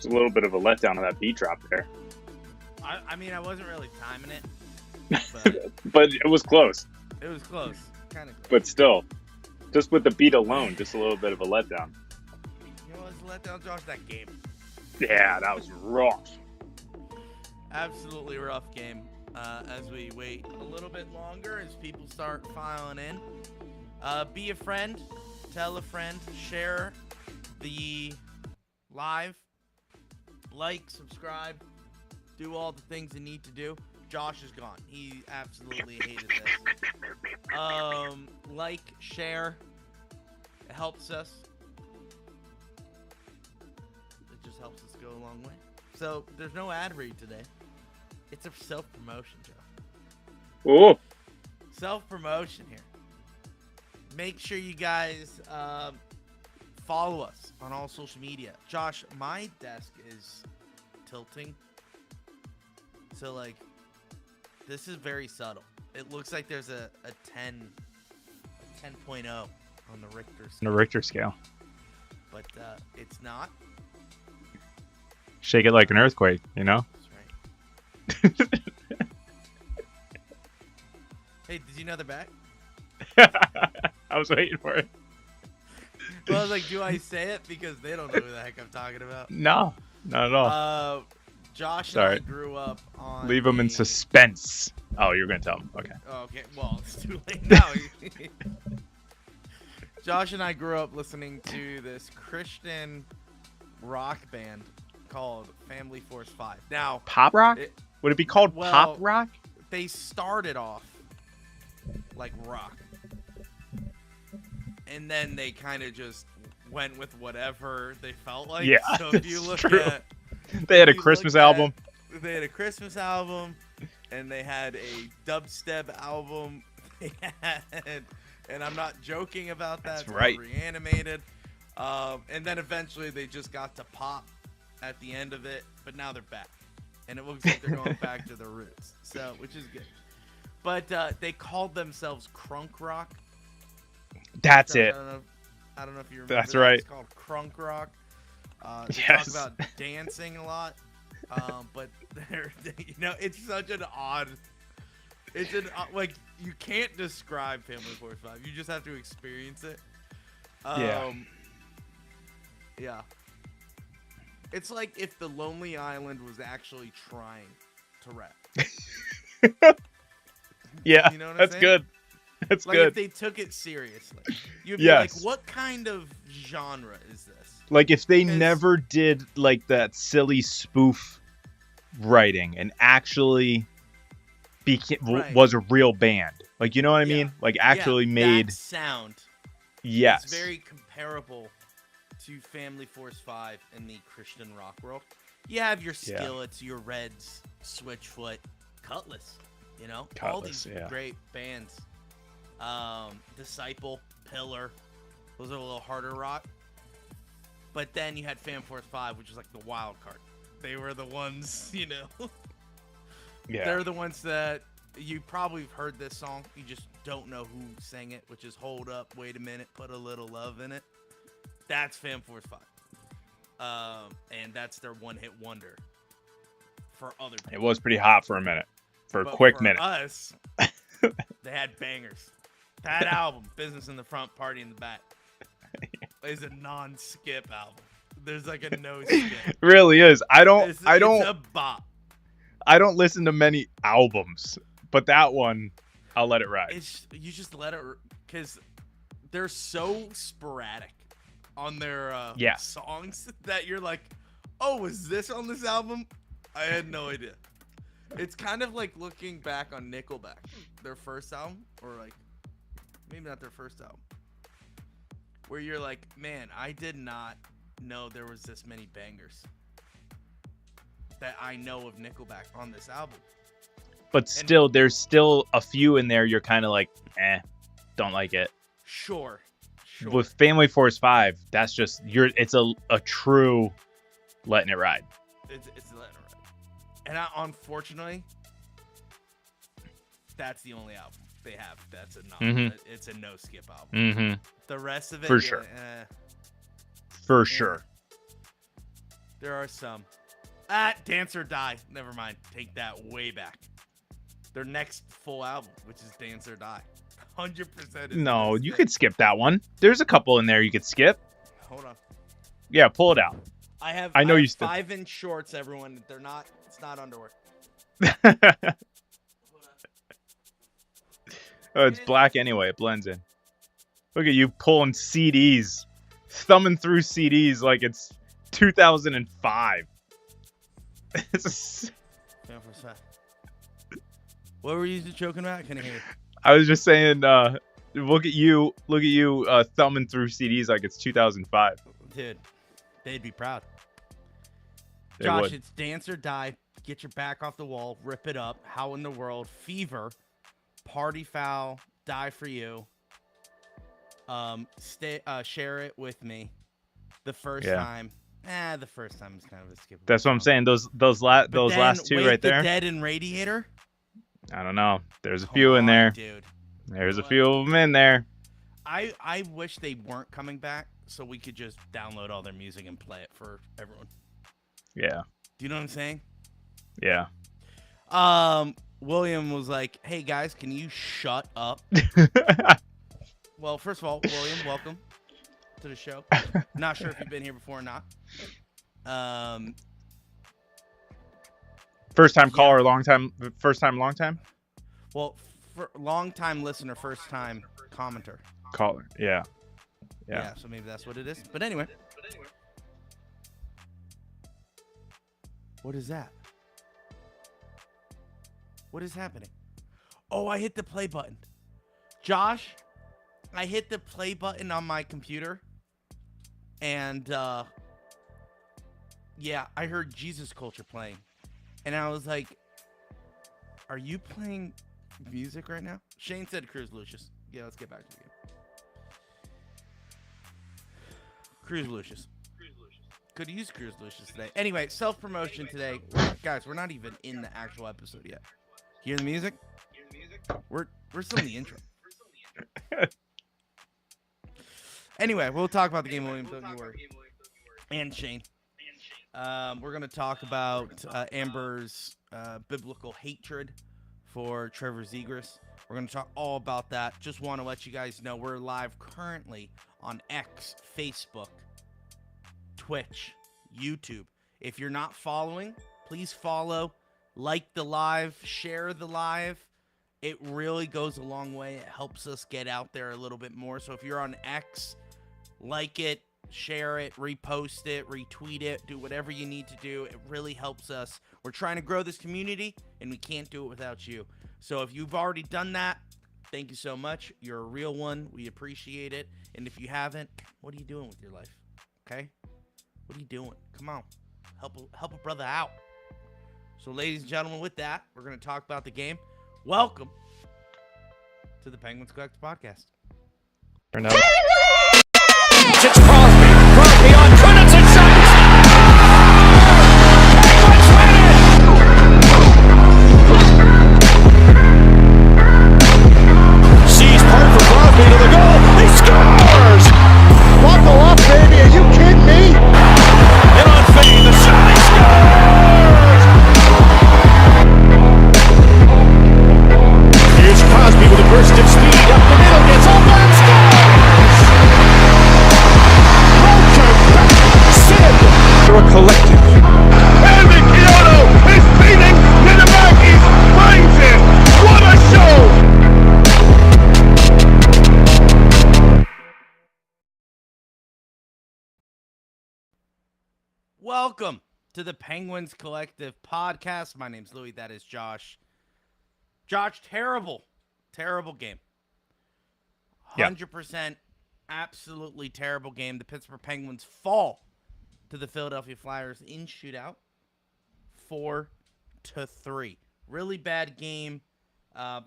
a little bit of a letdown on that beat drop there. I mean, I wasn't really timing it, but But it was close. it was close. Kind of close. But still, just with the beat alone, just a little bit of a letdown. You know what's a letdown, Josh? That game. Yeah, that was rough. Absolutely rough game. As we wait a little bit longer, as people start filing in. Be a friend, tell a friend, share the live, like, subscribe, do all the things you need to do. Josh is gone. He absolutely hated this. Like, share, it helps us. It just helps us go a long way. So there's no ad read today. It's a self-promotion, Joe. Oh, Self-promotion here. Make sure you guys follow us on all social media. Josh, my desk is tilting. So, like, this is very subtle. It looks like there's a 10.0 on the Richter scale. But it's not. Shake it like an earthquake, you know? That's right. Hey, did you know they're back? I was waiting for it. Well, I was like, do I say it? Because they don't know who the heck I'm talking about. No, not at all. Josh Sorry. and I grew up on... Leave them in suspense. Oh, you're going to tell them. Okay. Okay, well, it's too late now. Josh and I grew up listening to this Christian rock band called Family Force 5. Now, Pop rock? Would it be called pop rock? They started off like rock. And then they kind of just went with whatever they felt like. Yeah, So if you look true. at... They had a Christmas album. They had a Christmas album, and they had a dubstep album. They had, and I'm not joking about that. That's right. Reanimated. And then eventually they just got to pop at the end of it, but now they're back. And it looks like they're going back to their roots, so which is good. But they called themselves crunk rock. That's it. I don't know if you remember. That's that. right. It's called crunk rock. They Yes. talk about dancing a lot, but it's such an odd. It's an like you can't describe Family Force 5. You just have to experience it. Yeah. Yeah. It's like if the Lonely Island was actually trying to rap. Yeah, You know what I'm that's saying? good. That's Like good. if they took it seriously, you'd be Yes. like, "What kind of genre is this?" Like if they 'Cause- never did like that silly spoof writing and actually Right. was a real band. Like, you know what I Yeah. mean? Like actually Yeah, made that sound. yes. It's very comparable to Family Force 5 in the Christian rock world. You have your Yeah. Skillets, your Reds, Switchfoot, Cutlass, all Cutlass, these yeah. great bands. Disciple, Pillar, those are a little harder rock. But then you had Fam Force 5, which is like the wild card. They were the ones, Yeah. They're the ones that you probably have heard this song. You just don't know who sang it, which is Hold Up, Wait a Minute, Put a Little Love in It. That's Fam Force 5. And that's their one-hit wonder for other people. It was pretty hot for a minute. For a But quick for minute. us, they had bangers. That album, Business in the Front, Party in the Back, is a non-skip album. There's like a no skip. It really is. It's I a don't bop. listen to many albums, but that one I'll let it ride. You just let it, because they're so sporadic on their Yeah. songs that you're like, oh, was this on this album? I had no idea. It's kind of like looking back on Nickelback, their first album, or like maybe not their first album, where you're like, man, I did not know there was this many bangers that I know of Nickelback on this album. But still, there's still a few in there you're kind of like, don't like it. Sure. With Family Force 5, that's just it's a true letting it ride. It's letting it ride. And unfortunately, that's the only album they have. That's it's a no skip album. Mm-hmm. The rest of it, For sure. For sure. There are some. Dance or Die. Never mind. Take that way back. Their next full album, which is Dance or Die. 100% is No, you could skip that one. There's a couple in there you could skip. Hold on. Yeah, pull it out. I know you 5-inch shorts, everyone. They're not. It's not underwear. Oh, it's black anyway. It blends in. Look at you pulling CDs, thumbing through CDs like it's 2005. What were you joking about? I couldn't hear you. I was just saying, look at you thumbing through CDs like it's 2005. Dude, they'd be proud. They Josh, would. it's Dance or Die. Get your back off the wall. Rip it up. How in the World? Fever. Party Foul. Die for You. Share It With Me. The First Time. The First Time is kind of a skippable. That's what I'm saying. Those last two right there. Dead and Radiator. I don't know. There's a few in there. Dude. There's a few of them in there. I wish they weren't coming back so we could just download all their music and play it for everyone. Yeah. Do you know what I'm saying? Yeah. William was like, "Hey guys, can you shut up?" Well, first of all, William, welcome to the show. Not sure if you've been here before or not. First time caller, long time. Well, long time listener, first time commenter. Caller, yeah. So maybe that's what it is. But anyway. What is that? What is happening? Oh, I hit the play button. Josh, I hit the play button on my computer. And, I heard Jesus Culture playing. And I was like, are you playing music right now? Shane said Cruz Lucius. Yeah, let's get back to you. Cruz Lucius. Could use Cruz Lucius today. Anyway, self-promotion today. Guys, we're not even in the actual episode yet. Hear the music? We're still in the intro. Anyway, we'll talk about the game, William. Don't you worry. And Shane. We're going to talk about Amber's biblical hatred for Trevor Zegras. We're going to talk all about that. Just want to let you guys know we're live currently on X, Facebook, Twitch, YouTube. If you're not following, please follow, like the live, share the live. It really goes a long way. It helps us get out there a little bit more. So if you're on X, like it, share it, repost it, retweet it, do whatever you need to do. It really helps us. We're trying to grow this community, and we can't do it without you. So if you've already done that, thank you so much. You're a real one. We appreciate it. And if you haven't, what are you doing with your life? Okay? What are you doing? Come on. Help a brother out. So ladies and gentlemen, with that, we're going to talk about the game. Welcome to the Penguins Collective Podcast. Or no. It's Crosby. Crosby on Kunitz and shots. Penguins win it. Sees part for Crosby to the goal. He scores. Buckle up, baby. Are you kidding me? And on Fane, the shot. He scores. Here's Crosby with a burst of speed up the middle. Gets all back. They're a collective. Andy Kyoto is beating Minamaki's brains in. What a show! Welcome to the Penguins Collective Podcast. My name's Louis. That is Josh. Josh, terrible game. 100% absolutely terrible game. The Pittsburgh Penguins fall to the Philadelphia Flyers in shootout 4-3. Really bad game.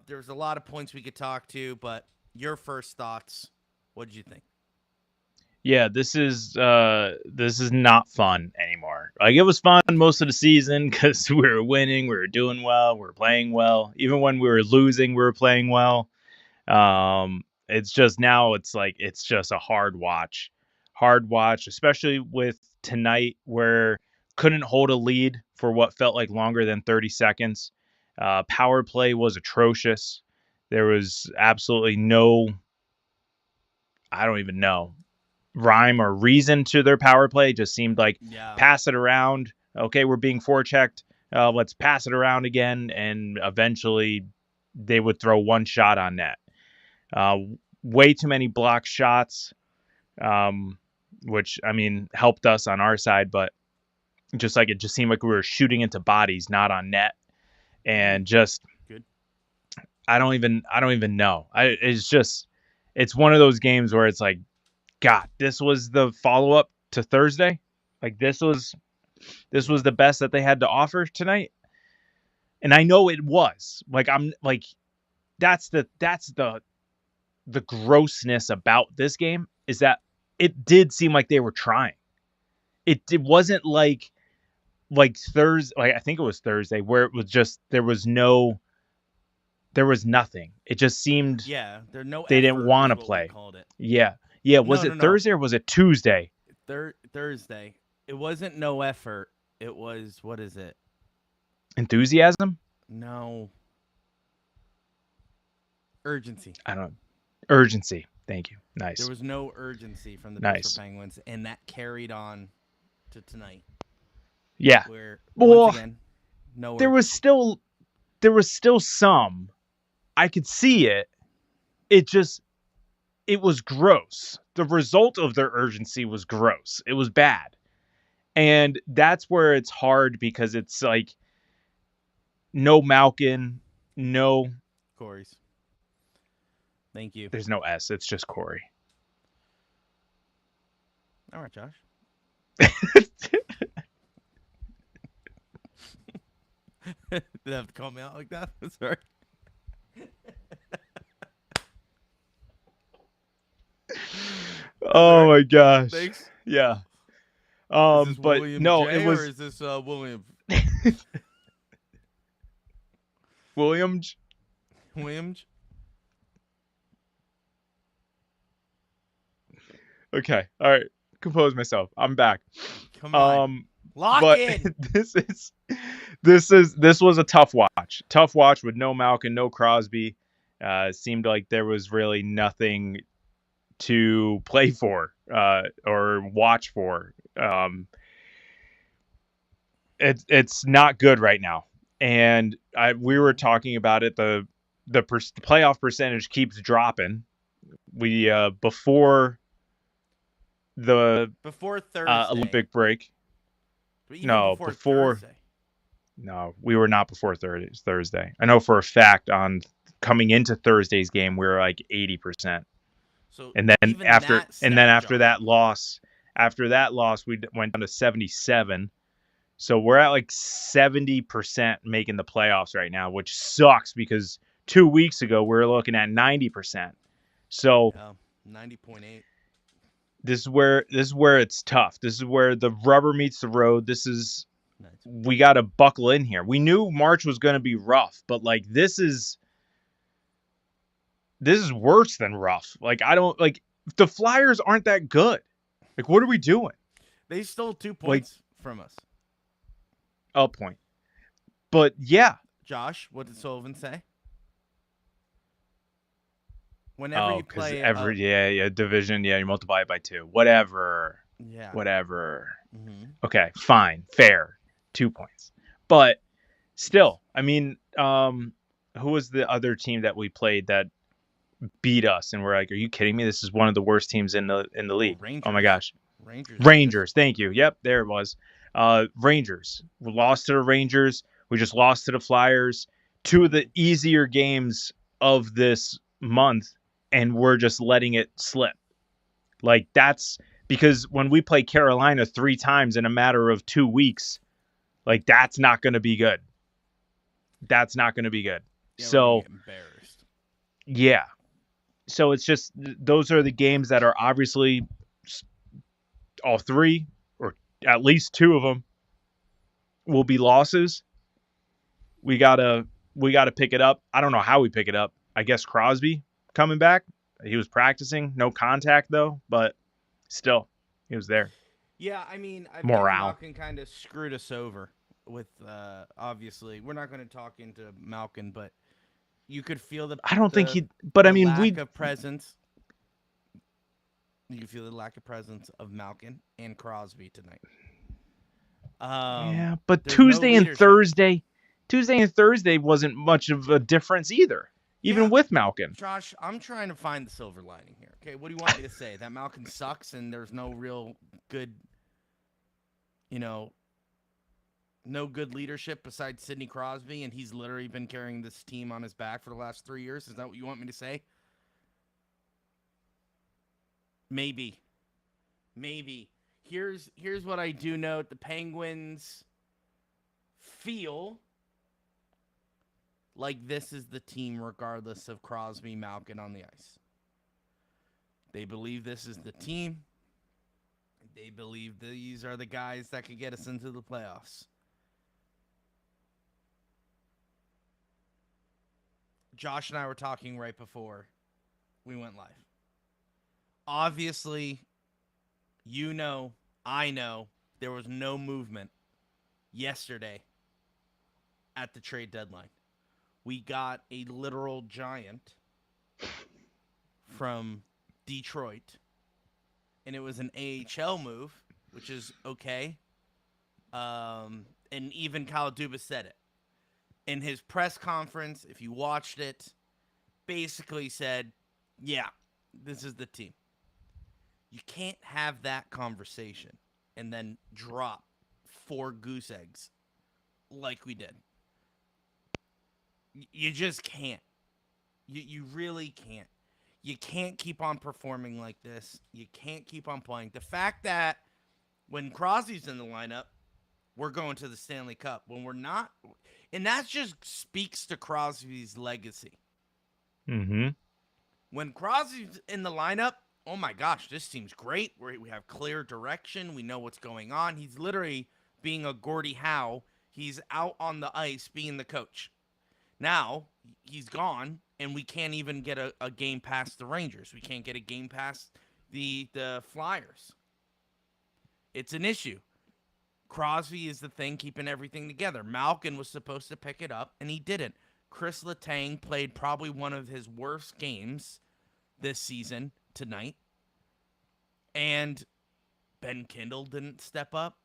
There's a lot of points we could talk to, but your first thoughts, what did you think? Yeah, this is not fun anymore. Like, it was fun most of the season because we were winning, we were doing well, we were playing well. Even when we were losing, we were playing well. It's just now it's just a hard watch, especially with tonight where couldn't hold a lead for what felt like longer than 30 seconds. Power play was atrocious. There was absolutely no, I don't even know, rhyme or reason to their power play. It just seemed like pass it around. Okay, we're being forechecked. Let's pass it around again. And eventually they would throw one shot on net. Way too many block shots, which, I mean, helped us on our side, but it just seemed like we were shooting into bodies, not on net. And just, good. I don't even know. It's one of those games where it's like, God, this was the follow-up to Thursday. Like this was the best that they had to offer tonight. And I know it was. Like I'm like, that's the grossness about this game is that it did seem like they were trying. It wasn't like Thursday, like I think it was Thursday, where it was just there was nothing. It just seemed they didn't want to play. Yeah. Was it Thursday or was it Tuesday? Thursday. It wasn't no effort. It was, what is it? Enthusiasm? No. Urgency. I don't know. Urgency. Thank you. Nice. There was no urgency from the Pittsburgh Penguins, and that carried on to tonight. Yeah. Where once again, no. There was still some. I could see it. It was gross. The result of their urgency was gross. It was bad. And that's where it's hard because it's like no Malkin, no Corey's. Thank you. There's no S. It's just Corey. All right, Josh. Did they have to call me out like that? Sorry. Oh my gosh. Thanks. Yeah. Is this But William no, J, it was or is this William? Williams. Williams. Okay. All right. Compose myself. I'm back. Come on. Lock but in. This was a tough watch. Tough watch with no Malkin, no Crosby. It seemed like there was really nothing to play for or watch for. It's not good right now. And we were talking about it. The playoff percentage keeps dropping. We before Thursday Olympic break. No, before Thursday. No, we were not before Thursday. I know for a fact on coming into Thursday's game we were like 80%. So and then after that loss we went down to 77. So we're at like 70% making the playoffs right now, which sucks because 2 weeks ago we were looking at 90%. So 90.8. This is where it's tough. This is where the rubber meets the road. We got to buckle in here. We knew March was going to be rough, but like this is worse than rough. Like the Flyers aren't that good. Like what are we doing? They stole 2 points from us. A point. But yeah. Josh, what did Sullivan say? Whenever you play division, you multiply it by 2. Whatever. Yeah. Whatever. Mm-hmm. Okay, fine, fair. 2 points. But still, I mean, who was the other team that we played that beat us and we're like, are you kidding me? This is one of the worst teams in the league. Rangers. Oh my gosh. Rangers. Thank you. Yep, there it was. Rangers. We lost to the Rangers. We just lost to the Flyers. 2 of the easier games of this month, and we're just letting it slip. Like that's because when we play Carolina 3 times in a matter of 2 weeks, like that's not going to be good. That's not going to be good. Yeah, so embarrassed. Yeah. So it's just those are the games that are obviously all 3 or at least 2 of them will be losses. We gotta pick it up. I don't know how we pick it up. I guess Crosby coming back. He was practicing. No contact though, but still, he was there. Yeah, I mean, I think morale. Malkin kind of screwed us over with, obviously, we're not going to talk into Malkin, but you could feel I don't think but I the mean, lack of presence. You could feel the lack of presence of Malkin and Crosby tonight. Yeah, but There's no Tuesday and Thursday wasn't much of a difference either, even Yeah. with Malkin. Josh, I'm trying to find the silver lining here. Okay, what do you want me to say? That Malkin sucks and there's no real good, no good leadership besides Sidney Crosby, and he's literally been carrying this team on his back for the last 3 years? Is that what you want me to say? Maybe. Here's what I do note. The Penguins feel like this is the team regardless of Crosby, Malkin on the ice. They believe this is the team. They believe these are the guys that could get us into the playoffs. Josh and I were talking right before we went live. Obviously, I know, there was no movement yesterday at the trade deadline. We got a literal giant from Detroit, and it was an AHL move, which is okay. And even Kyle Dubas said it. In his press conference, if you watched it, basically said, yeah, this is the team. You can't have that conversation and then drop 4 goose eggs like we did. You just can't. You really can't. You can't keep on performing like this. You can't keep on playing. The fact that when Crosby's in the lineup, we're going to the Stanley Cup. When we're not, and that just speaks to Crosby's legacy. Mm-hmm. When Crosby's in the lineup, oh my gosh, this team's great. We have clear direction. We know what's going on. He's literally being a Gordie Howe. He's out on the ice being the coach. Now, he's gone, and we can't even get a game past the Rangers. We can't get a game past the Flyers. It's an issue. Crosby is the thing keeping everything together. Malkin was supposed to pick it up, and he didn't. Chris Letang played probably one of his worst games this season tonight. And Ben Kindle didn't step up.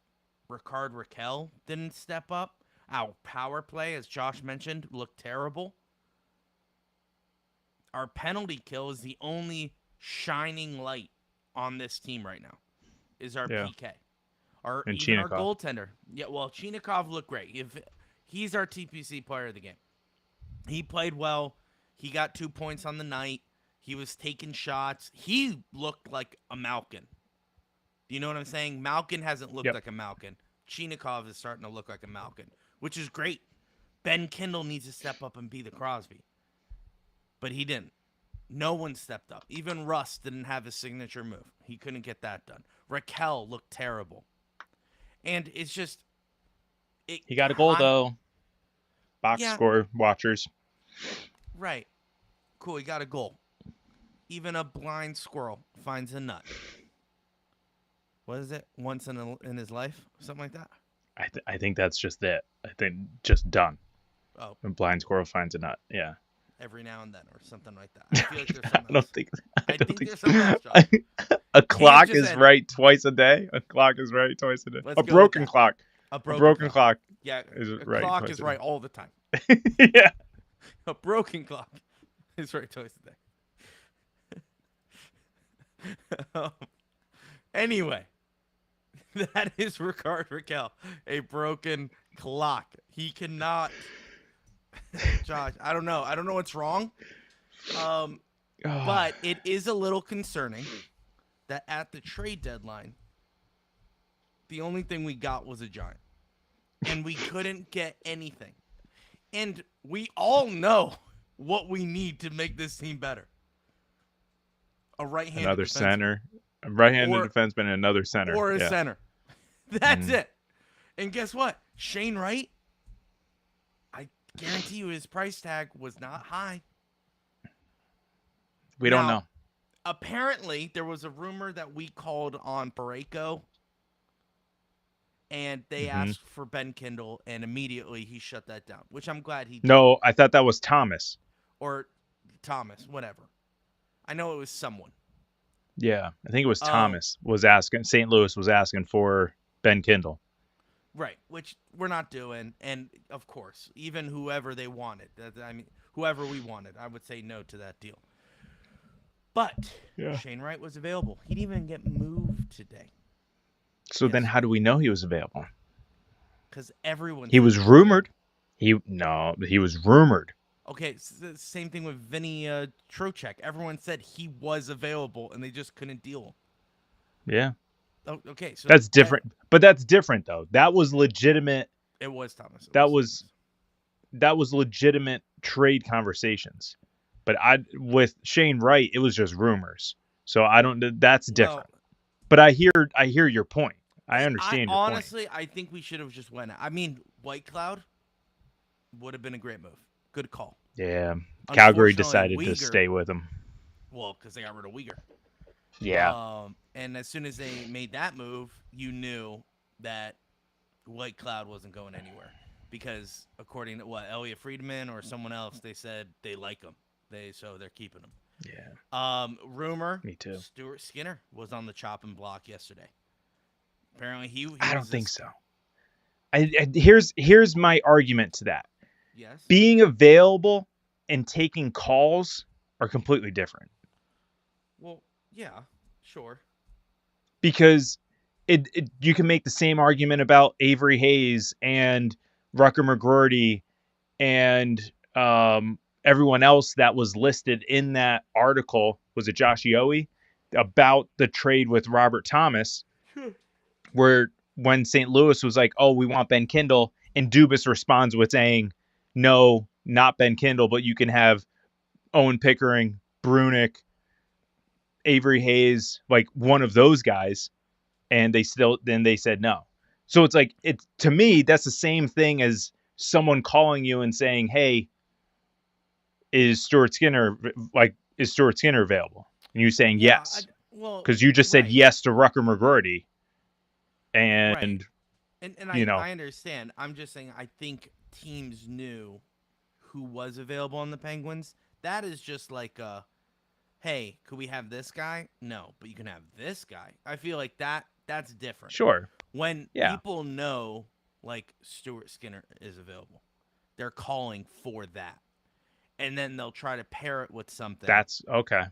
Ricard Raquel didn't step up. Our power play, as Josh mentioned, looked terrible. Our penalty kill is the only shining light on this team right now, is our PK. Even our goaltender. Yeah, well, Chinikov looked great. He's our TPC player of the game. He played well. He got 2 points on the night. He was taking shots. He looked like a Malkin. Do you know what I'm saying? Malkin hasn't looked like a Malkin. Chinikov is starting to look like a Malkin, which is great. Ben Kindle needs to step up and be the Crosby. But he didn't. No one stepped up. Even Russ didn't have his signature move. He couldn't get that done. Raquel looked terrible. And it's just... He got a goal, though. Box score watchers. Right. Cool, he got a goal. Even a blind squirrel finds a nut. What is it? Once in his life? Something like that? I think that's just it. I think just done. Oh. When blind squirrel finds a nut. Yeah. Every now and then or something like that. I feel like there's something else. I don't think there's something else, John. A clock is right twice a day. A clock is right twice a day. A broken clock. A broken clock. Yeah, a clock is right all the time. Yeah. A broken clock is right twice a day. Anyway, that is Ricard Raquel, a broken clock. He cannot... Josh, I don't know. I don't know what's wrong. But it is a little concerning that at the trade deadline, the only thing we got was a giant. And we couldn't get anything. And we all know what we need to make this team better. A right-handed Another defenseman. center. A right-handed defenseman and another center. Or a center. That's it. And guess what? Shane Wright, I guarantee you his price tag was not high. We don't know. Apparently, there was a rumor that we called on Parayko and they asked for Ben Kindle, and immediately he shut that down, which I'm glad he did. No, I thought that was Thomas. Or Thomas, whatever. I know it was someone. Yeah, I think it was Thomas was asking. St. Louis was asking for Ben Kindle. Right, which we're not doing, and of course, even whoever they wanted, whoever we wanted, I would say no to that deal. But Shane Wright was available. He didn't even get moved today. So then how do we know he was available? Because everyone... He was rumored. He was rumored. Okay, same thing with Vinny Trocheck. Everyone said he was available, and they just couldn't deal him. Yeah. Oh, okay, so... That's different. But that's different, though. That was legitimate. It was Thomas. That was legitimate trade conversations. But with Shane Wright, it was just rumors. So that's different. Well, but I hear your point. I understand your honestly, point. I think we should have just went. I mean, White Cloud would have been a great move. Good call. Yeah. Calgary decided to stay with him. Well, because they got rid of Uyghur. Yeah. And as soon as they made that move, you knew that White Cloud wasn't going anywhere. Because according to Elliot Friedman or someone else, they said they like him. So they're keeping him. Yeah. Rumor. Me too. Stuart Skinner was on the chopping block yesterday. Apparently he I don't think so. Here's my argument to that. Yes. Being available and taking calls are completely different. Well, yeah, sure. Because you can make the same argument about Avery Hayes and Rucker McGroarty and everyone else that was listed in that article. Was it Josh Yohe? About the trade with Robert Thomas. Sure. Where when St. Louis was like, oh, we want Ben Kindle, and Dubas responds with saying, no, not Ben Kindle, but you can have Owen Pickering, Brunick, Avery Hayes, like one of those guys. And they said no. So it's like, to me, that's the same thing as someone calling you and saying, hey, is Stuart Skinner available? And you saying yes. Because you just said yes to Rucker McGroarty. And, I understand. I'm just saying I think teams knew who was available on the Penguins. That is just like hey, could we have this guy? No, but you can have this guy. I feel like that's different. Sure. When people know like Stuart Skinner is available, they're calling for that. And then they'll try to pair it with something. That's okay.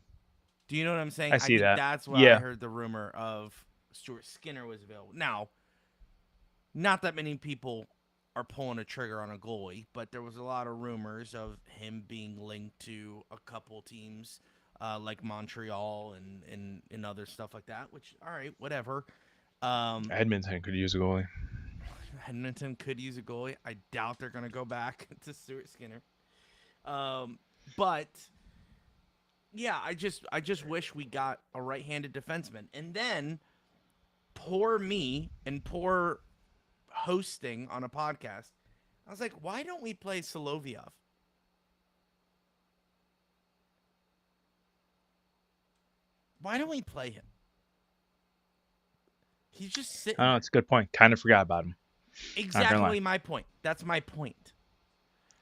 Do you know what I'm saying? I see that. That's why I heard the rumor of Stuart Skinner was available. Now, not that many people are pulling a trigger on a goalie, but there was a lot of rumors of him being linked to a couple teams like Montreal and other stuff like that, which, all right, whatever. Edmonton could use a goalie. Edmonton could use a goalie. I doubt they're going to go back to Stuart Skinner. But yeah, I just wish we got a right-handed defenseman. And then poor me and poor hosting on a podcast, I was like, why don't we play Solovyov? Why don't we play him? He's just sitting. Oh, it's a good point. Kind of forgot about him. Exactly my point. That's my point.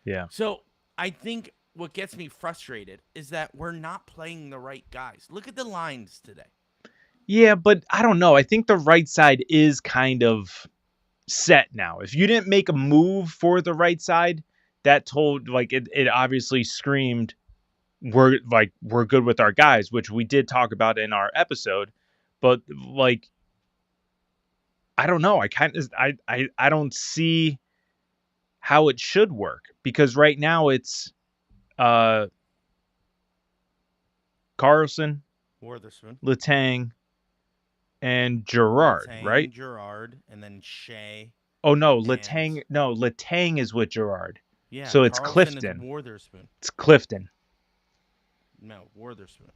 Yeah. So I think what gets me frustrated is that we're not playing the right guys. Look at the lines today. Yeah, but I don't know. I think the right side is kind of set now. If you didn't make a move for the right side, that told it obviously screamed we're good with our guys, which we did talk about in our episode. But I don't know. I don't see how it should work, because right now it's Carlson, Wertherspoon, Letang, and Gerard, right? Gerard, and then Shea. Oh no, Letang. No, Letang is with Gerard. Yeah. So it's Carlson Clifton. Is Wertherspoon. It's Clifton. No, Wertherspoon.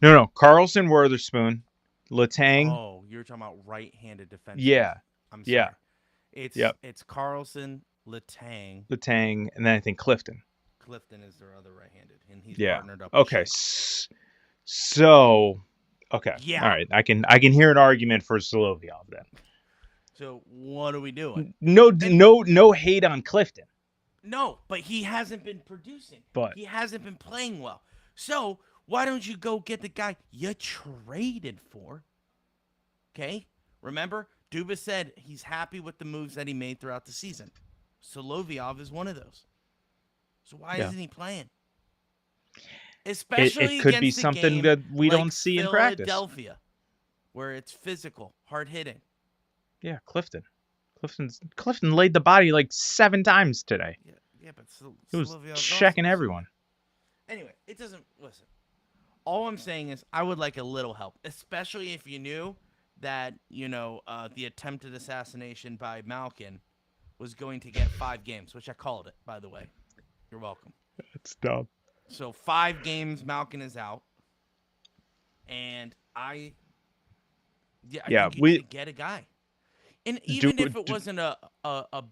No. Carlson, Wertherspoon, Letang. Oh, you're talking about right-handed defense. Yeah. I'm sorry. Yeah. It's Carlson, Letang, and then I think Clifton. Clifton is their other right-handed, and he's Yeah. partnered up. Okay. With So Okay. Yeah. All right. I can hear an argument for Solovyov then. So what are we doing? No hate on Clifton. No, but he hasn't been producing. But he hasn't been playing well. So why don't you go get the guy you traded for? Okay? Remember, Dubas said he's happy with the moves that he made throughout the season. Solovyov is one of those. So why isn't he playing? Especially it could be against a something game that we like don't see in practice. Philadelphia, where it's physical, hard hitting. Yeah, Clifton laid the body like 7 times today. Yeah, but He was Solovyov checking also. everyone. Anyway, it doesn't listen. All I'm saying is I would like a little help, especially if you knew that the attempted assassination by Malkin was going to get 5 games, which I called it, by the way. You're welcome. It's dumb. So 5 games, Malkin is out, and I think you need to get a guy. And even if it wasn't a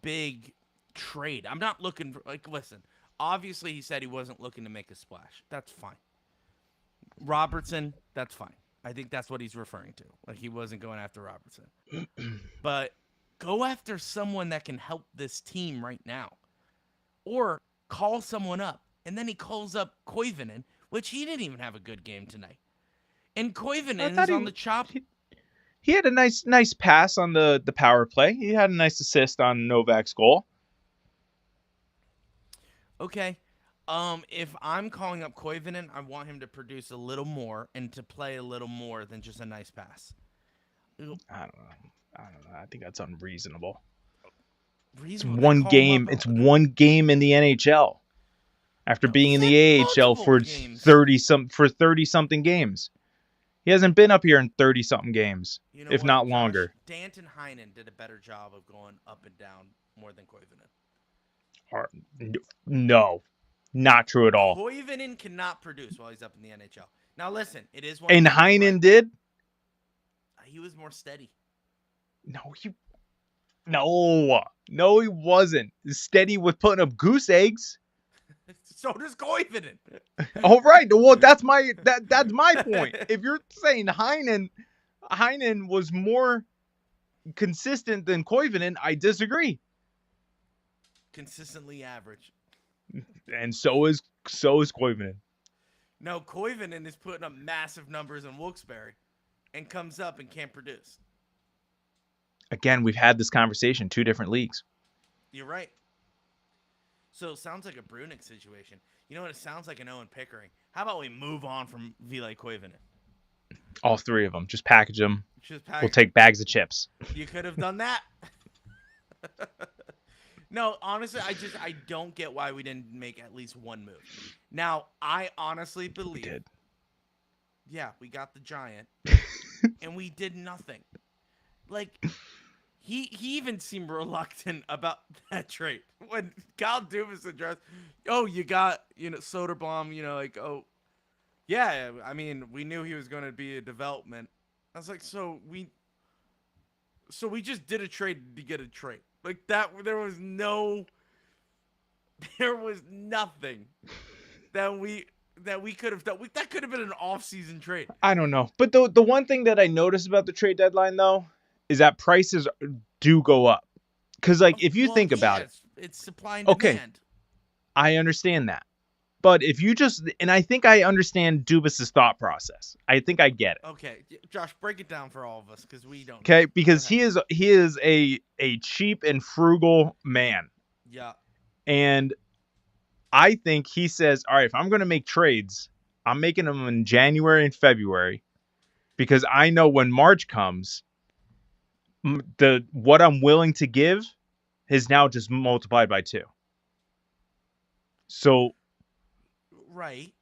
big trade, I'm not looking for, listen, obviously he said he wasn't looking to make a splash. That's fine. Robertson, that's fine. I think that's what he's referring to. Like, he wasn't going after Robertson. But go after someone that can help this team right now. Or call someone up. And then he calls up Koivunen, which he didn't even have a good game tonight. And Koivunen is on the chop. He had a nice pass on the power play. He had a nice assist on Novak's goal. Okay. If I'm calling up Koivunen, I want him to produce a little more and to play a little more than just a nice pass. I don't know. I think that's unreasonable. It's Reasonable. one game. It's one game in the NHL. After being in the AHL for 30-something games. He hasn't been up here in 30-something games, if not longer. Danton Heinen did a better job of going up and down more than Koivunen. No, not true at all. Koivunen cannot produce while he's up in the NHL. Now listen, it is one. And Heinen did? He was more steady. No, he wasn't. Steady with putting up goose eggs. So does Koivunen. All right. Well, that's my point. If you're saying Heinen was more consistent than Koivunen, I disagree. Consistently average. And so is Koivunen. No, Koivunen is putting up massive numbers in Wilkes-Barre and comes up and can't produce. Again, we've had this conversation, 2 different leagues. You're right. So it sounds like a Brunick situation. You know what? It sounds like an Owen Pickering. How about we move on from Ville Koivunen? All 3 of them. Just package them. We'll take bags of chips. You could have done that. No, honestly, I don't get why we didn't make at least one move. Now, I honestly believe. We did. Yeah, we got the Giant. And we did nothing. Like, he even seemed reluctant about that trade. When Kyle Dubas addressed, you got, Soderblom, yeah, I mean, we knew he was going to be a development. I was like, so we just did a trade to get a trade. Like that, there was nothing that we could have done. That could have been an off-season trade. I don't know. But the one thing that I noticed about the trade deadline, though, is that prices do go up. Because, if you think about it. It's supply and demand. Okay, I understand that. But if you and I think I understand Dubas' thought process. I think I get it. Okay, Josh, break it down for all of us because we don't. Okay, because he is a cheap and frugal man. Yeah. And I think he says, all right, if I'm going to make trades, I'm making them in January and February because I know when March comes, what I'm willing to give is now just multiplied by 2. So. Right.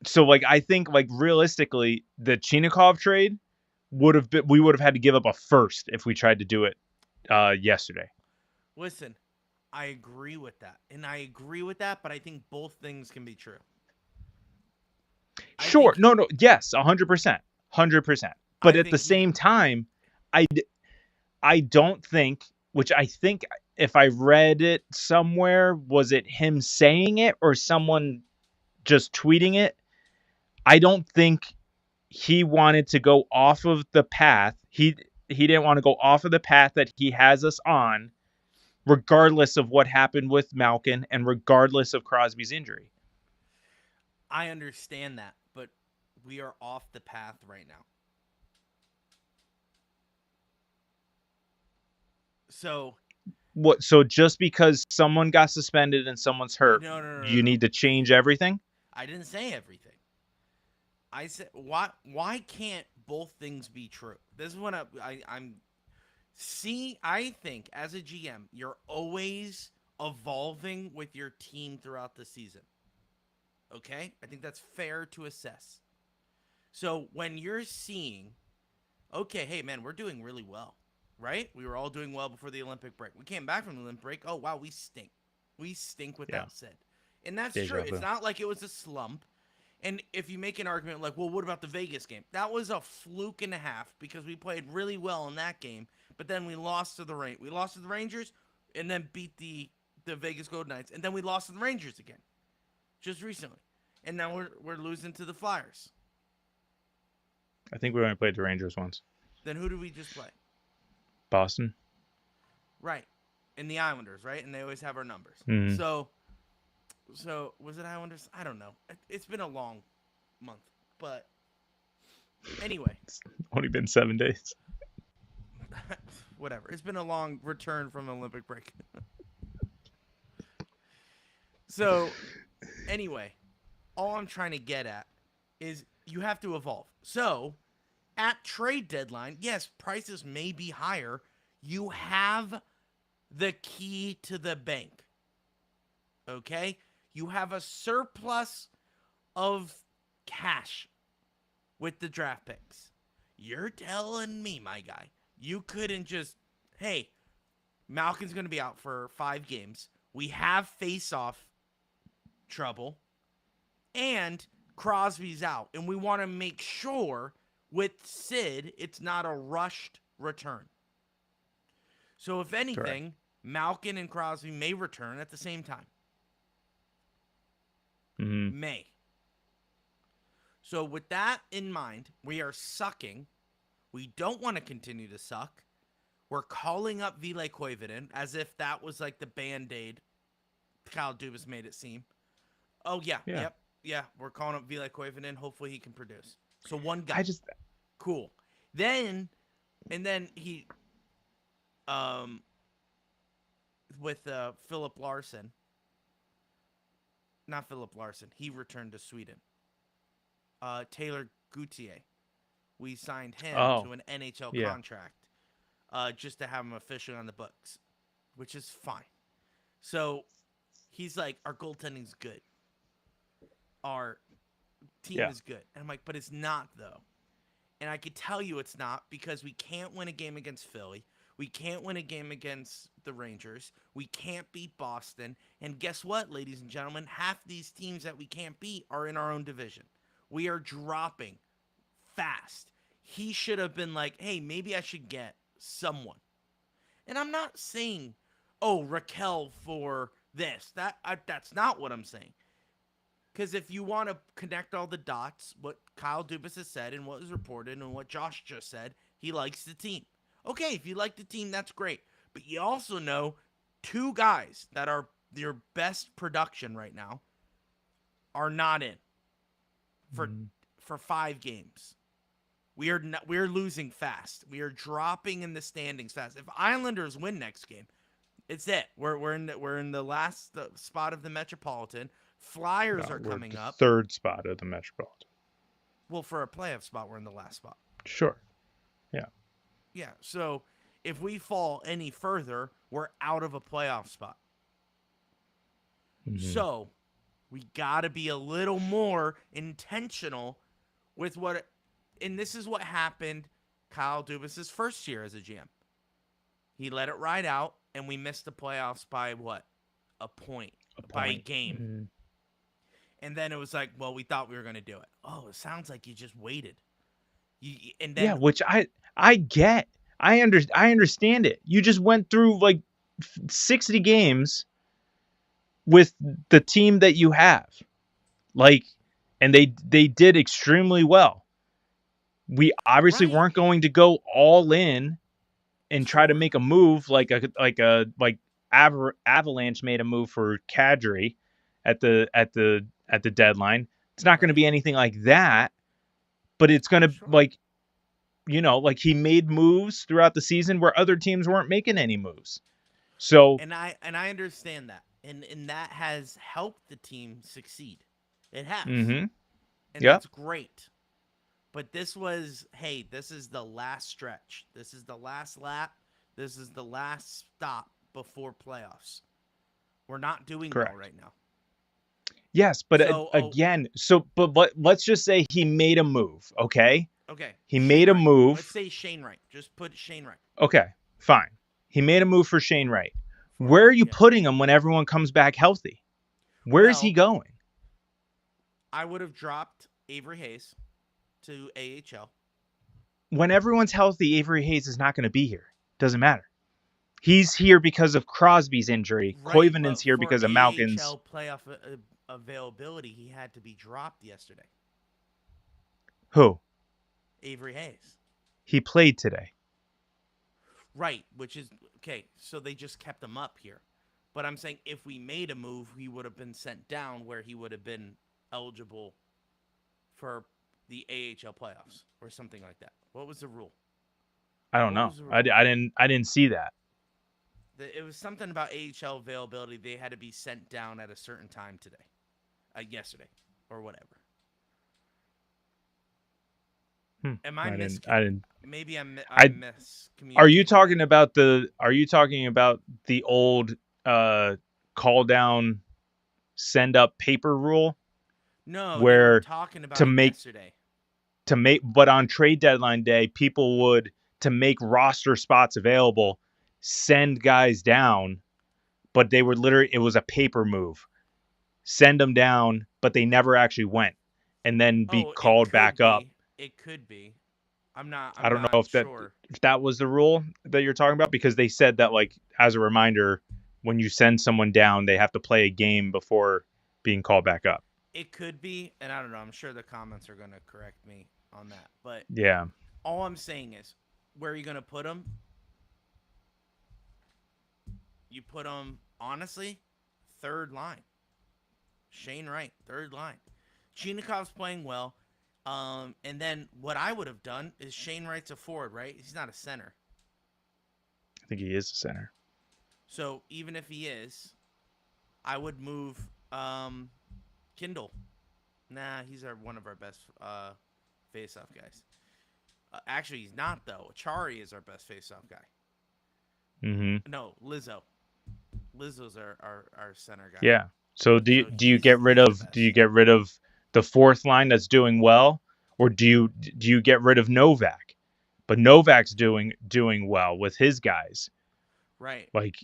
So, I think, realistically, the Chinakhov trade we would have had to give up a first if we tried to do it yesterday. Listen, I agree with that. But I think both things can be true. Sure. No. Yes, 100%. 100%. But at the same time, I don't think, which I think if I read it somewhere, was it him saying it or someone just tweeting it? I don't think he wanted to go off of the path. He didn't want to go off of the path that he has us on, regardless of what happened with Malkin and regardless of Crosby's injury. I understand that, but we are off the path right now. So what? So just because someone got suspended and someone's hurt, no, you need to change everything? I didn't say everything. I said why can't both things be true? This is what I'm see, I think as a GM, you're always evolving with your team throughout the season. Okay? I think that's fair to assess. So when you're seeing, okay, hey man, we're doing really well, right? We were all doing well before the Olympic break. We came back from the Olympic break. Oh wow, we stink. We stink without Sid. And that's true. It's not like it was a slump. And if you make an argument like, well, what about the Vegas game? That was a fluke and a half because we played really well in that game, but then we lost to the Rangers and then beat the Vegas Golden Knights, and then we lost to the Rangers again just recently. And now we're losing to the Flyers. I think we only played the Rangers once. Then who do we just play? Boston. Right. And the Islanders, right? And they always have our numbers. Mm-hmm. So was it Islanders? I don't know. It's been a long month, but anyway. It's only been 7 days. Whatever. It's been a long return from Olympic break. So anyway, all I'm trying to get at is you have to evolve. So at trade deadline, yes, prices may be higher. You have the key to the bank. Okay? You have a surplus of cash with the draft picks. You're telling me, my guy, you couldn't just, hey, Malkin's going to be out for 5 games. We have face-off trouble. And Crosby's out. And we want to make sure with Sid, it's not a rushed return. So if anything, correct, Malkin and Crosby may return at the same time. Mm-hmm. May. So with that in mind, we are sucking. We don't want to continue to suck. We're calling up Ville Koivunen as if that was like the Band-Aid Kyle Dubas made it seem. Oh, yeah. Yep. We're calling up Ville Koivunen. Hopefully he can produce. So one guy. Cool. Then he, with Philip Larson. Not Philip Larson. He returned to Sweden. Taylor Gauthier. We signed him to an NHL contract just to have him officially on the books, which is fine. So he's like, our goaltending's good. Our team is good. And I'm like, but it's not, though. And I could tell you it's not because we can't win a game against Philly. We can't win a game against the Rangers. We can't beat Boston. And guess what, ladies and gentlemen? Half these teams that we can't beat are in our own division. We are dropping fast. He should have been like, hey, maybe I should get someone. And I'm not saying, oh, Raquel for this. That's not what I'm saying. Because if you want to connect all the dots, what Kyle Dubas has said and what was reported and what Josh just said, he likes the team. Okay, if you like the team, that's great. But you also know 2 guys that are your best production right now are not in for 5 games. We're losing fast. We are dropping in the standings fast. If Islanders win next game, it's it. We're in the last spot of the Metropolitan. Flyers are coming up. 3rd spot of the Metropolitan. Well, for a playoff spot, we're in the last spot. Sure. Yeah. Yeah, so if we fall any further, we're out of a playoff spot. Mm-hmm. So we got to be a little more intentional with what, and this is what happened Kyle Dubas' first year as a GM. He let it ride out, and we missed the playoffs by what? A point. By a game. Mm-hmm. And then it was like, well, we thought we were going to do it. Oh, it sounds like you just waited. And then, which I get. I understand it. You just went through like 60 games with the team that you have. Like, and they did extremely well. We obviously Right. weren't going to go all in and try to Sure. make a move like Avalanche made a move for Kadri at the deadline. It's not going to Right. be anything like that, but it's going to Sure. like he made moves throughout the season where other teams weren't making any moves. So, And I understand that. And that has helped the team succeed. It has. mhm. And Yep. that's great. But this was, hey, this is the last stretch. This is the last lap. This is the last stop before playoffs. We're not doing well Correct. right now. Yes, but So, again, let's just say he made a move, okay? okay. He Shane made a Wright. Let's move. say Shane Wright. Just put Shane Wright Okay, fine. He made a move for Shane Wright. for, Where are you yeah. putting him when everyone comes back healthy? Where is he Well, going? I would have dropped Avery Hayes to AHL. When everyone's healthy, Avery Hayes is not going to be here. Doesn't matter. He's here because of Crosby's injury. Right, Koivunen's but here for because of Malkin's. AHL playoff availability, he had to be dropped yesterday. Who? Avery Hayes. He played today. Right, which is okay. So they just kept him up here. But I'm saying if we made a move, he would have been sent down where he would have been eligible for the AHL playoffs or something like that. What was the rule? I don't What know. was the rule? I didn't see that. It was something about AHL availability. They had to be sent down at a certain time today, yesterday, or whatever. Am I I didn't. Maybe I'm I miscommunicating. Are you talking about the old call down send up paper rule No, they were where talking about to it make yesterday. but on trade deadline day people would, to make roster spots available, send guys down, but they were literally, it was a paper move. Send them down, but they never actually went and then be Oh, it called could back up. be. It could be. I'm not. I I'm don't know not if sure. that was the rule that you're talking about, because they said that, like, as a reminder, when you send someone down, they have to play a game before being called back up. It could be, and I don't know. I'm sure the comments are gonna correct me on that. But Yeah. all I'm saying is, where are you gonna put them? You put them honestly, third line. Shane Wright, third line. Chinakov's playing well. And then what I would have done is Shane Wright's a forward, right? He's not a center. I think he is the center. So even if he is, I would move Kindle. Nah, he's one of our best face-off guys. Actually, he's not, though. Chari is our best face-off guy. Mm-hmm. No, Lizzo. Lizzo's our center guy. Yeah. So do So you get rid of the fourth line that's doing well, or do you get rid of Novak? But Novak's doing well with his guys. Right. Like,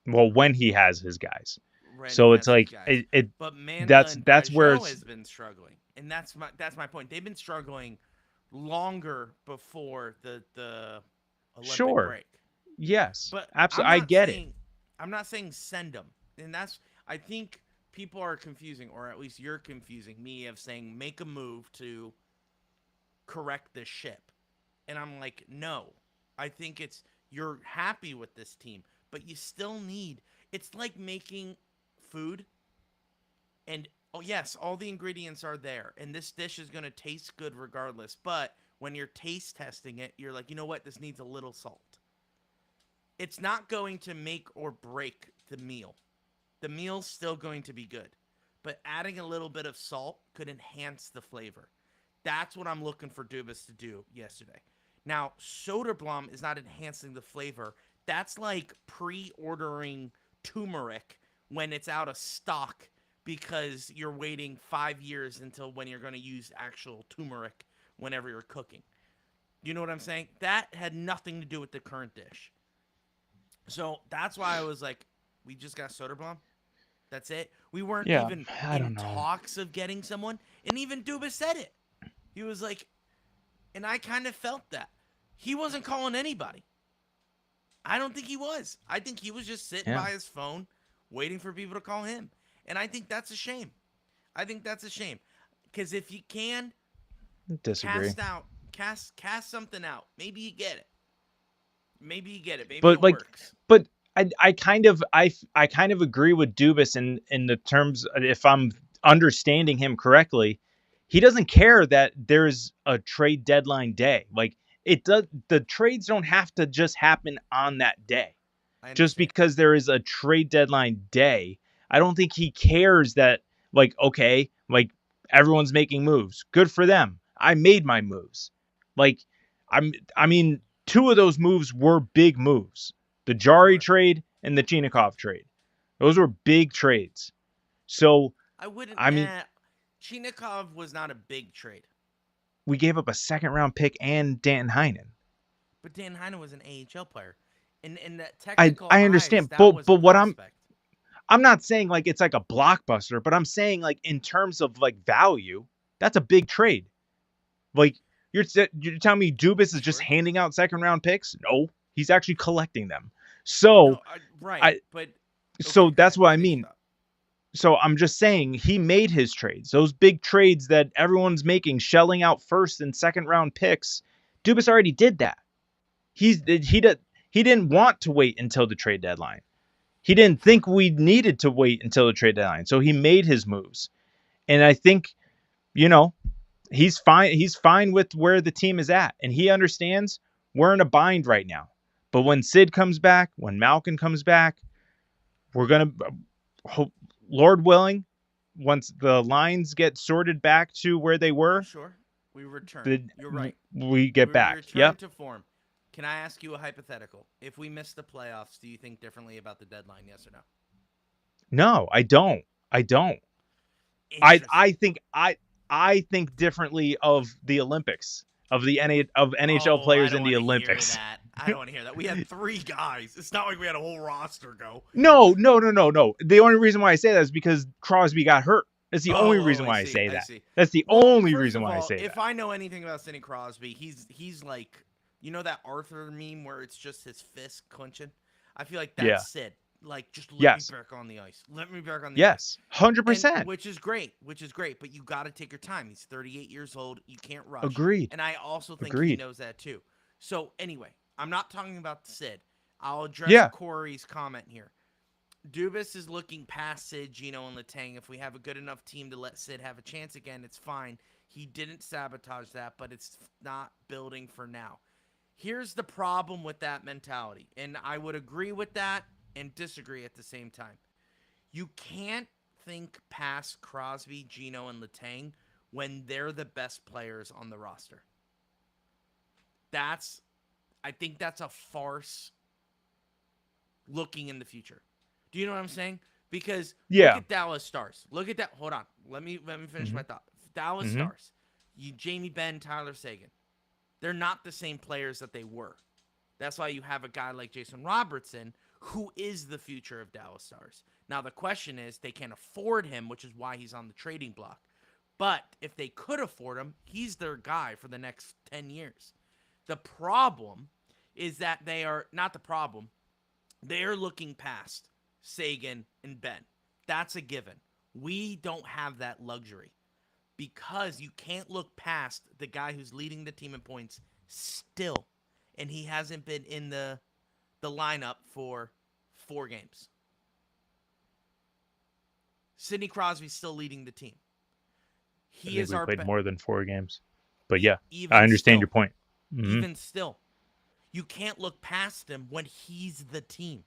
well, when he has his guys. Right. So it's like But Mandla that's and where Pajot it's has been struggling, and that's my point. They've been struggling longer before the Olympic sure. break. Yes. But Absolutely. I get it. I'm not saying send them, and I think people are confusing, or at least you're confusing me of saying make a move to correct this ship, and I'm like, no. I think you're happy with this team, but you still need. It's like making food, and oh yes, all the ingredients are there, and this dish is gonna taste good regardless. But when you're taste testing it, you're like, you know what? This needs a little salt. It's not going to make or break the meal. The meal's still going to be good, but adding a little bit of salt could enhance the flavor. That's what I'm looking for Dubas to do yesterday. Now, Soderblom is not enhancing the flavor. That's like pre-ordering turmeric when it's out of stock because you're waiting 5 years until when you're going to use actual turmeric whenever you're cooking. You know what I'm saying? That had nothing to do with the current dish. So that's why I was like, we just got Soderblom. That's it. We weren't even in talks of getting someone. And even Dubas said it. He was like, and I kind of felt that. He wasn't calling anybody. I don't think he was. I think he was just sitting by his phone waiting for people to call him. And I think that's a shame. Because if you can, disagree. cast something out. Maybe you get it. Maybe But it works. but I kind of agree with Dubas in the terms, if I'm understanding him correctly, he doesn't care that there's a trade deadline day. Like, the trades don't have to just happen on that day. Just because there is a trade deadline day, I don't think he cares that, like, okay, like, everyone's making moves. Good for them. I made my moves. Like, I mean, two of those moves were big moves. The Jari trade and the Chinikov trade. Those were big trades. So, I mean, Chinikov was not a big trade. We gave up a second-round pick and Dan Heinen. But Dan Heinen was an AHL player. In that technical I understand, eyes, but what I'm not saying like it's like a blockbuster, but I'm saying like in terms of like value, that's a big trade. Like, you're telling me Dubas is just handing out second-round picks? No, he's actually collecting them. So, so that's what I mean. So I'm just saying he made his trades. Those big trades that everyone's making, shelling out first and second round picks. Dubas already did that. He didn't want to wait until the trade deadline. He didn't think we needed to wait until the trade deadline. So he made his moves. And I think, he's fine. He's fine with where the team is at. And he understands we're in a bind right now. But when Sid comes back, when Malkin comes back, we're going to, Lord willing, once the lines get sorted back to where they were, we return. You're right. We get back. Return to form. Can I ask you a hypothetical? If we miss the playoffs, do you think differently about the deadline? Yes or no? No, I don't. I think differently of the Olympics, of NHL players in the Olympics. I don't want to hear that. We had 3 guys. It's not like we had a whole roster go. No. The only reason why I say that is because Crosby got hurt. That's the only reason why I say that. That's the only reason why I say that. If I know anything about Sidney Crosby, he's like, that Arthur meme where it's just his fist clenching? I feel like that's Sid. Like, just let me back on the ice. Let me back on the ice. 100%. Which is great. But you got to take your time. He's 38 years old. You can't rush. Agreed. And I also think he knows that too. So anyway, I'm not talking about Sid. I'll address Corey's comment here. Dubas is looking past Sid, Gino, and Letang. If we have a good enough team to let Sid have a chance again, it's fine. He didn't sabotage that, but it's not building for now. Here's the problem with that mentality, and I would agree with that and disagree at the same time. You can't think past Crosby, Gino, and Letang when they're the best players on the roster. I think that's a farce looking in the future. Do you know what I'm saying? Because look at Dallas Stars. Look at that. Hold on. Let me finish my thought. Dallas Stars. Jamie Benn, Tyler Seguin. They're not the same players that they were. That's why you have a guy like Jason Robertson, who is the future of Dallas Stars. Now, the question is, they can't afford him, which is why he's on the trading block. But if they could afford him, he's their guy for the next 10 years. The problem is that they are looking past Sagan and Ben. That's a given. We don't have that luxury because you can't look past the guy who's leading the team in points still, and he hasn't been in the lineup for 4 games. Sidney Crosby's still leading the team. He played more than 4 games, but I understand your point. Mm-hmm. Even still, you can't look past him when he's the team.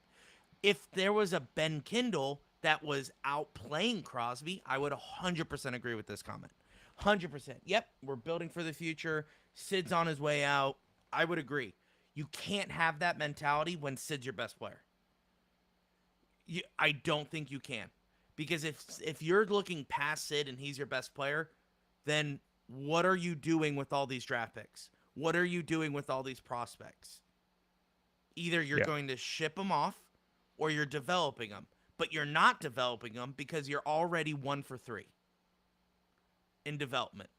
If there was a Ben Kindle that was outplaying Crosby, I would 100% agree with this comment. 100%. Yep, we're building for the future. Sid's on his way out. I would agree. You can't have that mentality when Sid's your best player. I don't think you can. Because if you're looking past Sid and he's your best player, then what are you doing with all these draft picks? What are you doing with all these prospects? Either you're going to ship them off or you're developing them. But you're not developing them because you're already 1 for 3 in development.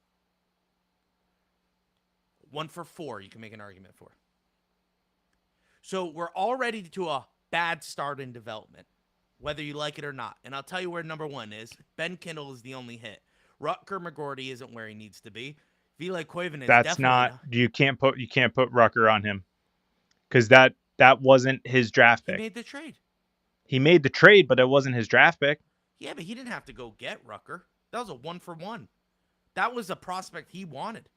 1 for 4, you can make an argument for. So we're already to a bad start in development, whether you like it or not. And I'll tell you where number 1 is. Ben Kindle is the only hit. Rutger McGorty isn't where he needs to be. Vila Koivunen is That's definitely not not. you can't put Rucker on him because that wasn't his draft He pick. made the trade. He made the trade, but it wasn't his draft pick. Yeah, but he didn't have to go get Rucker. That was a 1-for-1. That was a prospect he wanted.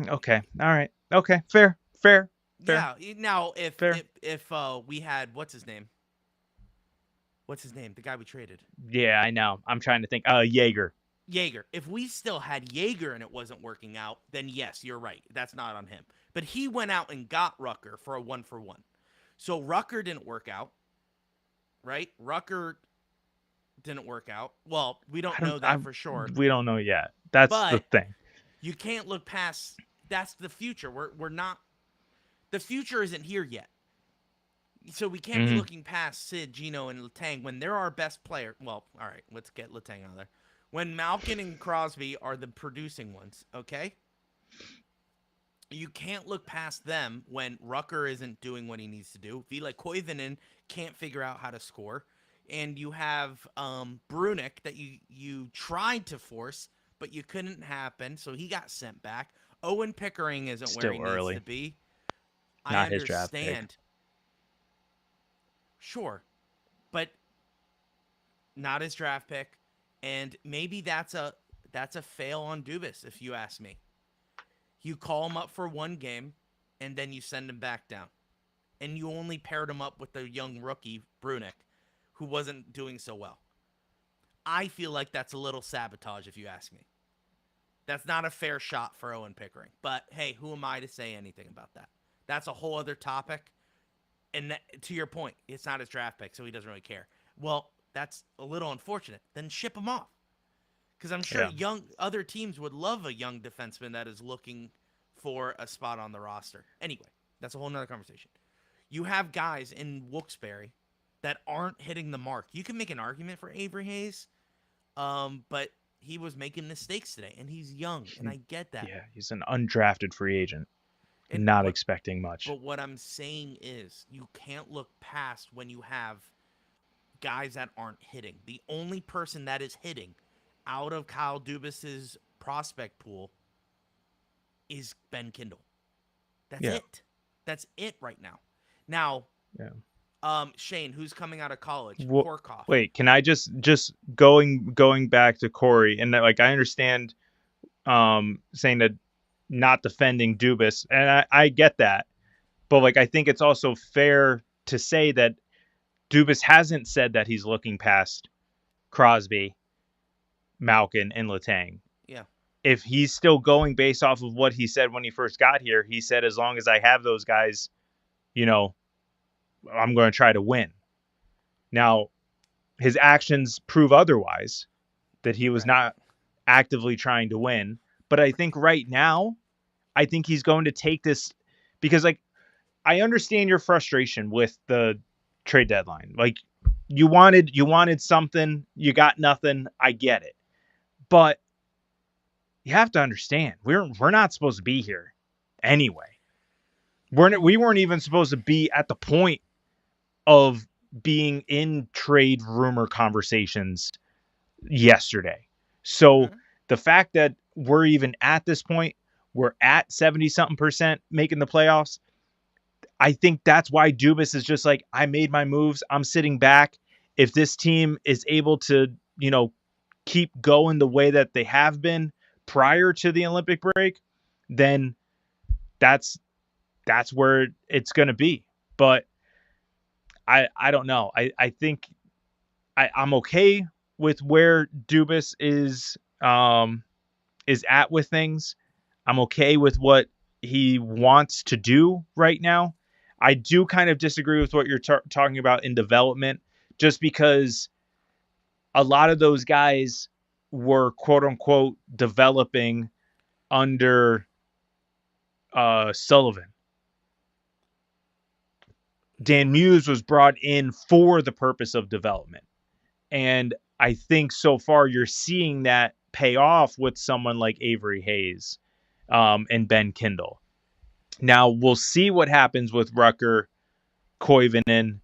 Okay, all right, okay, fair. Yeah. Now, if Fair. if we had what's his name? The guy we traded. Yeah, I know. I'm trying to think. Jaeger. Jaeger. If we still had Jaeger and it wasn't working out, then yes, you're right. That's not on him. But he went out and got Rucker for a 1-for-1. So Rucker didn't work out, right? Rucker didn't work out. Well, we don't know that for sure. We don't know yet. That's the thing. You can't look past. That's the future. We're not. The future isn't here yet. So we can't be looking past Sid, Gino, and Letang when they're our best player. Well, all right, let's get Letang out of there. When Malkin and Crosby are the producing ones, okay? You can't look past them when Rucker isn't doing what he needs to do. Vila Koivunen can't figure out how to score. And you have Brunick that you tried to force, but you couldn't happen, so he got sent back. Owen Pickering isn't Still where he early. needs to be. Not his draft pick. understand. Sure, but not his draft pick, and maybe that's a fail on Dubas, if you ask me. You call him up for one game, and then you send him back down, and you only paired him up with the young rookie Brunick, who wasn't doing so well. I feel like that's a little sabotage, if you ask me. That's not a fair shot for Owen Pickering, but hey, who am I to say anything about that? That's a whole other topic. And to your point, it's not his draft pick, so he doesn't really care. Well, that's a little unfortunate. Then ship him off. Because I'm sure other teams would love a young defenseman that is looking for a spot on the roster. Anyway, that's a whole nother conversation. You have guys in Wilkes-Barre that aren't hitting the mark. You can make an argument for Avery Hayes, but he was making mistakes today, and he's young, and I get that. Yeah, he's an undrafted free agent. And not expecting much. But what I'm saying is you can't look past when you have guys that aren't hitting. The only person that is hitting out of Kyle Dubas's prospect pool is Ben Kindle. That's it. That's it right now. Now, Shane, who's coming out of college? Korkhoff. Wait, can I just going back to Corey, and that, like, I understand saying that not defending Dubas, and I get that, but like I think it's also fair to say that Dubas hasn't said that he's looking past Crosby, Malkin, and Letang. Yeah. If he's still going based off of what he said when he first got here, he said, as long as I have those guys, I'm going to try to win. Now, his actions prove otherwise, that he was not actively trying to win. But I think right now, I think he's going to take this because, like, I understand your frustration with the trade deadline. Like, you wanted something, you got nothing. I get it, but you have to understand we're not supposed to be here anyway. We weren't even supposed to be at the point of being in trade rumor conversations yesterday. So the fact that we're even at this point, we're at 70-something% making the playoffs. I think that's why Dubas is just like, I made my moves. I'm sitting back. If this team is able to, keep going the way that they have been prior to the Olympic break, then that's where it's going to be. But I don't know. I think I'm okay with where Dubas is at with things. I'm okay with what he wants to do right now. I do kind of disagree with what you're talking about in development, just because a lot of those guys were quote unquote developing under Sullivan. Dan Muse was brought in for the purpose of development. And I think so far you're seeing that pay off with someone like Avery Hayes and Ben Kindle. Now we'll see what happens with Rucker, Koivunen,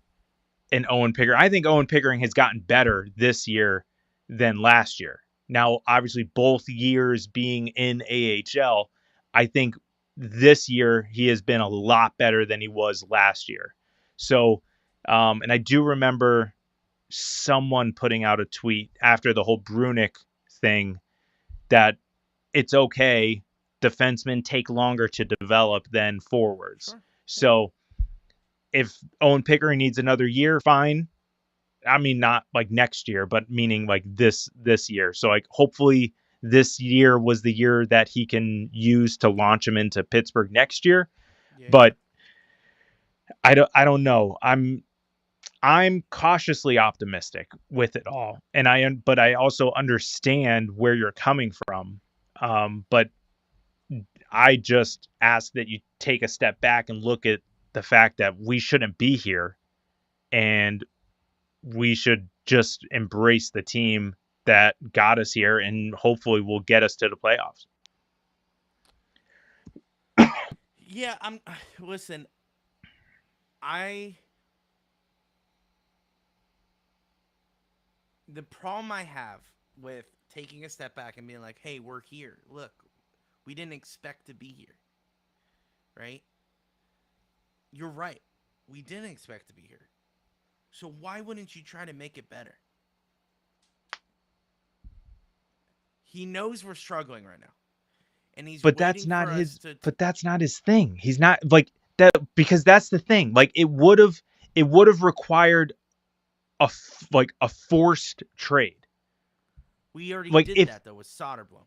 and Owen Pickering. I think Owen Pickering has gotten better this year than last year. Now, obviously, both years being in AHL, I think this year he has been a lot better than he was last year. So, and I do remember someone putting out a tweet after the whole Brunick thing that it's okay. Defensemen take longer to develop than forwards. Sure. So if Owen Pickering needs another year, fine. I mean, not like next year, but meaning like this year. So like hopefully this year was the year that he can use to launch him into Pittsburgh next year. Yeah. But I don't know. I'm cautiously optimistic with it all, and but I also understand where you're coming from. But I just ask that you take a step back and look at the fact that we shouldn't be here, and we should just embrace the team that got us here, and hopefully will get us to the playoffs. Yeah, listen, the problem I have with taking a step back and being like, hey, we're here. Look, we didn't expect to be here. Right? You're right. We didn't expect to be here. So why wouldn't you try to make it better? He knows we're struggling right now. And he's But waiting that's not for his us to but that's not his thing. He's not like that, because that's the thing. Like it would have required a forced trade. We already Like did if that though with Soderblom.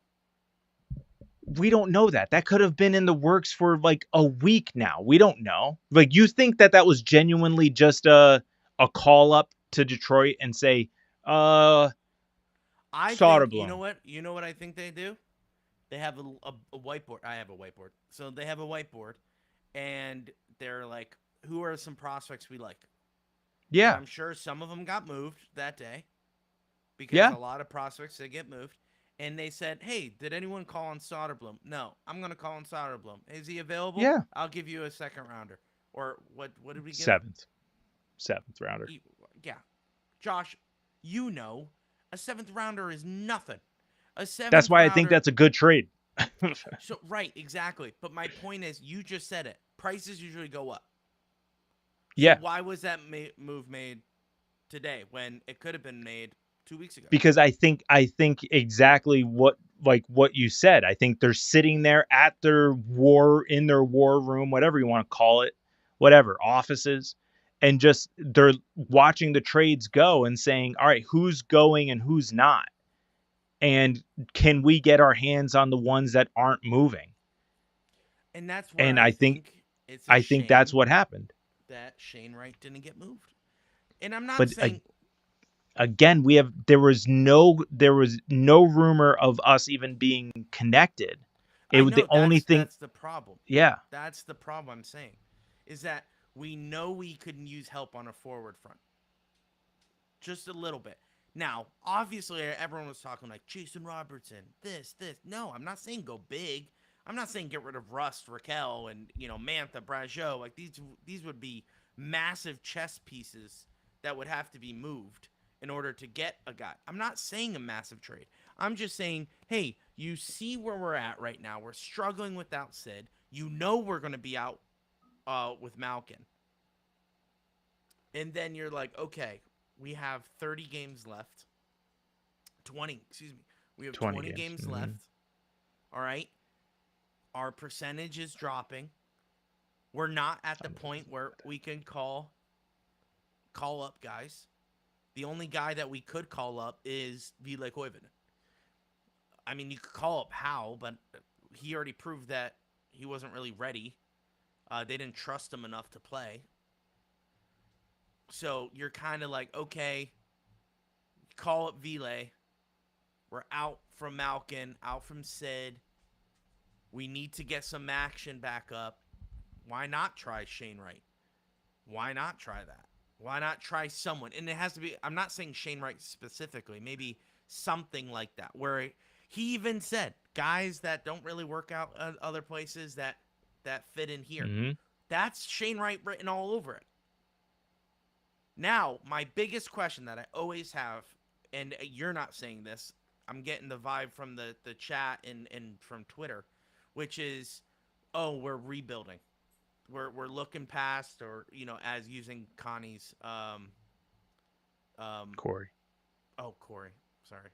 we don't know that could have been in the works for like a week now. We don't know. Like you think that was genuinely just a call up to Detroit and say, I think you know Soderblom. what? You know what I think they do? They have a whiteboard. I have a whiteboard. So they have a whiteboard and they're like, who are some prospects we like? And Yeah. I'm sure some of them got moved that day because Yeah. a lot of prospects, they get moved. And they said, hey, did anyone call on Soderblom? No, I'm going to call on Soderblom. Is he available? Yeah. I'll give you a second rounder. Or what did we give? Seventh rounder. Yeah. Josh, you know, a seventh rounder is nothing. A seventh That's why rounder, I think that's a good trade. So right, exactly. But my point is, you just said it. Prices usually go up. So Yeah. why was that move made today when it could have been made 2 weeks ago? Because I think exactly what you said. I think they're sitting there at their war room, whatever you want to call it, whatever, offices, and just they're watching the trades go and saying, all right, who's going and who's not? And can we get our hands on the ones that aren't moving? And that's where And I think it's a shame that's what happened. that Shane Wright didn't get moved. And I'm not But saying again, there was no rumor of us even being connected. It was the only thing. That's the problem. Yeah. That's the problem I'm saying. Is that we know we could use help on a forward front. Just a little bit. Now, obviously, everyone was talking like Jason Robertson, this. No, I'm not saying go big. I'm not saying get rid of Rust, Raquel, and Mantha, Brageau. Like these would be massive chess pieces that would have to be moved in order to get a guy. I'm not saying a massive trade. I'm just saying, hey, you see where we're at right now. We're struggling without Sid. You know we're going to be out with Malkin. And then you're like, okay, we have 30 games left. 20, excuse me. We have 20 games left. All right. Our percentage is dropping. We're not at the point where we can call up guys. The only guy that we could call up is Ville Koivunen. I mean, you could call up Howe, but he already proved that he wasn't really ready. They didn't trust him enough to play. So you're kind of like, okay, call up Ville. We're out from Malkin, out from Sid. We need to get some action back up. Why not try Shane Wright? Why not try that? Why not try someone? And it has to be, I'm not saying Shane Wright specifically, maybe something like that, where he even said guys that don't really work out at other places that fit in here. Mm-hmm. That's Shane Wright written all over it. Now, my biggest question that I always have, and you're not saying this, I'm getting the vibe from the chat and from Twitter, which is, oh, we're rebuilding. We're looking past, or as using Connie's Corey. Corey, sorry,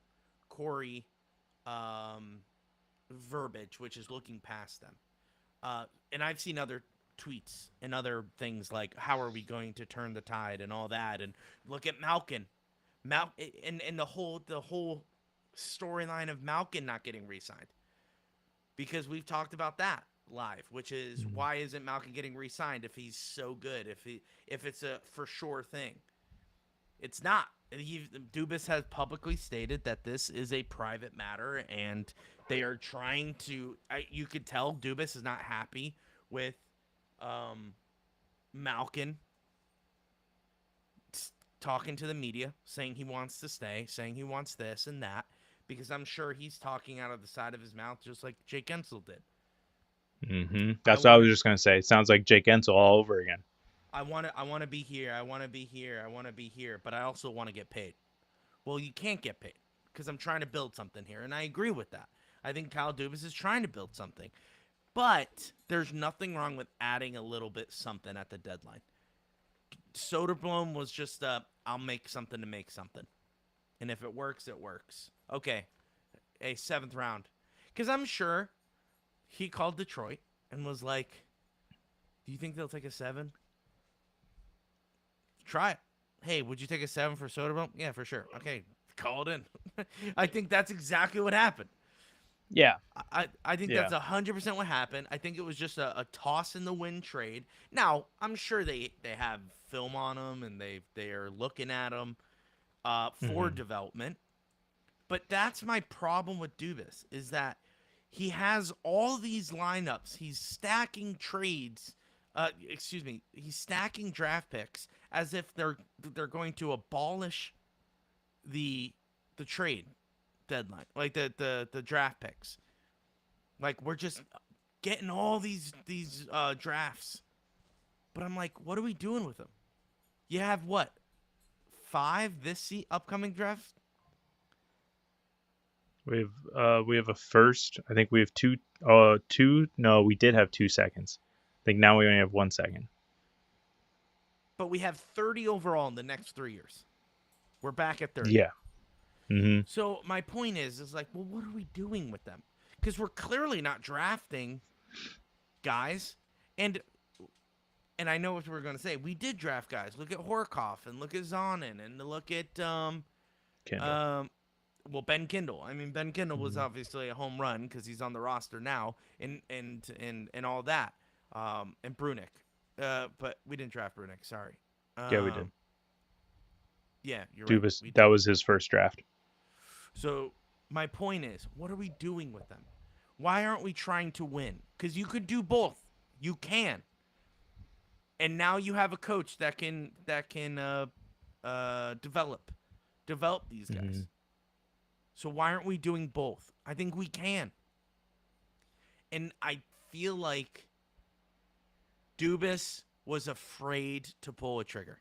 Corey verbiage, which is looking past them. And I've seen other tweets and other things like, how are we going to turn the tide and all that, and look at Malkin, and the whole storyline of Malkin not getting re-signed, because we've talked about that live, which is why isn't Malkin getting re-signed if he's so good, if it's a for sure thing. It's not. Dubas has publicly stated that this is a private matter, and they are trying to. You could tell Dubas is not happy with Malkin talking to the media, saying he wants to stay, saying he wants this and that, because I'm sure he's talking out of the side of his mouth, just like Jake Gensel did. That's what I was just gonna say. It sounds like Jake Gensel all over again. I want to be here. I want to be here. I want to be here, but I also want to get paid. Well, you can't get paid because I'm trying to build something here, and I agree with that. I think Kyle Dubas is trying to build something, but there's nothing wrong with adding a little bit something at the deadline. Soderblom was just I'll make something to make something, and if it works, it works. Okay, a 7th round, because I'm sure he called Detroit and was like, "Do you think they'll take a 7? Try it. Hey, would you take a 7 for Soderblom? Yeah, for sure. Okay, call it in." I think that's exactly what happened. Yeah. I think that's 100% what happened. I think it was just a toss in the wind trade. Now, I'm sure they have film on them, and they are looking at them for development. But that's my problem with Dubas, is that he has all these lineups. He's stacking trades. He's stacking draft picks as if they're going to abolish the trade deadline, like the draft picks. Like, we're just getting all these drafts, but I'm like, what are we doing with them? You have what, 5 this upcoming draft? We have a first. I think we have two. No, we did have 2 seconds. I think now we only have 1 second. But we have 30 overall in the next 3 years. We're back at 30. Yeah. So my point is like, well, what are we doing with them? Because we're clearly not drafting guys. And I know what we're going to say. We did draft guys. Look at Horkoff, and look at Zonin, and look at Kendall. Ben Kindle. I mean, Ben Kindle was obviously a home run because he's on the roster now, and all that. And Brunick. But we didn't draft Brunick. Sorry. Yeah, we did. Yeah, you're Dubas, right. that was his first draft. So my point is, what are we doing with them? Why aren't we trying to win? Because you could do both. You can. And now you have a coach that can develop these guys. So why aren't we doing both? I think we can. And I feel like Dubas was afraid to pull a trigger.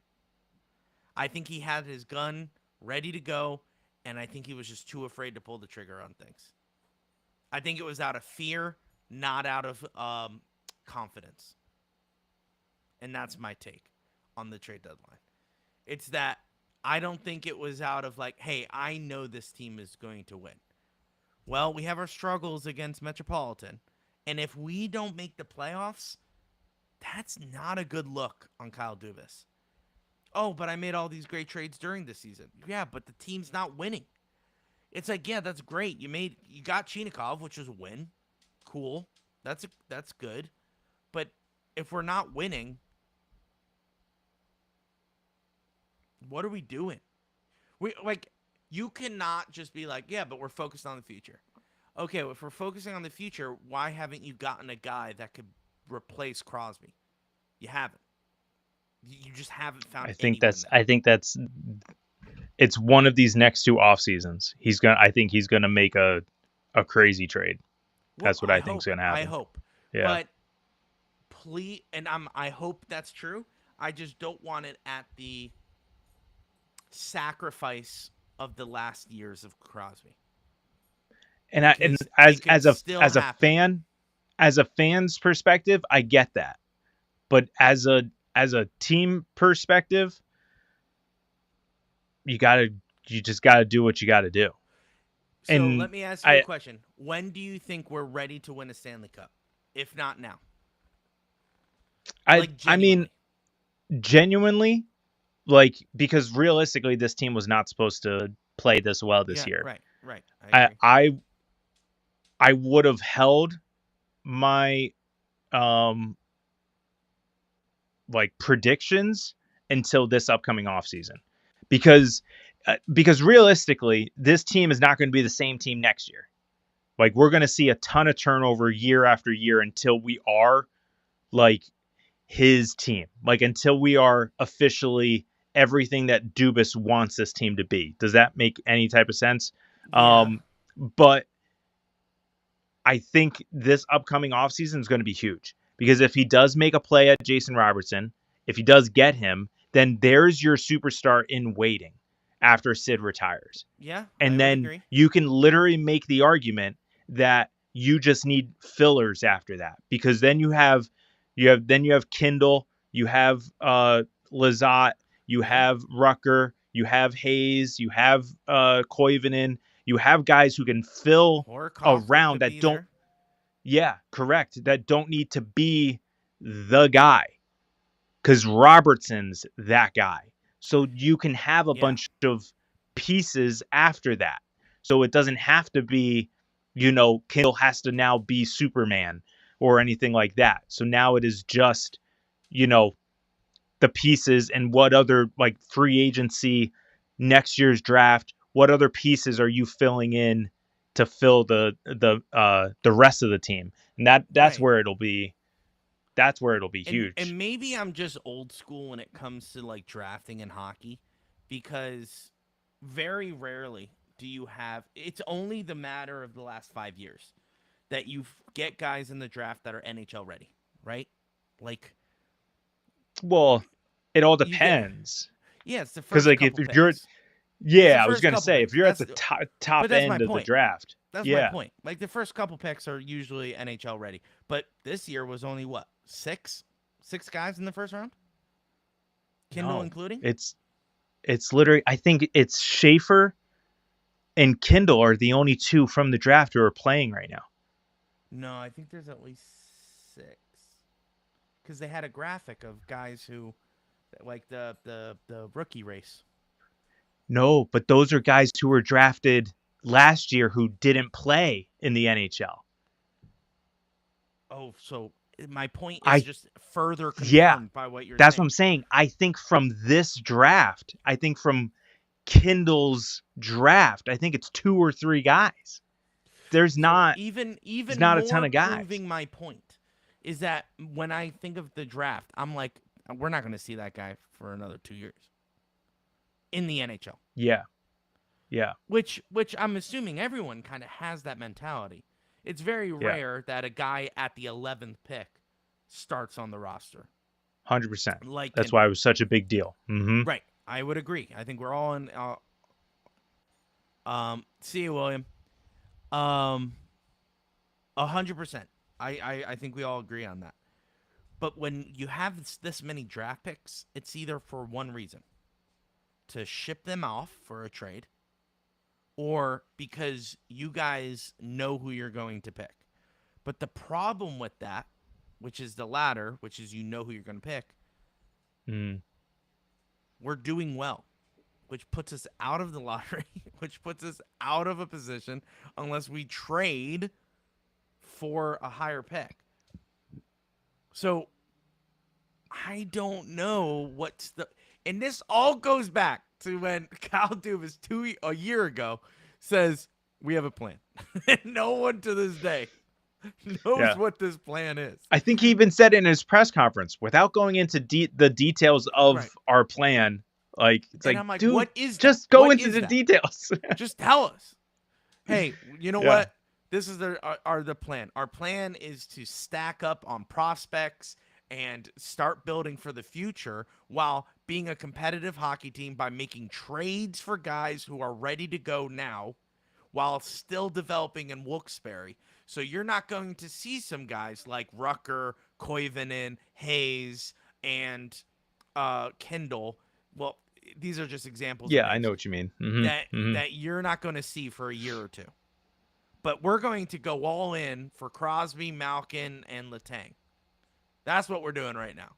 I think he had his gun ready to go, and I think he was just too afraid to pull the trigger on things. I think it was out of fear, not out of confidence. And that's my take on the trade deadline. It's that I don't think it was out of like, hey, I know this team is going to win. Well, we have our struggles against Metropolitan, and if we don't make the playoffs, that's not a good look on Kyle Dubas. Oh, but I made all these great trades during the season. Yeah, but the team's not winning. It's like, yeah, that's great. You got Chinikov, which is a win. Cool. That's good. But if we're not winning, what are we doing? You cannot just be like, yeah, but we're focused on the future. Okay, if we're focusing on the future, why haven't you gotten a guy that could replace Crosby? You haven't. You just haven't found. I think that's. It's one of these next 2 off seasons. I think he's gonna make a crazy trade. That's what I think's gonna happen. I hope. Yeah. But please, and I hope that's true. I just don't want it at the sacrifice of the last years of Crosby. and because it could still happen. as a fan's perspective, I get that. But as a team perspective, you just gotta do what you gotta do. So And let me ask you a question. When do you think we're ready to win a Stanley Cup? If not now. I mean, genuinely, like, because realistically, this team was not supposed to play this well this year. Right. I would have held my like predictions until this upcoming offseason. Because realistically, this team is not going to be the same team next year. Like, we're going to see a ton of turnover year after year until we are like his team. Like, until we are officially everything that Dubas wants this team to be. Does that make any type of sense? Yeah. But I think this upcoming offseason is going to be huge, because if he does make a play at Jason Robertson, if he does get him, then there's your superstar in waiting after Sid retires. Yeah. And then you can literally make the argument that you just need fillers after that, because then you have Kindle, you have Lizotte, you have Rucker, you have Hayes, you have Koivunen, you have guys who can fill around that don't there. Yeah, correct. That don't need to be the guy, because Robertson's that guy. So you can have a bunch of pieces after that. So it doesn't have to be, Kindle has to now be Superman or anything like that. So now it is just, the pieces and what other, like, free agency, next year's draft, what other pieces are you filling in to fill the rest of the team? And that's where it'll be. That's where it'll be huge. And maybe I'm just old school when it comes to, like, drafting in hockey, because very rarely do you have – it's only the matter of the last 5 years that you get guys in the draft that are NHL ready, right? Like – well, it all depends. It's the first couple picks. You're – yeah, I was going to say, if you're at the top end of the draft. That's my point. Like, the first couple picks are usually NHL ready. But this year was only, what, six guys in the first round? Kindle including? It's literally, I think it's Schaefer and Kindle are the only two from the draft who are playing right now. No, I think there's at least 6. Because they had a graphic of guys who, like, the rookie race. No, but those are guys who were drafted last year who didn't play in the NHL. Oh, so my point is just further confirmed by what you're saying. That's what I'm saying. I think from this draft, I think from Kindle's draft, I think it's 2 or 3 guys. There's not even not more a ton of guys. Proving my point is that when I think of the draft, I'm like, we're not going to see that guy for another 2 years in the NHL. Yeah. Which I'm assuming everyone kind of has that mentality. It's very rare that a guy at the 11th pick starts on the roster. 100%. Like, that's why it was such a big deal. Mm-hmm. Right. I would agree. I think we're all in. See you, William. 100%. I think we all agree on that. But when you have this many draft picks, it's either for one reason: to ship them off for a trade, or because you guys know who you're going to pick. But the problem with that, which is the latter, which is you know who you're going to pick, we're doing well, which puts us out of the lottery, which puts us out of a position unless we trade for a higher pick. So I don't know what's the... And this all goes back to when Kyle Dubas a year ago says, we have a plan. And no one to this day knows what this plan is. I think he even said in his press conference, without going into the details of our plan, like, it's and like, I'm like, dude, what is just that? go what into the details. Just tell us. Hey, you know what? This is the plan. Our plan is to stack up on prospects and start building for the future while being a competitive hockey team by making trades for guys who are ready to go now, while still developing in Wilkes-Barre. So you're not going to see some guys like Rucker, Koivunen, Hayes, and Kendall. Well, these are just examples. Yeah, of I names know what you mean. that you're not going to see for a year or two. But we're going to go all in for Crosby, Malkin, and Letang. That's what we're doing right now.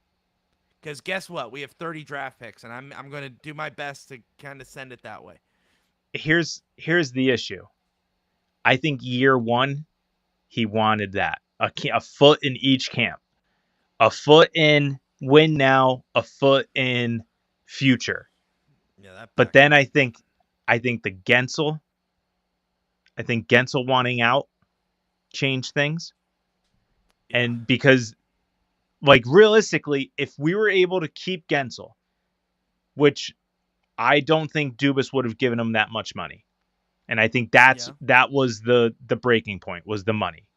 Because guess what? We have 30 draft picks, and I'm going to do my best to kind of send it that way. Here's the issue. I think year one, he wanted that. A foot in each camp. A foot in win now, a foot in future. Yeah, But then I think the Gensel wanting out changed things. Yeah. And because, like, realistically, if we were able to keep Gensel, which I don't think Dubas would have given him that much money. And I think that was the breaking point, was the money.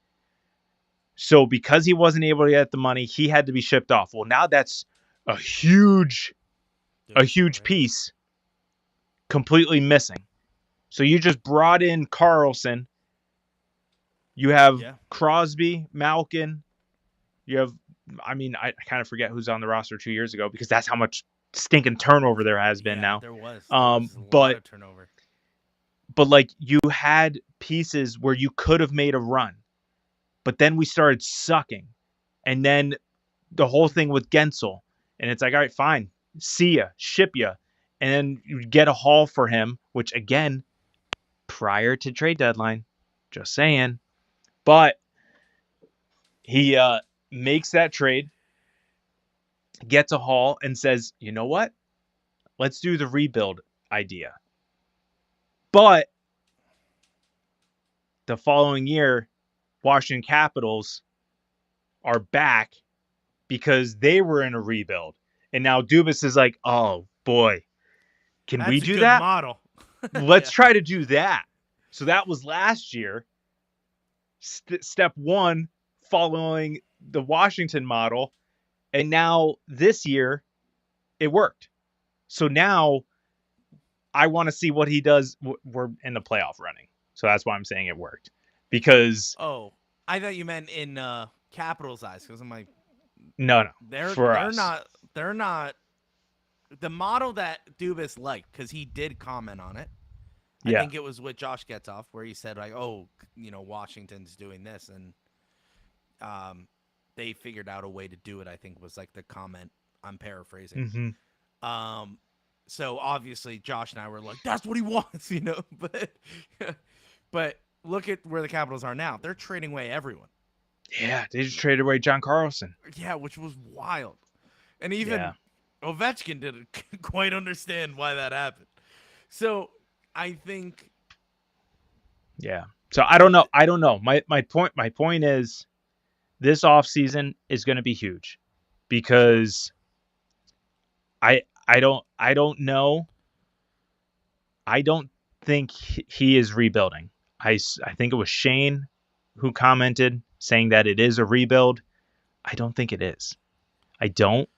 So because he wasn't able to get the money, he had to be shipped off. Well, now that's a huge piece completely missing. So you just brought in Carlson. You have Crosby, Malkin. You have, I kind of forget who's on the roster 2 years ago because that's how much stinking turnover there has been now. There was a lot of turnover. But like you had pieces where you could have made a run, but then we started sucking, and then the whole thing with Gensel, and it's like, all right, fine, see ya, ship ya, and then you get a haul for him, which again, prior to trade deadline, just saying, but he makes that trade, gets a haul, and says, you know what? Let's do the rebuild idea. But the following year, Washington Capitals are back because they were in a rebuild. And now Dubas is like, oh, boy, can we do that? Model. Let's try to do that. So that was last year. Step one, following the Washington model. And now this year, it worked. So now I want to see what he does. We're in the playoff running. So that's why I'm saying it worked. Because... Oh, I thought you meant in Capitals' eyes. Because I'm like... No. They're not... The model that Dubas liked, because he did comment on it. I think it was with Josh Getzoff, where he said, like, oh, Washington's doing this. And they figured out a way to do it, I think was like the comment. I'm paraphrasing. Mm-hmm. So obviously Josh and I were like, that's what he wants, but look at where the Capitals are now. They're trading away everyone. Yeah, they just traded away John Carlson. Yeah, which was wild. And even Ovechkin didn't quite understand why that happened. So I think. Yeah. So I don't know. My point is this offseason is going to be huge because I don't know. I don't think he is rebuilding. I think it was Shane who commented saying that it is a rebuild. I don't think it is. I don't,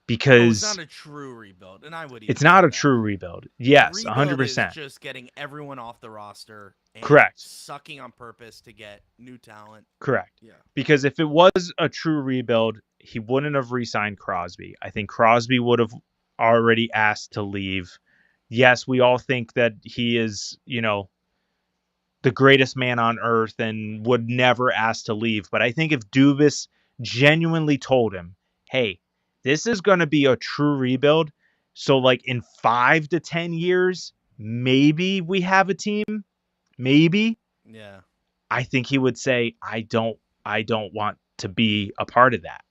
because it's not a true rebuild, and I would. It's not a true rebuild. Yes, 100%. Just getting everyone off the roster. And correct. Sucking on purpose to get new talent. Correct. Yeah. Because if it was a true rebuild, he wouldn't have re-signed Crosby. I think Crosby would have already asked to leave. Yes, we all think that he is, the greatest man on earth and would never ask to leave. But I think if Dubas genuinely told him, hey, this is going to be a true rebuild. So like in 5 to 10 years, maybe we have a team. Maybe. Yeah. I think he would say, I don't want to be a part of that.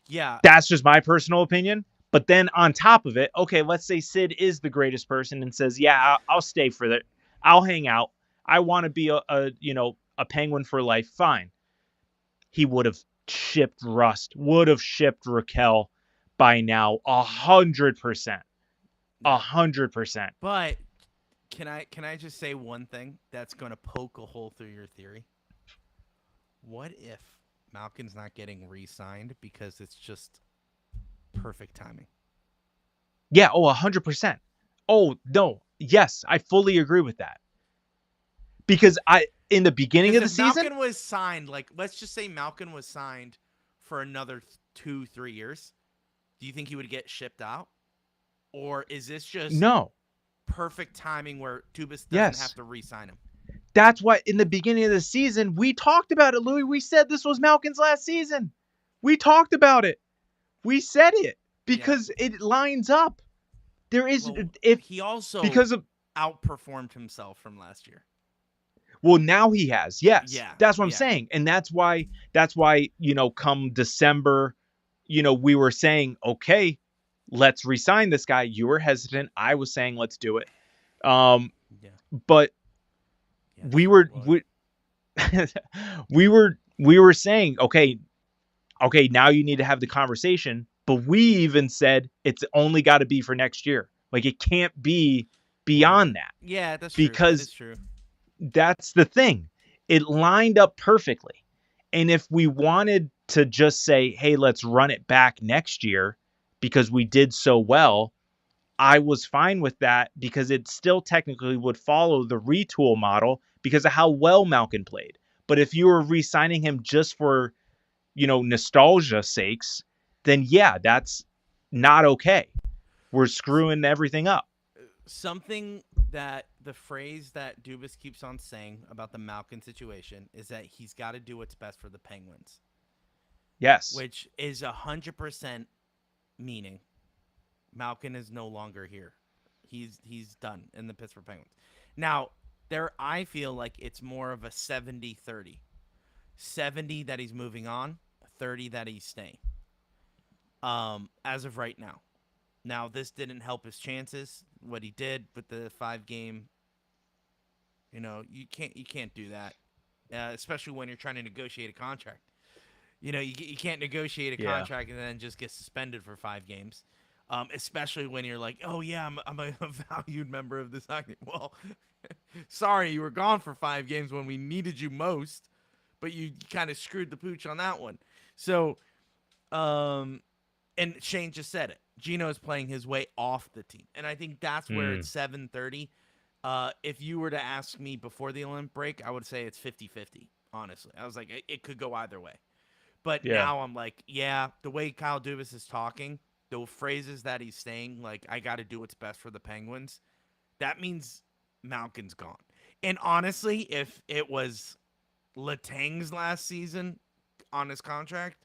Yeah. That's just my personal opinion. But then on top of it, okay, let's say Sid is the greatest person and says, yeah, I'll stay for that. I'll hang out. I want to be a Penguin for life. Fine. He would have shipped Rust, would have shipped Raquel by now 100%. 100%. But can I just say one thing that's going to poke a hole through your theory? What if Malkin's not getting re-signed because it's just perfect timing? Yeah, 100%. Oh, no. Yes, I fully agree with that. because in the beginning of the if season, Malkin was signed, like let's just say Malkin was signed for another 2-3 years, do you think he would get shipped out? Or is this just no. perfect timing where Dubas doesn't have Yes. to re-sign him? That's why in the beginning of the season, we talked about it, Louis. We said this was Malkin's last season. We talked about it. We said it because it lines up. There is He also because of outperformed himself from last year. well, now he has. Yes. Yeah. That's what I'm saying. And that's why, come December, we were saying, okay, let's resign this guy. You were hesitant. I was saying, let's do it. But we were we were saying, okay, now you need to have the conversation. But we even said it's only got to be for next year. Like it can't be beyond that. Yeah, that's true. Because that is true. That's the thing. It lined up perfectly. And if we wanted to just say, hey, let's run it back next year because we did so well, I was fine with that because it still technically would follow the retool model because of how well Malkin played. But if you were re-signing him just for, nostalgia's sakes, then yeah, that's not okay. We're screwing everything up. Something that the phrase that Dubas keeps on saying about the Malkin situation is that he's got to do what's best for the Penguins. Yes. Which is 100% meaning Malkin is no longer here. He's done in the Pittsburgh Penguins. Now, I feel like it's more of a 70-30. 70 that he's moving on, 30 that he's staying. As of right now. Now, this didn't help his chances. What he did with the 5-game, you can't do that, especially when you're trying to negotiate a contract. You can't negotiate a contract and then just get suspended for 5 games, especially when you're like, oh yeah, I'm a valued member of this hockey. Well, sorry, you were gone for 5 games when we needed you most, but you kind of screwed the pooch on that one. So, and Shane just said it. Gino is playing his way off the team. And I think that's where it's 7-30. If you were to ask me before the Olympic break, I would say it's 50-50, honestly. I was like, it could go either way. But now I'm like, yeah, the way Kyle Dubas is talking, the phrases that he's saying, like, I got to do what's best for the Penguins, that means Malkin's gone. And honestly, if it was Letang's last season on his contract,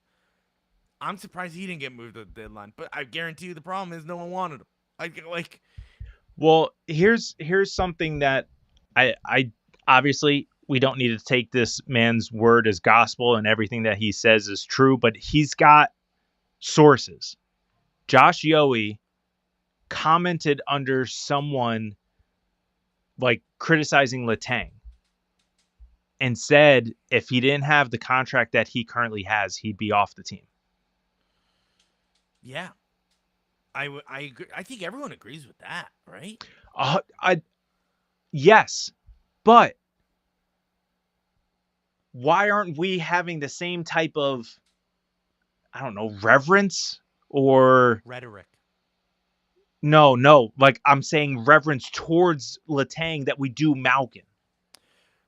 I'm surprised he didn't get moved to the deadline, but I guarantee you the problem is no one wanted him. Well, here's something that I obviously we don't need to take this man's word as gospel and everything that he says is true, but he's got sources. Josh Yohe commented under someone like criticizing Letang and said if he didn't have the contract that he currently has, he'd be off the team. Yeah, I agree. I think everyone agrees with that, right? Yes, but why aren't we having the same type of, I don't know, reverence or rhetoric? No, like I'm saying reverence towards Letang that we do Malkin.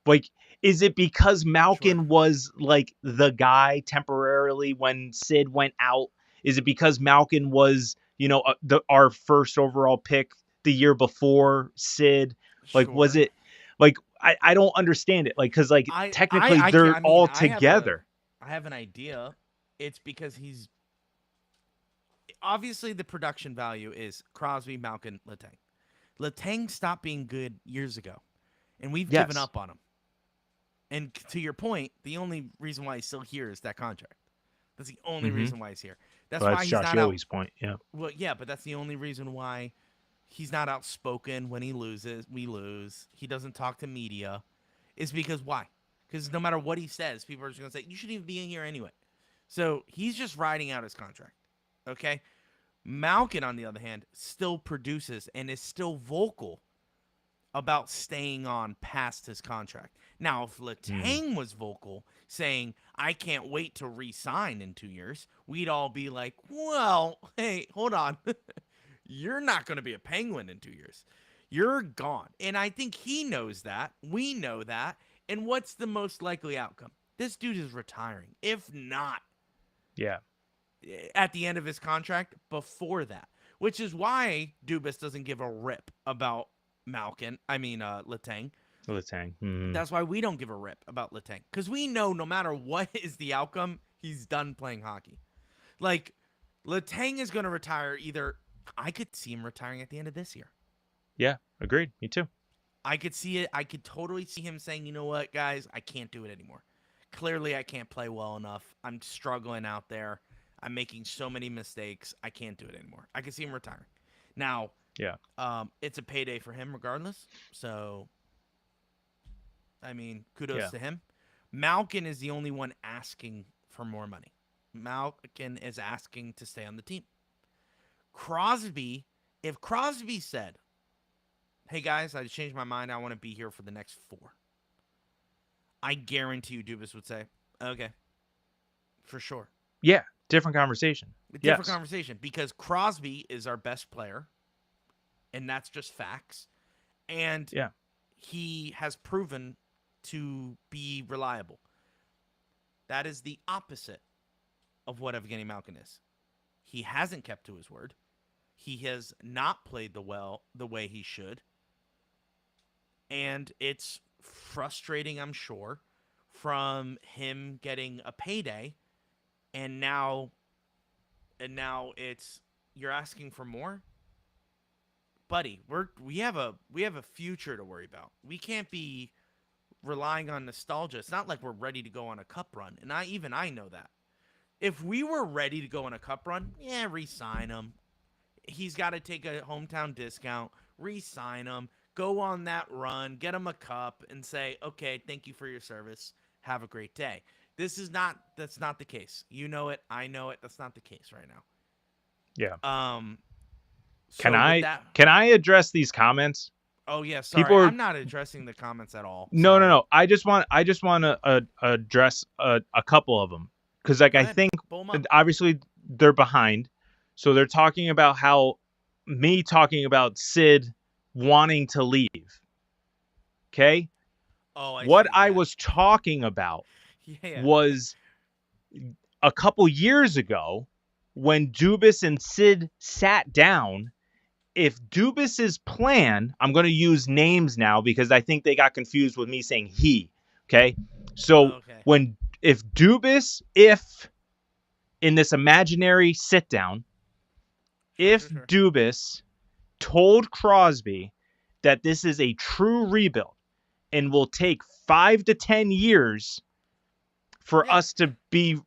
Like, is it because Malkin was like the guy temporarily when Sid went out? Is it because Malkin was, our first overall pick the year before Sid? Like, was it like, I don't understand it. Like, cause like technically they're all together. I have an idea. It's because he's obviously the production value is Crosby, Malkin, Letang. Letang stopped being good years ago, and we've given up on him. And to your point, the only reason why he's still here is that contract. That's the only reason why he's here. That's why he's Josh not Yohe's point. Yeah. Well, yeah, but that's the only reason why he's not outspoken when he loses. We lose. He doesn't talk to media. Is because why? Because no matter what he says, people are just going to say, you shouldn't even be in here anyway. So he's just riding out his contract. Okay? Malkin, on the other hand, still produces and is still vocal about staying on past his contract. Now, if Letang was vocal, saying, I can't wait to re-sign in 2 years, we'd all be like, well, hey, hold on. You're not going to be a Penguin in 2 years. You're gone. And I think he knows that. We know that. And what's the most likely outcome? This dude is retiring. If not Yeah. at the end of his contract, before that. Which is why Dubas doesn't give a rip about Letang. Letang. Mm-hmm. That's why we don't give a rip about Letang. Because we know no matter what is the outcome, he's done playing hockey. Like, Letang is going to retire either. I could see him retiring at the end of this year. Yeah, agreed. Me too. I could see it. I could totally see him saying, you know what, guys, I can't do it anymore. Clearly, I can't play well enough. I'm struggling out there. I'm making so many mistakes. I can't do it anymore. I can see him retiring. Now, Yeah. It's a payday for him regardless. So, I mean, kudos to him. Malkin is the only one asking for more money. Malkin is asking to stay on the team. Crosby, if Crosby said, hey guys, I changed my mind. I want to be here for the next 4. I guarantee you Dubas would say, okay, for sure. Yeah, different conversation. Different conversation because Crosby is our best player, and that's just facts. And he has proven to be reliable. That is the opposite of what Evgeny Malkin is. He hasn't kept to his word. He has not played the way he should. And it's frustrating, I'm sure, from him getting a payday, and now it's you're asking for more. Buddy, we have a future to worry about. We can't be relying on nostalgia. It's not like we're ready to go on a cup run, and I know that. If we were ready to go on a cup run, re-sign him. He's got to take a hometown discount, re-sign him, go on that run, get him a cup, and say, okay, thank you for your service. Have a great day. That's not the case. You know it. I know it. That's not the case right now. Yeah. So can I address these comments? Oh yeah, sorry. I'm not addressing the comments at all. Sorry. No. I just want to address a couple of them because I think obviously they're behind. So they're talking about talking about Sid wanting to leave. Okay? Oh, what I was talking about was a couple years ago when Dubas and Sid sat down. If Dubas's plan, I'm going to use names now because I think they got confused with me saying he. Okay? So if in this imaginary sit down, if Dubas told Crosby that this is a true rebuild and will take 5 to 10 years for us to be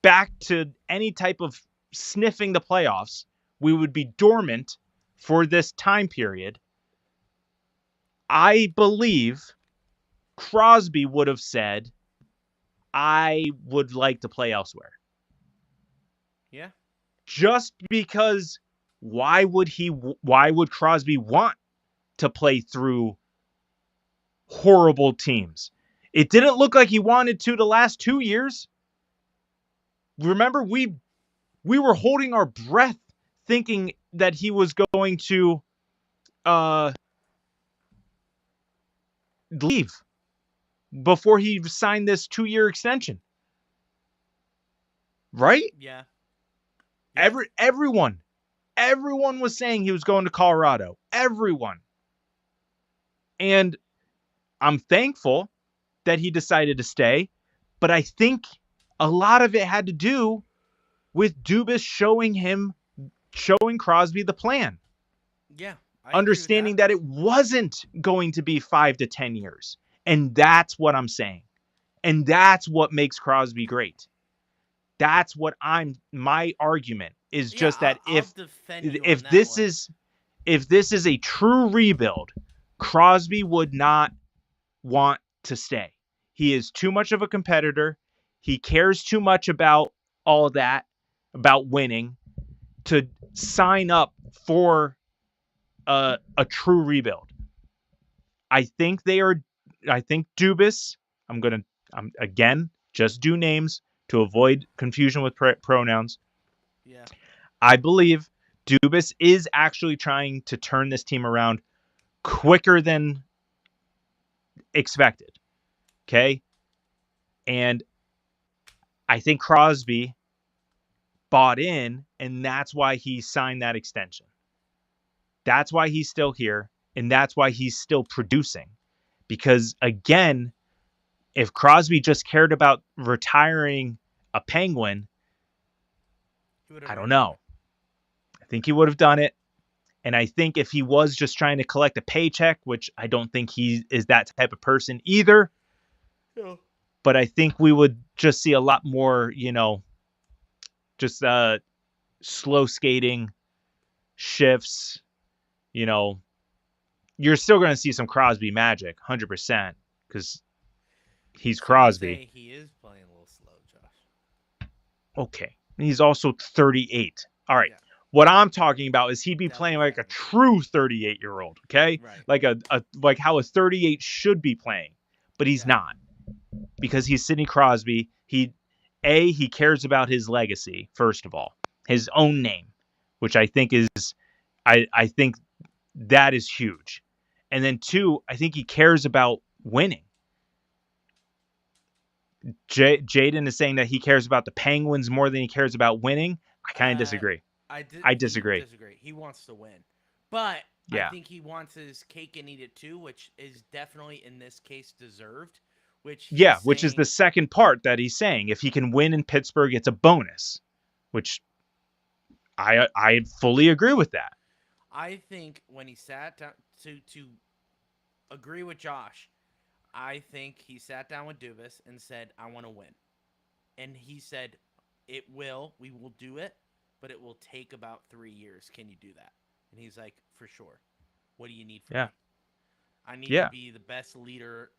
back to any type of sniffing the playoffs, we would be dormant for this time period. I believe Crosby would have said, I would like to play elsewhere. Yeah. Just because why would Crosby want to play through horrible teams? It didn't look like he wanted to the last 2 years. Remember, we were holding our breath thinking that he was going to leave before he signed this 2-year extension. Right? Yeah. Everyone was saying he was going to Colorado. Everyone. And I'm thankful that he decided to stay, but I think a lot of it had to do with Dubas showing Crosby the plan. Yeah. Understanding that it wasn't going to be 5 to 10 years. And that's what I'm saying. And that's what makes Crosby great. That's what my argument is just that if this is a true rebuild, Crosby would not want to stay. He is too much of a competitor. He cares too much about all that, about winning, to sign up for a true rebuild. I think Dubas, I'm again, just do names to avoid confusion with pronouns. Yeah. I believe Dubas is actually trying to turn this team around quicker than expected. Okay. And I think Crosby bought in, and that's why he signed that extension. That's why he's still here, and that's why he's still producing. Because again, if Crosby just cared about retiring a Penguin, I don't know. I think he would have done it. And I think if he was just trying to collect a paycheck, which I don't think he is that type of person either, but I think we would just see a lot more, just slow skating shifts. You're still going to see some Crosby magic, 100%, because he's Crosby. He is playing a little slow, Josh. Okay. And he's also 38. All right. Yeah. What I'm talking about is he'd be playing like a true 38-year-old, okay? Right. Like how a 38 should be playing, but he's not, because he's Sidney Crosby. He cares about his legacy, first of all, his own name, which I think is, I think that is huge. And then two, I think he cares about winning. Jaden is saying that he cares about the Penguins more than he cares about winning. I kind of disagree. I disagree. He wants to win. But yeah. I think he wants his cake and eat it too, which is definitely in this case deserved. Which is the second part that he's saying. If he can win in Pittsburgh, it's a bonus, which I fully agree with that. I think when he sat down to agree with Josh, I think he sat down with Dubas and said, I want to win. And he said, we will do it, but it will take about 3 years. Can you do that? And he's like, for sure. What do you need from me? I need to be the best leader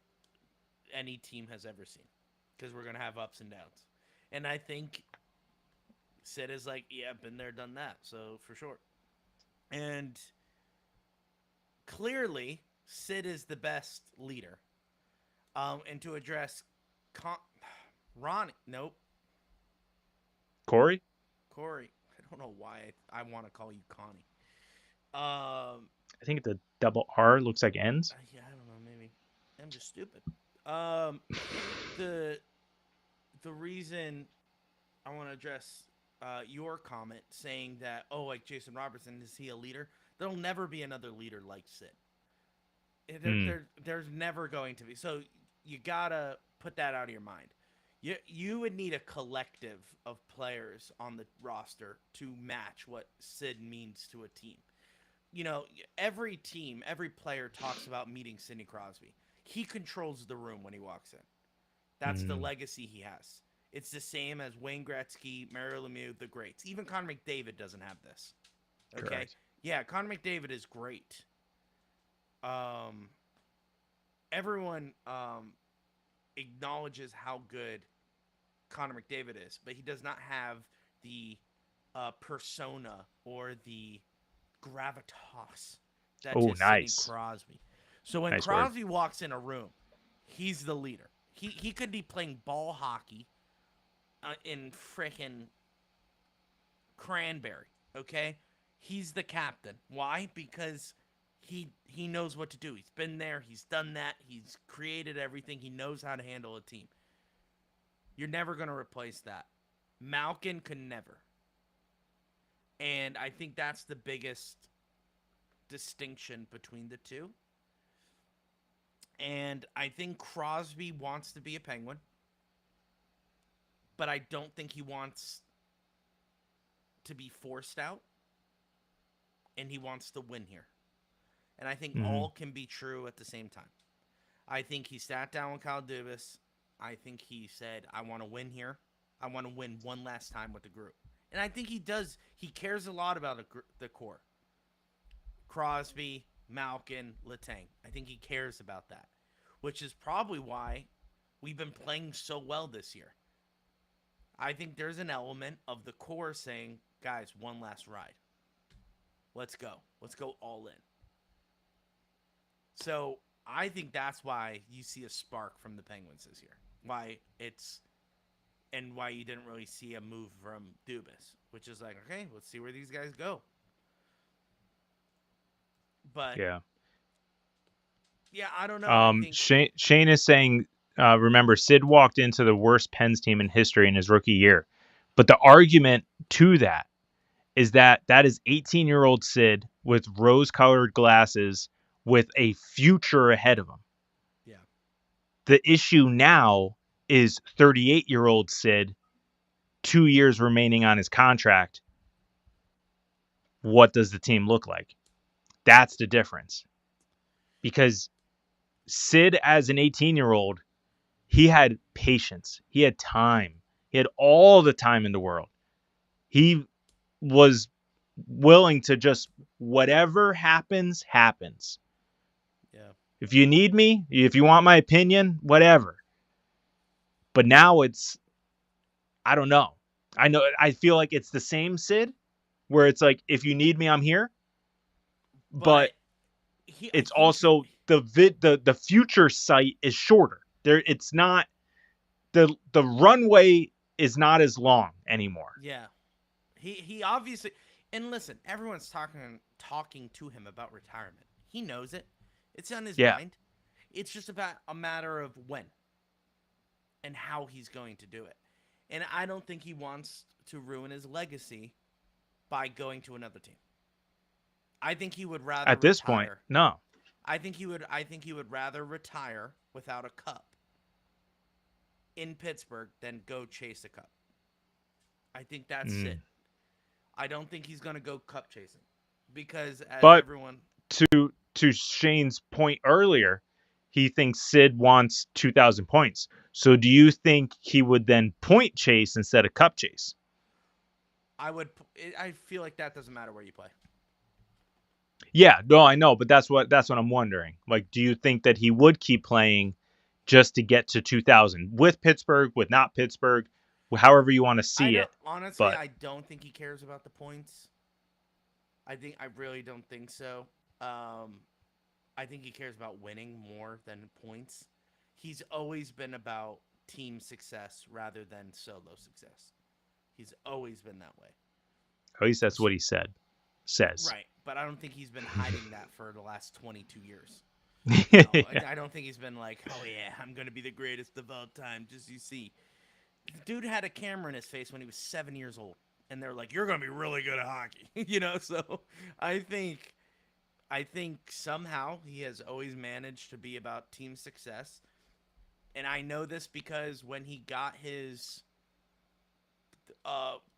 any team has ever seen, because we're going to have ups and downs. And I think Sid is like, yeah, been there, done that. So for sure. And clearly, Sid is the best leader. And to address Ronnie, nope. Corey? I don't know why I want to call you Connie. I think the double R looks like ends. Yeah, I don't know. Maybe I'm just stupid. The reason I want to address your comment saying that, like Jason Robertson, is he a leader? There'll never be another leader like Sid. There's never going to be. So you gotta put that out of your mind. You would need a collective of players on the roster to match what Sid means to a team. Every team, every player talks about meeting Sidney Crosby. He controls the room when he walks in. That's the legacy he has. It's the same as Wayne Gretzky, Mario Lemieux, the greats. Even Connor McDavid doesn't have this. Okay? Correct. Yeah, Connor McDavid is great. Everyone acknowledges how good Connor McDavid is, but he does not have the persona or the gravitas that is Sidney Crosby. So when Crosby walks in a room, he's the leader. He could be playing ball hockey in frickin' Cranberry, okay? He's the captain. Why? Because he knows what to do. He's been there. He's done that. He's created everything. He knows how to handle a team. You're never going to replace that. Malkin could never. And I think that's the biggest distinction between the two. And I think Crosby wants to be a Penguin. But I don't think he wants to be forced out. And he wants to win here. And I think all can be true at the same time. I think he sat down with Kyle Dubas. I think he said, I want to win here. I want to win one last time with the group. And I think he does. He cares a lot about the core. Crosby, Malkin, Letang. I think he cares about that. Which is probably why we've been playing so well this year. I think there's an element of the core saying, guys, one last ride. Let's go. Let's go all in. So I think that's why you see a spark from the Penguins this year. Why you didn't really see a move from Dubas, which is like, okay, let's see where these guys go. But yeah, Yeah, I don't know. I think Shane is saying, remember, Sid walked into the worst Pens team in history in his rookie year. But the argument to that is that is 18-year-old Sid with rose-colored glasses with a future ahead of him. Yeah. The issue now is 38-year-old Sid, 2 years remaining on his contract. What does the team look like? That's the difference. Because Sid, as an 18-year-old, he had patience. He had time. He had all the time in the world. He was willing to just whatever happens, happens. Yeah. If you need me, if you want my opinion, whatever. But now it's, I don't know. I feel like it's the same Sid, where it's like, if you need me, I'm here. But it's also the future sight is shorter. It's not the runway is not as long anymore. Yeah. He obviously, and listen, everyone's talking to him about retirement. He knows it. It's on his mind. It's just about a matter of when and how he's going to do it. And I don't think he wants to ruin his legacy by going to another team. I think he would rather at this point. No. I think he would rather retire without a cup in Pittsburgh than go chase a cup. I think that's it. I don't think he's going to go cup chasing because to Shane's point earlier, he thinks Sid wants 2,000 points. So do you think he would then point chase instead of cup chase? I feel like that doesn't matter where you play. Yeah, no, I know, but that's what I'm wondering. Like, do you think that he would keep playing just to get to 2,000 with Pittsburgh, with not Pittsburgh, however you want to see it? Honestly, I don't think he cares about the points. I really don't think so. I think he cares about winning more than points. He's always been about team success rather than solo success. He's always been that way. At least that's what he says. Right, but I don't think he's been hiding that for the last 22 years. I don't think he's been like, oh yeah, I'm going to be the greatest of all time, just you see. The dude had a camera in his face when he was 7 years old, and they're like, you're going to be really good at hockey. So I think somehow he has always managed to be about team success. And I know this because when he got his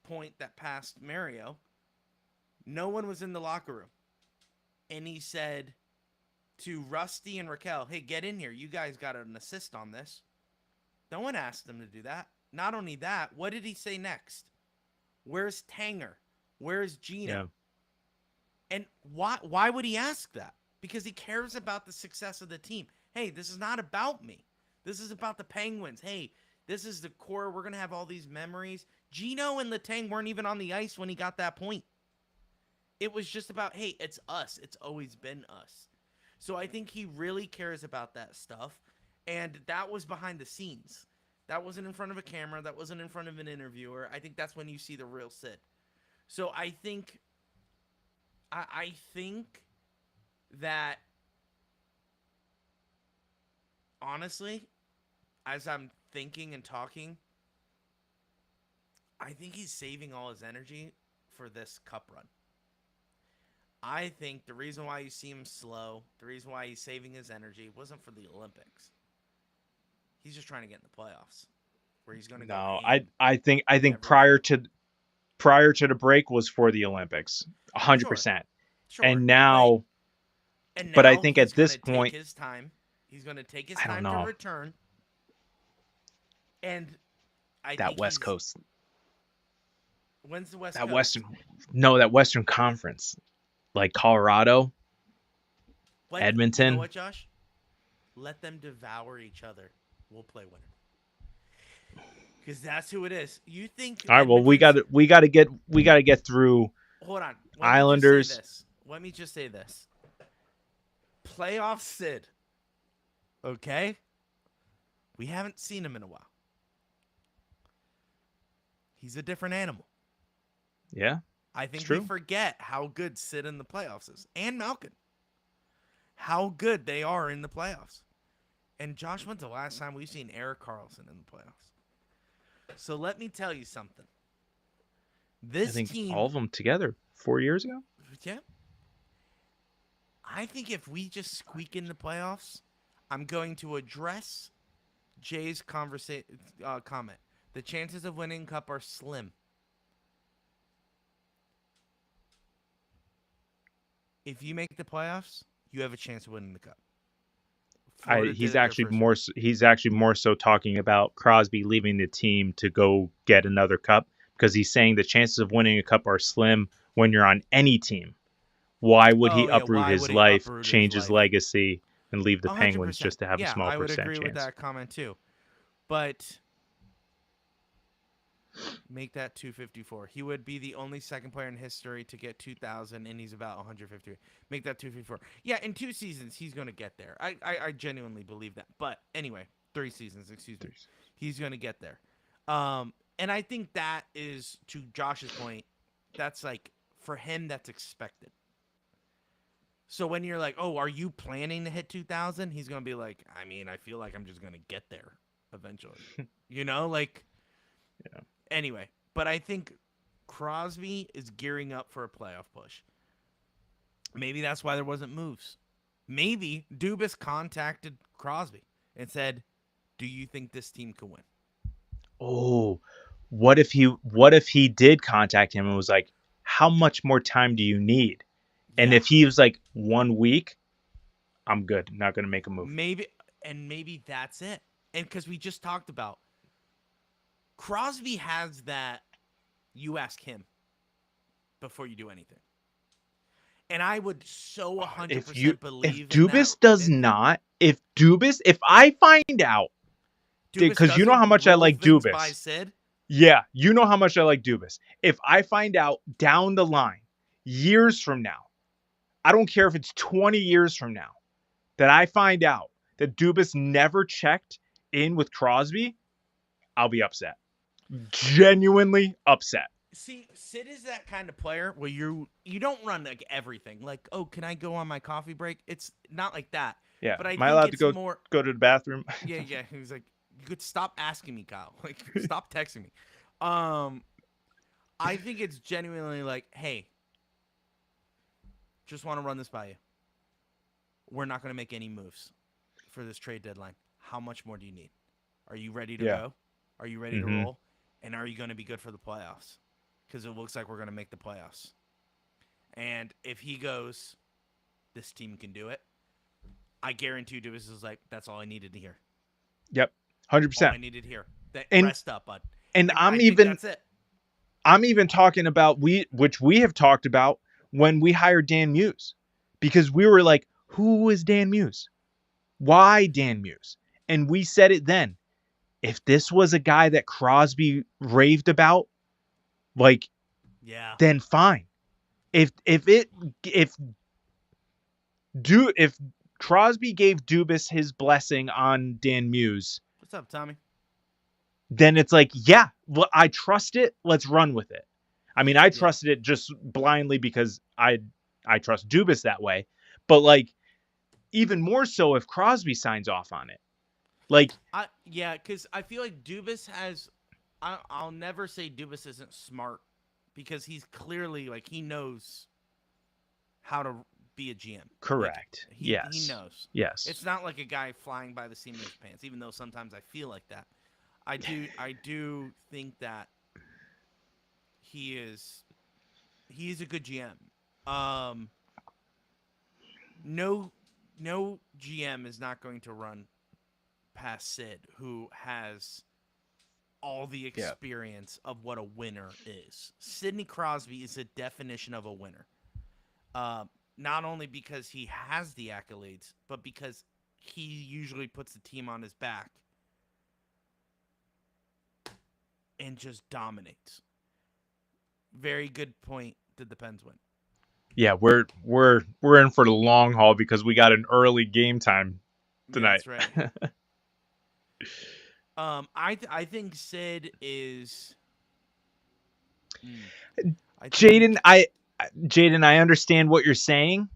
point that passed Mario, no one was in the locker room. And he said to Rusty and Raquel, hey, get in here. You guys got an assist on this. No one asked him to do that. Not only that, what did he say next? Where's Tanger? Where's Gino? Yeah. And why would he ask that? Because he cares about the success of the team. Hey, this is not about me. This is about the Penguins. Hey, this is the core. We're going to have all these memories. Gino and Letang weren't even on the ice when he got that point. It was just about, hey, it's us. It's always been us. So I think he really cares about that stuff. And that was behind the scenes. That wasn't in front of a camera. That wasn't in front of an interviewer. I think that's when you see the real Sid. So I think that, honestly, as I'm thinking and talking, I think he's saving all his energy for this cup run. I think the reason why you see him slow, the reason why he's saving his energy, wasn't for the Olympics. He's just trying to get in the playoffs, where he's going to go. No, I think prior to the break was for the Olympics, 100%. Sure. And now, but I think at this point, he's going to take his time to return. And that West Coast. When's the West Coast? That Western Conference. Like Colorado, Edmonton. You know what, Josh? Let them devour each other. We'll play winner. Because that's who it is. You think? All right. Well, we got to get through. Hold on. Islanders. Let me just say this. Playoff Sid. Okay. We haven't seen him in a while. He's a different animal. Yeah. I think we forget how good Sid in the playoffs is. And Malkin. how good they are in the playoffs. And Josh, when's the last time we've seen Erik Karlsson in the playoffs? So let me tell you something. This I think team, all of them together 4 years ago. yeah. I think if we just squeak in the playoffs, I'm going to address Jay's comment. The chances of winning cup are slim. If you make the playoffs, you have a chance of winning the cup. He's actually more so talking about Crosby leaving the team to go get another cup, because he's saying the chances of winning a cup are slim when you're on any team. Why would he uproot his life, change his legacy, and leave the 100%. Penguins just to have a small I would percent agree chance? with that comment too. But make that 254. He would be the only second player in history to get 2,000, and he's about 150. Make that 254. Yeah, in 2 seasons, he's going to get there. I genuinely believe that. But anyway, 3 seasons, excuse me. He's going to get there. And I think that is, to Josh's point, that's like, for him, that's expected. So when you're like, oh, are you planning to hit 2,000? He's going to be like, I mean, I feel like I'm just going to get there eventually. Yeah. Anyway, but I think Crosby is gearing up for a playoff push. Maybe that's why there wasn't moves. Maybe Dubas contacted Crosby and said, do you think this team can win? Oh, what if he did contact him and was like, how much more time do you need? And if he was like, 1 week, I'm good. I'm not going to make a move. Maybe that's it. And because we just talked about Crosby has that, you ask him before you do anything. And I would so 100% believe if Dubas does not, if I find out, because you know how much I like Dubas. Yeah, you know how much I like Dubas. If I find out down the line, years from now, I don't care if it's 20 years from now, that I find out that Dubas never checked in with Crosby, I'll be upset. Genuinely upset. See, Sid is that kind of player where you don't run like everything. Like, oh, can I go on my coffee break? It's not like that. Yeah. But Am I allowed to go to the bathroom? Yeah. He was like, you could stop asking me, Kyle. Like, stop texting me. I think it's genuinely like, hey, just want to run this by you. We're not going to make any moves for this trade deadline. How much more do you need? Are you ready to go? Are you ready to roll? And are you going to be good for the playoffs? Because it looks like we're going to make the playoffs. And if he goes, this team can do it, I guarantee you Dubas is like, that's all I needed to hear. Yep, 100%. All I needed to hear. Rest up, bud. And that's it. I'm even talking about, which we have talked about, when we hired Dan Muse. Because we were like, who is Dan Muse? Why Dan Muse? And we said it then. If this was a guy that Crosby raved about, like, then fine. If Crosby gave Dubas his blessing on Dan Muse, what's up, Tommy? Then it's like, yeah, well, I trust it. Let's run with it. I mean, I trusted it just blindly because I trust Dubas that way. But like, even more so if Crosby signs off on it. Like, because I feel like Dubas has. I'll never say Dubas isn't smart, because he's clearly, like, he knows how to be a GM. Correct. Like, he knows. Yes. It's not like a guy flying by the seat of his pants, even though sometimes I feel like that. I do think that he's a good GM. No GM is not going to run past Sid, who has all the experience of what a winner is. Sidney Crosby is a definition of a winner. Not only because he has the accolades, but because he usually puts the team on his back and just dominates. Very good point. Did the Pens win? Yeah, we're in for the long haul because we got an early game time tonight. Yeah, that's right. I think Sid is. Jaden, I understand what you're saying,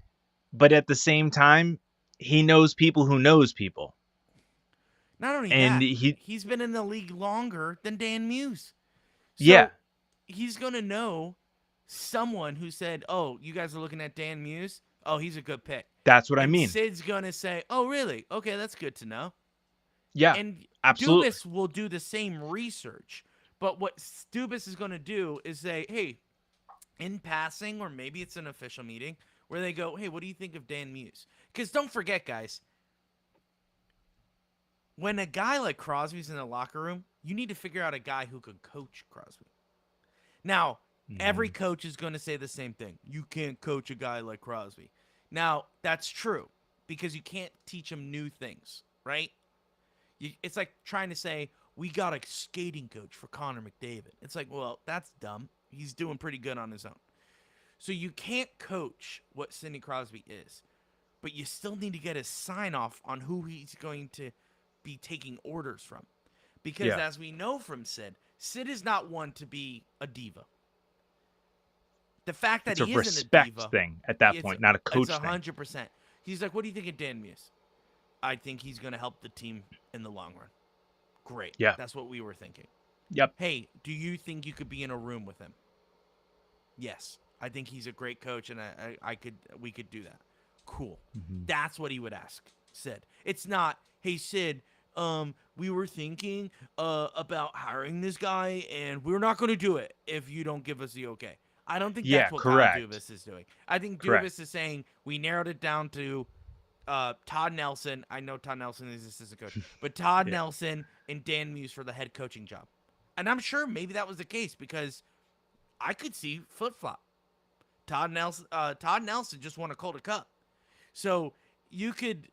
but at the same time, he knows people who knows people. Not only And that, he he's been in the league longer than Dan Muse. So yeah, he's going to know someone who said, oh, you guys are looking at Dan Muse? Oh, he's a good pick. that's what I And mean. Sid's going to say, oh, really? Okay, that's good to know. Yeah, And absolutely. Dubas will do the same research. But what Dubas is going to do is say, hey, in passing, or maybe it's an official meeting, where they go, hey, what do you think of Dan Muse? Because don't forget, guys, when a guy like Crosby's in the locker room, you need to figure out a guy who could coach Crosby. Now, every coach is going to say the same thing. You can't coach a guy like Crosby. Now, that's true because you can't teach him new things, right? It's like trying to say, we got a skating coach for Connor McDavid. It's like, well, that's dumb. He's doing pretty good on his own. So you can't coach what Sidney Crosby is, but you still need to get his sign-off on who he's going to be taking orders from. Because as we know from Sid is not one to be a diva. The fact that it's he a isn't respect a diva thing at that point, not a coach it's thing. 100%. He's like, what do you think of Dan Muse? I think he's going to help the team in the long run. Great. Yeah. That's what we were thinking. Yep. Hey, do you think you could be in a room with him? Yes. I think he's a great coach, and we could do that. Cool. Mm-hmm. That's what he would ask Sid. It's not, hey, Sid, we were thinking about hiring this guy, and we're not going to do it if you don't give us the okay. I don't think that's what Kyle Dubas is doing. I think Dubas is saying we narrowed it down to Todd Nelson. I know Todd Nelson is assistant coach, but Todd Nelson and Dan Muse for the head coaching job. And I'm sure maybe that was the case because I could see flip-flop. Todd Nelson just won a Calder Cup. So you could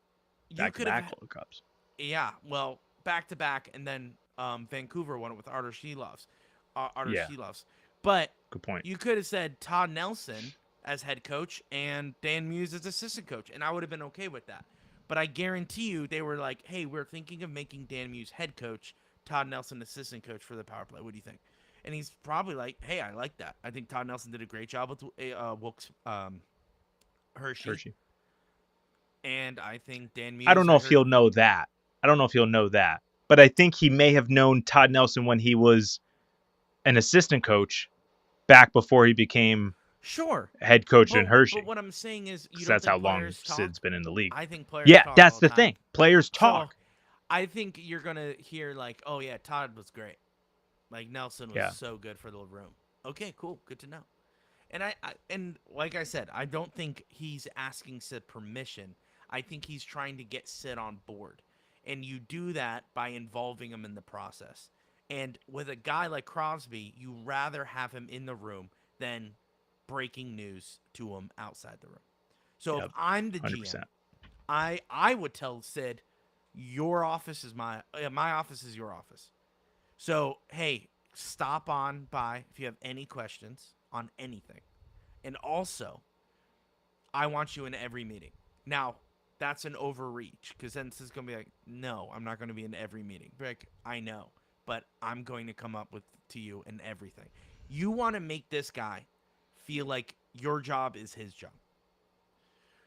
have Calder Cups. Yeah, well, back-to-back, and then Vancouver won it with Artur Silovs. But good point. You could have said Todd Nelson as head coach and Dan Muse as assistant coach, and I would have been okay with that. But I guarantee you they were like, hey, we're thinking of making Dan Muse head coach, Todd Nelson assistant coach for the power play. What do you think? And he's probably like, hey, I like that. I think Todd Nelson did a great job with Wilkes Hershey. And I think Dan Muse... I don't know if he'll know that. But I think he may have known Todd Nelson when he was an assistant coach back before he became head coach in Hershey. But what I'm saying is, that's how long Sid's been in the league. I think players talk that's all the time. thing. Players talk. So, I think you're going to hear like, oh, yeah, Todd was great. Like, Nelson was so good for the room. Okay, cool. Good to know. And like I said, I don't think he's asking Sid permission. I think he's trying to get Sid on board. And you do that by involving him in the process. And with a guy like Crosby, you rather have him in the room than breaking news to him outside the room. So if I'm the 100%. GM, I would tell Sid, your office is my office is your office. So, hey, stop on by if you have any questions on anything. And also, I want you in every meeting. Now, that's an overreach because then Sid's going to be like, no, I'm not going to be in every meeting. Like, I know, but I'm going to come up to you in everything. You want to make this guy feel like your job is his job.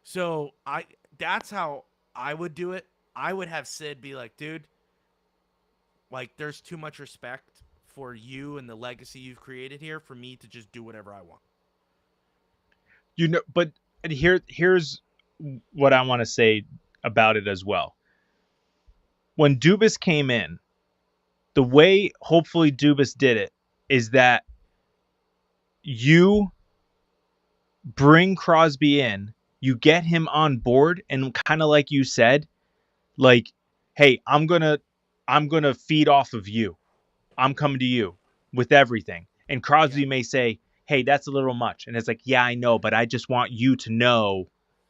So that's how I would do it. I would have Sid be like, dude, like there's too much respect for you and the legacy you've created here for me to just do whatever I want. But here's what I want to say about it as well. When Dubas came in, the way hopefully Dubas did it is that you bring Crosby in, you get him on board, and kind of like you said, like, hey, I'm gonna feed off of you. I'm coming to you with everything. And Crosby may say, hey, that's a little much. And it's like, yeah, I know, but I just want you to know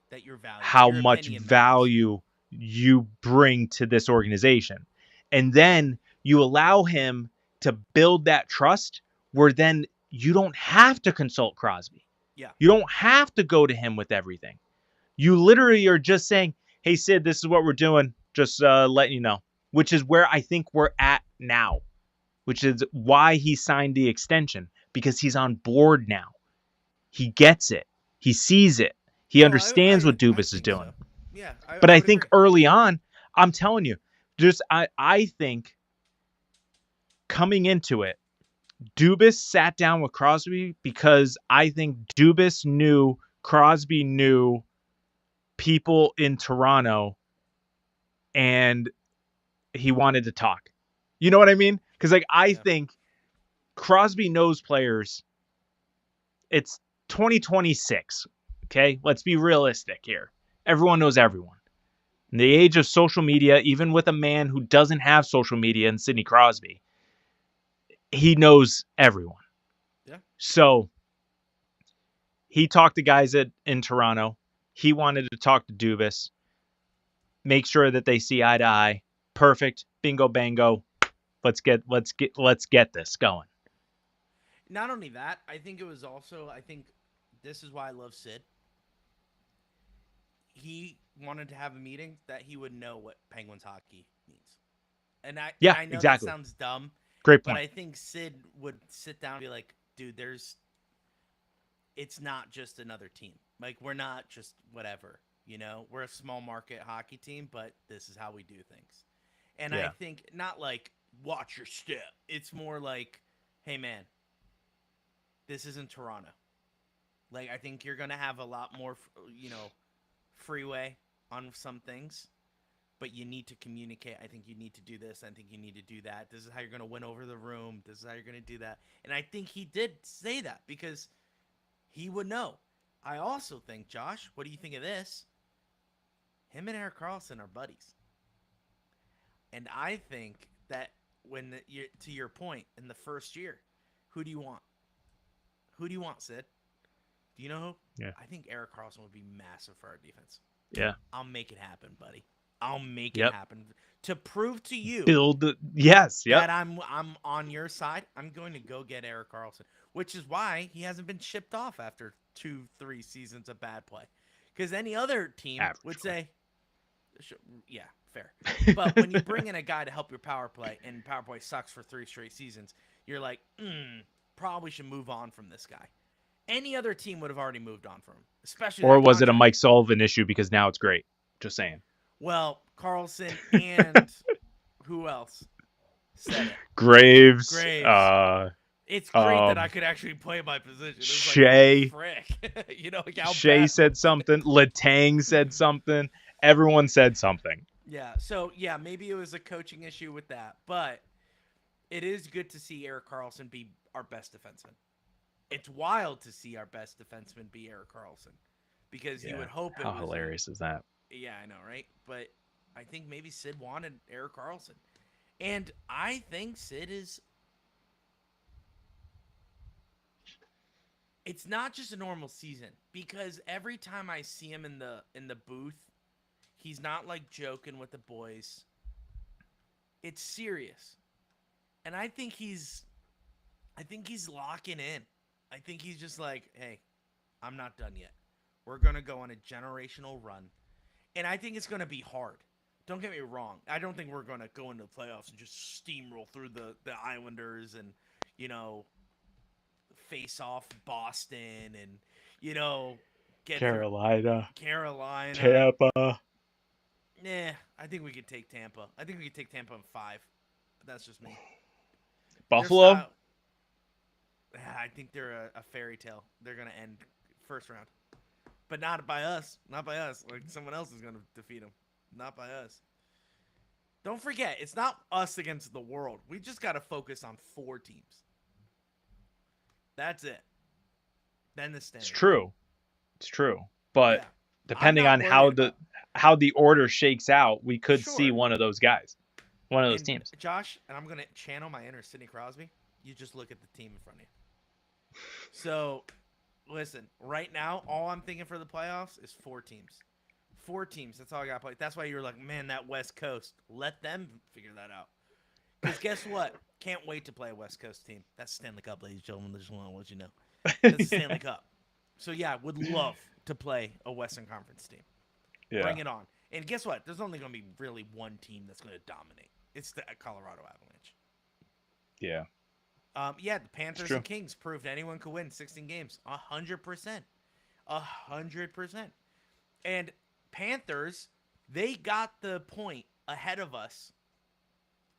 that your value, how much value you bring to this organization. And then you allow him to build that trust where then you don't have to consult Crosby. Yeah. You don't have to go to him with everything. You literally are just saying, hey, Sid, this is what we're doing. Just letting you know, which is where I think we're at now, which is why he signed the extension, because he's on board now. He gets it. He sees it. He understands what Dubas is doing. So. Yeah, But I would think agree. early on, I'm telling you, I think coming into it, Dubas sat down with Crosby because I think Dubas knew Crosby knew people in Toronto and he wanted to talk. You know what I mean? Because like I Yeah. think Crosby knows players. It's 2026. Okay, let's be realistic here. Everyone knows everyone. In the age of social media, even with a man who doesn't have social media in Sidney Crosby, he knows everyone. Yeah. So he talked to guys in Toronto. He wanted to talk to Dubas, make sure that they see eye to eye. Perfect. Bingo bango. Let's get this going. Not only that, I think it was also. I think this is why I love Sid. He wanted to have a meeting that he would know what Penguins hockey means. And Yeah, I know that exactly. sounds dumb, Great but point. I think Sid would sit down and be like, dude, it's not just another team. Like, we're not just whatever, we're a small market hockey team, but this is how we do things. And I Yeah. think not like watch your step. It's more like, hey man, this isn't Toronto. Like, I think you're going to have a lot more, freeway on some things, but you need to communicate. I think you need to do this. I think you need to do that. This is how you're going to win over the room. This is how you're going to do that. And I think he did say that because he would know. I also think, Josh, what do you think of this? Him and Eric Carlson are buddies. And I think that to your point, in the first year, who do you want? Who do you want, Sid? Do you know who? Yeah. I think Eric Carlson would be massive for our defense. Yeah. I'll make it happen, buddy. I'll make it Yep. happen to prove to you Yes. Yep. that I'm on your side. I'm going to go get Eric Carlson, which is why he hasn't been shipped off after 2-3 seasons of bad play. Because any other team Average would play. say, yeah, fair. But when you bring in a guy to help your power play and power play sucks for 3 straight seasons, you're like, probably should move on from this guy. Any other team would have already moved on from him, especially. Or was it a contract. Mike Sullivan issue because now it's great? Just saying. Well, Carlson and who else said it? Graves. It's great that I could actually play my position. It was Shea. like, frick. Like how Shea bad said something. Letang said something. Everyone said something. Yeah. So yeah, maybe it was a coaching issue with that, but it is good to see Eric Carlson be our best defenseman. It's wild to see our best defenseman be Eric Carlson because you would hope it How was hilarious is that? Yeah, I know, right? But I think maybe Sid wanted Eric Carlson. And I think Sid is... It's not just a normal season because every time I see him in the booth, he's not like joking with the boys. It's serious. And I think he's locking in. I think he's just like, hey, I'm not done yet. We're going to go on a generational run. And I think it's going to be hard. Don't get me wrong. I don't think we're going to go into the playoffs and just steamroll through the Islanders and, face off Boston and, get Carolina. Tampa. Nah, I think we could take Tampa. I think we could take Tampa in 5. But that's just me. Buffalo? I think they're a fairy tale. They're going to end first round. But not by us. Not by us. Like, someone else is going to defeat them. Not by us. Don't forget, it's not us against the world. We just got to focus on 4 teams. That's it. Then the standard. It's true. But depending on how the order shakes out, we could see one of those guys. One of those teams. Josh, and I'm going to channel my inner Sidney Crosby. You just look at the team in front of you. So, listen, right now, all I'm thinking for the playoffs is 4 teams. 4 teams. That's all I got to play. That's why you're like, man, that West Coast. Let them figure that out. Because guess what? Can't wait to play a West Coast team. That's Stanley Cup, ladies and gentlemen. I just want to let you know. That's the Stanley Cup. So, yeah, would love to play a Western Conference team. Yeah. Bring it on. And guess what? There's only going to be really one team that's going to dominate. It's the Colorado Avalanche. Yeah. The Panthers and Kings proved anyone could win 16 games. 100%. 100%. And Panthers, they got the point ahead of us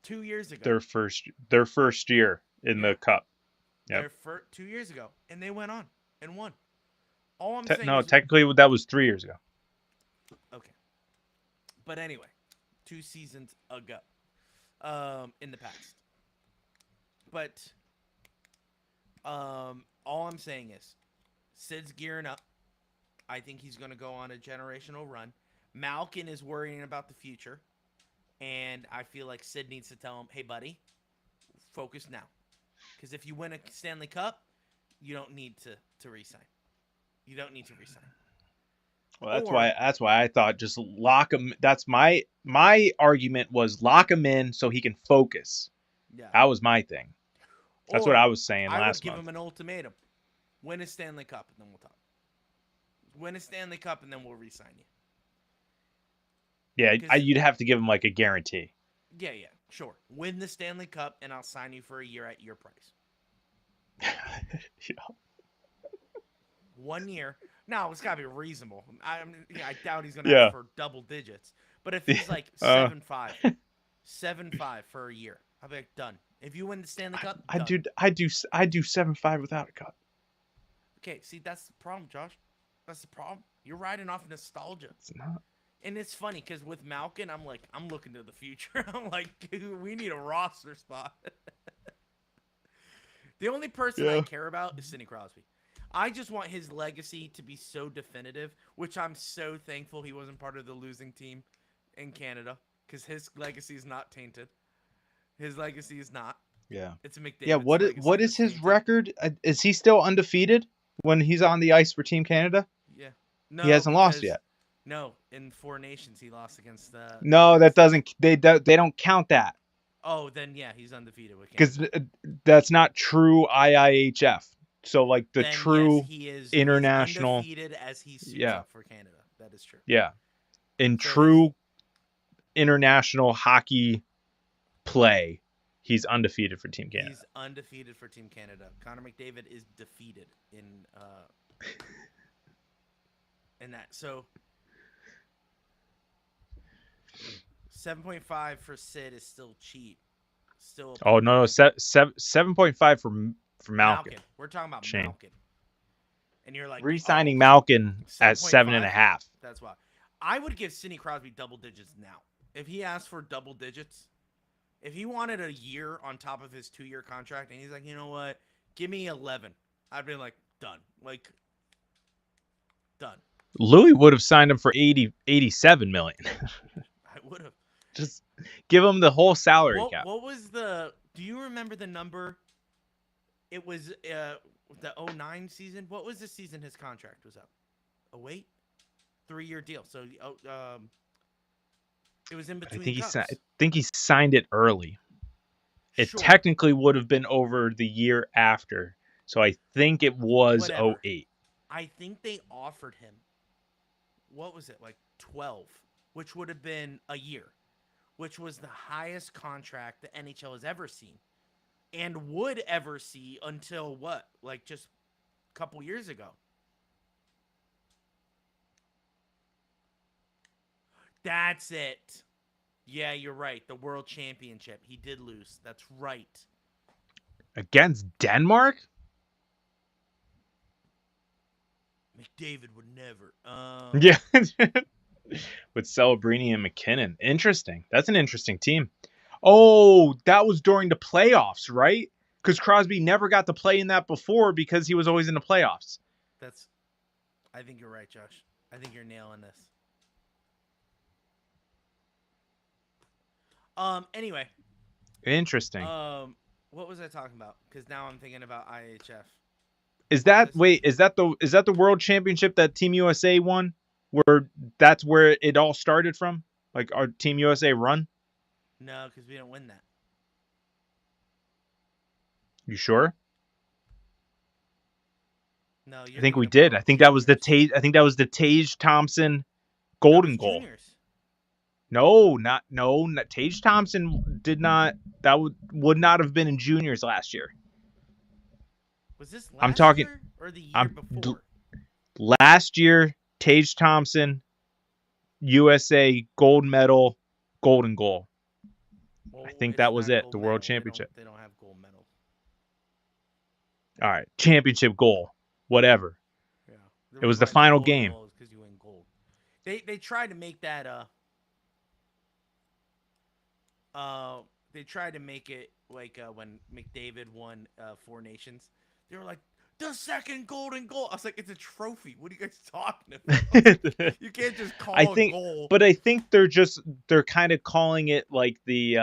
2 years ago. Their first year in the cup. Yep. Their first 2 years ago, and they went on and won. All I'm saying No, is, technically that was 3 years ago. okay. But anyway, 2 seasons ago, in the past. But all I'm saying is, Sid's gearing up. I think he's going to go on a generational run. Malkin is worrying about the future. And I feel like Sid needs to tell him, hey, buddy, focus now. Because if you win a Stanley Cup, you don't need to re-sign. You don't need to re-sign. Well, that's why I thought just lock him. That's my argument was lock him in so he can focus. Yeah. That was my thing. That's what I was saying I last would give month. him an ultimatum. Win a Stanley Cup, and then we'll talk. Win a Stanley Cup, and then we'll re-sign you. Yeah, you'd have to give him like a guarantee. Yeah, sure. Win the Stanley Cup, and I'll sign you for a year at your price. Yeah. 1 year. No, it's got to be reasonable. I doubt he's going to ask for double digits. But if he's like 7-5, 7-5 for a year, I'll be like, done. If you win the Stanley Cup, I do 7-5 without a cup. Okay, see, that's the problem, Josh. That's the problem. You're riding off nostalgia. It's not. And it's funny because with Malkin, I'm looking to the future. I'm like, dude, we need a roster spot. The only person I care about is Sidney Crosby. I just want his legacy to be so definitive, which I'm so thankful he wasn't part of the losing team in Canada because his legacy is not tainted. His legacy is not. Yeah. It's a McDavid. Yeah, what is his record? Is he still undefeated when he's on the ice for Team Canada? Yeah. No, he hasn't lost yet. No, in 4 Nations he lost against the. No, that doesn't. They don't count that. Oh, then yeah, he's undefeated with Canada. Because that's not true IIHF. So like the then, true yes, he is international. undefeated as he suits up for Canada. That is true. Yeah, in true international hockey play, he's undefeated for Team Canada. He's undefeated for Team Canada. Connor McDavid is defeated in that. So 7.5 for Sid is still cheap. Still. Oh no, 7.5 for Malkin. We're talking about Shane. Malkin. And you're like re-signing Malkin at 7.5. That's why. I would give Sidney Crosby double digits now. If he asked for double digits, if he wanted a year on top of his 2-year contract, and he's like, you know what, give me 11, I'd be like, done. Like, done. Louis would have signed him for 87 million. I would have. Just give him the whole salary cap. What was do you remember the number? It was the 09 season. What was the season his contract was up? 08? 3-year deal. So it was in between. I think he signed it early. It technically would have been over the year after. So I think it was 08. I think they offered him, what was it, like 12, which would have been a year, which was the highest contract the NHL has ever seen and would ever see until what? Like just a couple years ago. That's it. Yeah, you're right. The World Championship. He did lose. That's right. Against Denmark? McDavid would never. Yeah. With Celebrini and McKinnon. Interesting. That's an interesting team. Oh, that was during the playoffs, right? Because Crosby never got to play in that before because he was always in the playoffs. I think you're right, Josh. I think you're nailing this. Anyway. Interesting. What was I talking about? Because now I'm thinking about IHF. Is that the World Championship that Team USA won? Where that's where it all started from? Like our Team USA run? No, because we didn't win that. You sure? No, I think we did. I think that was the Tage Thompson golden goal. Juniors. No, Tage Thompson did not. That would not have been in juniors last year. Was this last year or the year before? Last year, Tage Thompson USA gold medal, golden goal. Well, I think it's that was not it. gold The world medal. championship. They don't have gold medal. All right, championship goal, whatever. Yeah. It was the reason why it's final golden game. goal is because you win gold. They tried to make that they tried to make it like when McDavid won Four Nations. They were like, the second golden goal. I was like, it's a trophy. What are you guys talking about? You can't just call I a think, goal. but I think they're kind of calling it like the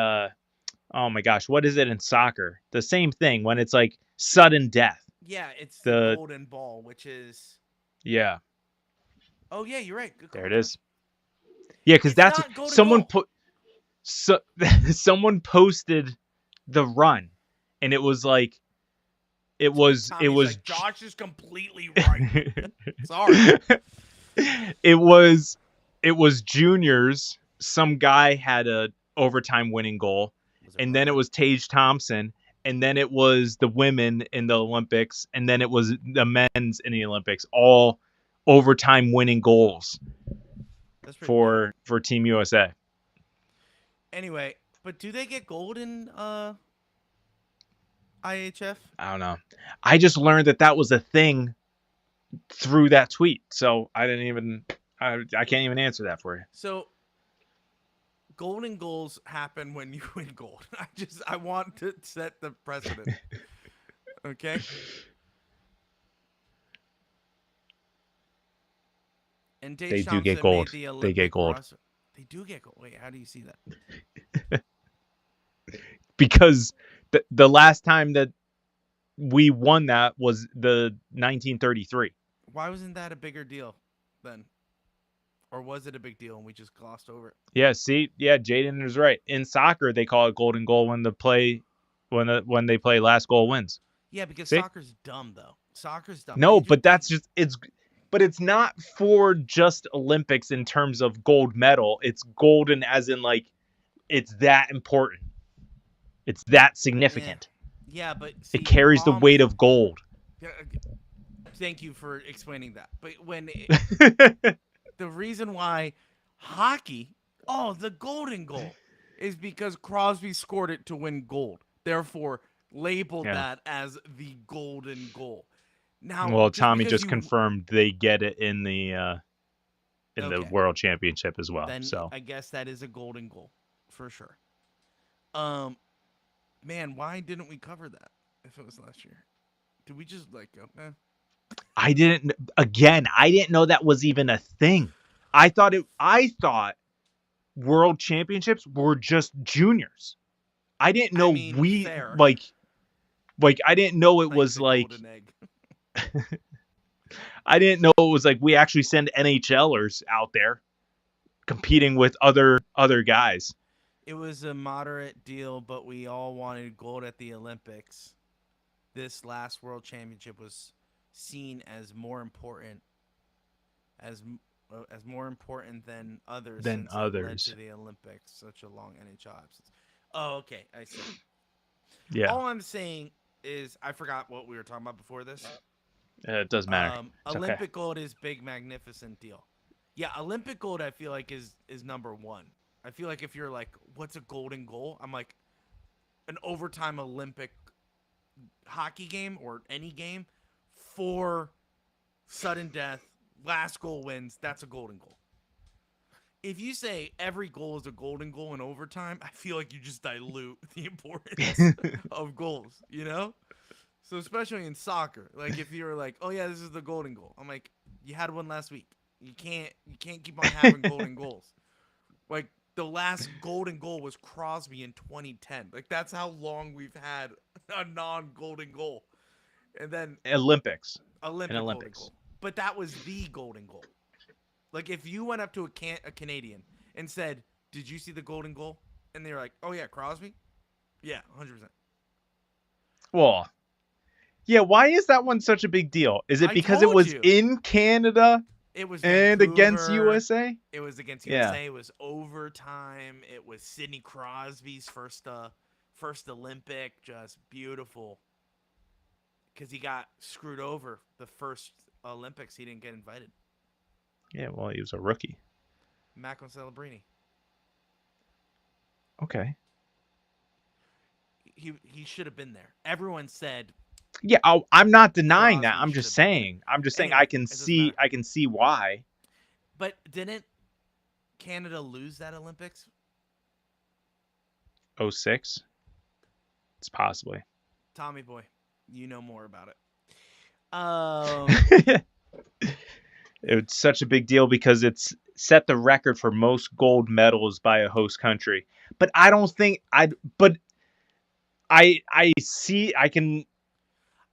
oh my gosh, what is it in soccer? The same thing when it's like sudden death. Yeah, it's the The golden ball, which is. yeah, Oh yeah, you're right. Good call, there it Josh. is. Yeah, because It's that's not golden someone goal. put so someone posted the run, and it was like it was Tommy's like, Josh is completely right. Sorry. it was juniors. Some guy had a overtime winning goal, and then it was Tage Thompson, and then it was the women in the Olympics, and then it was the men's in the Olympics, all overtime winning goals That's pretty dope. for Team USA. Anyway, but do they get gold in IHF? I don't know. I just learned that was a thing through that tweet, so I can't even answer that for you. So golden goals happen when you win gold. I want to set the precedent. Okay? And Tage They do Thompson get gold. made the They Olympic get gold. roster. They do get gold. Wait, how do you see that? Because the last time that we won that was the 1933. Why wasn't that a bigger deal then? Or was it a big deal and we just glossed over it? Yeah, see, yeah, Jaden is right. In soccer, they call it golden goal when when they play last goal wins. Yeah, because See? soccer's dumb though. Soccer's dumb. No, but it's not for just Olympics in terms of gold medal. It's golden as in like it's that important. It's that significant. Yeah, but see, It carries the weight of gold. Thank you for explaining that. But the reason why hockey, the golden goal, is because Crosby scored it to win gold. Therefore, label that as the golden goal. Now, well, Tommy just confirmed they get it in the World Championship as well. Then so I guess that is a golden goal for sure. Man, why didn't we cover that if it was last year? Did we just go? I didn't know that was even a thing. I thought World Championships were just juniors. I didn't know fair. I didn't know it was like golden egg. I didn't know it was like we actually send NHLers out there competing with other guys. It was a moderate deal, but we all wanted gold at the Olympics. This last World Championship was seen as more important, as more important than others. Than others. It led to the Olympics, such a long NHL absence. Oh, okay, I see. Yeah. All I'm saying is I forgot what we were talking about before this. It doesn't matter. Olympic gold is big, magnificent deal. Yeah, Olympic gold I feel like is number one. I feel like if you're like, what's a golden goal? I'm like, an overtime Olympic hockey game or any game for sudden death, last goal wins, that's a golden goal. If you say every goal is a golden goal in overtime, I feel like you just dilute the importance of goals, you know? So especially in soccer, like if you're like, oh yeah, this is the golden goal. I'm like, you had one last week. You can't keep on having golden goals. Like the last golden goal was Crosby in 2010. Like that's how long we've had a non-golden goal. And then Olympics. Golden goal. But that was the golden goal. Like if you went up to a Canadian and said, "Did you see the golden goal?" and they're like, "Oh yeah, Crosby." Yeah, 100%. Well, yeah, why is that one such a big deal? Is it because it was in Canada? It was and Vancouver. Against USA? It was against USA. It was overtime. It was Sidney Crosby's first Olympic. Just beautiful. Because he got screwed over the first Olympics. He didn't get invited. Yeah, well, he was a rookie. Macklin Celebrini. Okay. He should have been there. Everyone said. Yeah, I'm not denying that. Crosby I'm should just have been there. saying. I'm just saying Anyway, I can it doesn't see. matter. I can see why. But didn't Canada lose that Olympics? 06. It's possibly. Tommy boy, you know more about it. It's such a big deal because it's set the record for most gold medals by a host country. But I don't think I see. I can.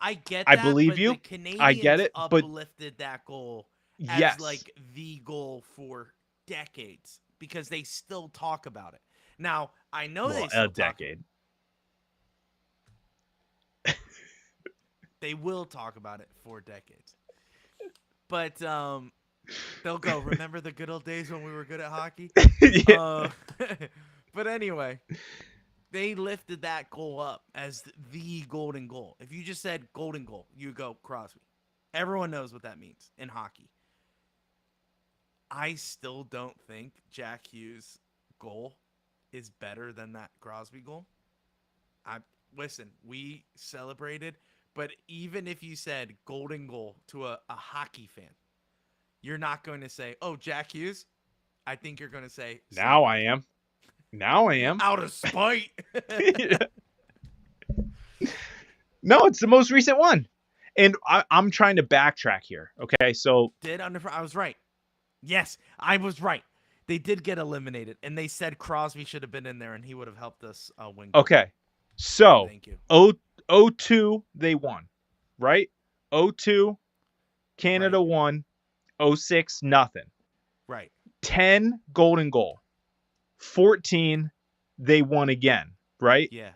I get I that, believe but you. the Canadians I get it, but uplifted that goal yes, as like the goal for decades because they still talk about it. Now, I know well, they still a talk. decade. They will talk about it for decades. But they'll go, remember the good old days when we were good at hockey? Yeah. But anyway, they lifted that goal up as the golden goal. If you just said golden goal, you go Crosby. Everyone knows what that means in hockey. I still don't think Jack Hughes' goal is better than that Crosby goal. Listen, we celebrated, but even if you said golden goal to a hockey fan, you're not going to say, oh, Jack Hughes. I think you're going to say. Now I am. Out of spite. No, it's the most recent one. And I'm trying to backtrack here. Okay, so. I was right. Yes, I was right. They did get eliminated, and they said Crosby should have been in there, and he would have helped us win. Okay, so. Thank you. 02, they won, right? 02, Canada won. 06, nothing. Right. 10, golden goal. 14, they won again, right? Yeah.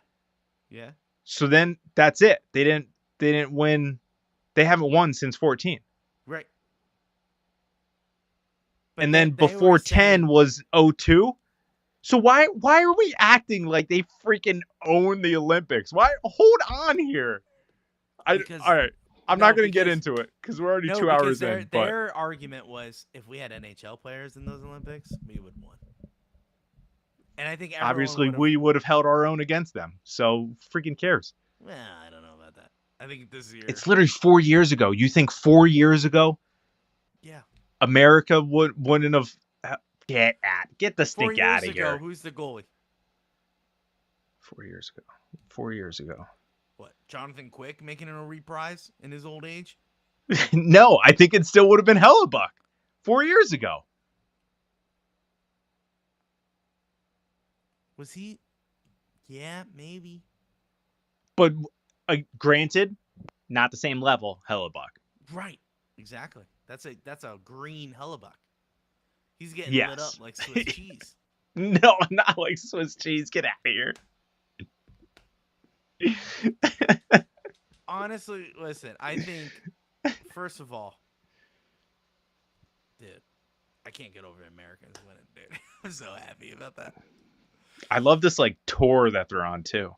Yeah. So then that's it. They didn't win. They haven't won since 14. Right. But and then before 10 was 02. So why are we acting like they freaking own the Olympics? Why? Hold on here. All right. I'm not going to get into it because we're already 2 hours in. Their argument was if we had NHL players in those Olympics, we would have won. And I think obviously we would have held our own against them. So freaking cares. Well, I don't know about that. I think this year. It's literally 4 years ago. You think 4 years ago? Yeah. America wouldn't have. Get the stink out of here. Who's the goalie? 4 years ago. 4 years ago. What? Jonathan Quick making it a reprise in his old age? No, I think it still would have been Hellebuck 4 years ago. Was he? Yeah, maybe. But granted, not the same level, Hellebuck. Right. Exactly. That's a green Hellebuck. He's getting lit up like Swiss cheese. No, not like Swiss cheese. Get out of here. Honestly, listen, I think, first of all, dude, I can't get over Americans winning, dude. I'm so happy about that. I love this like tour that they're on too.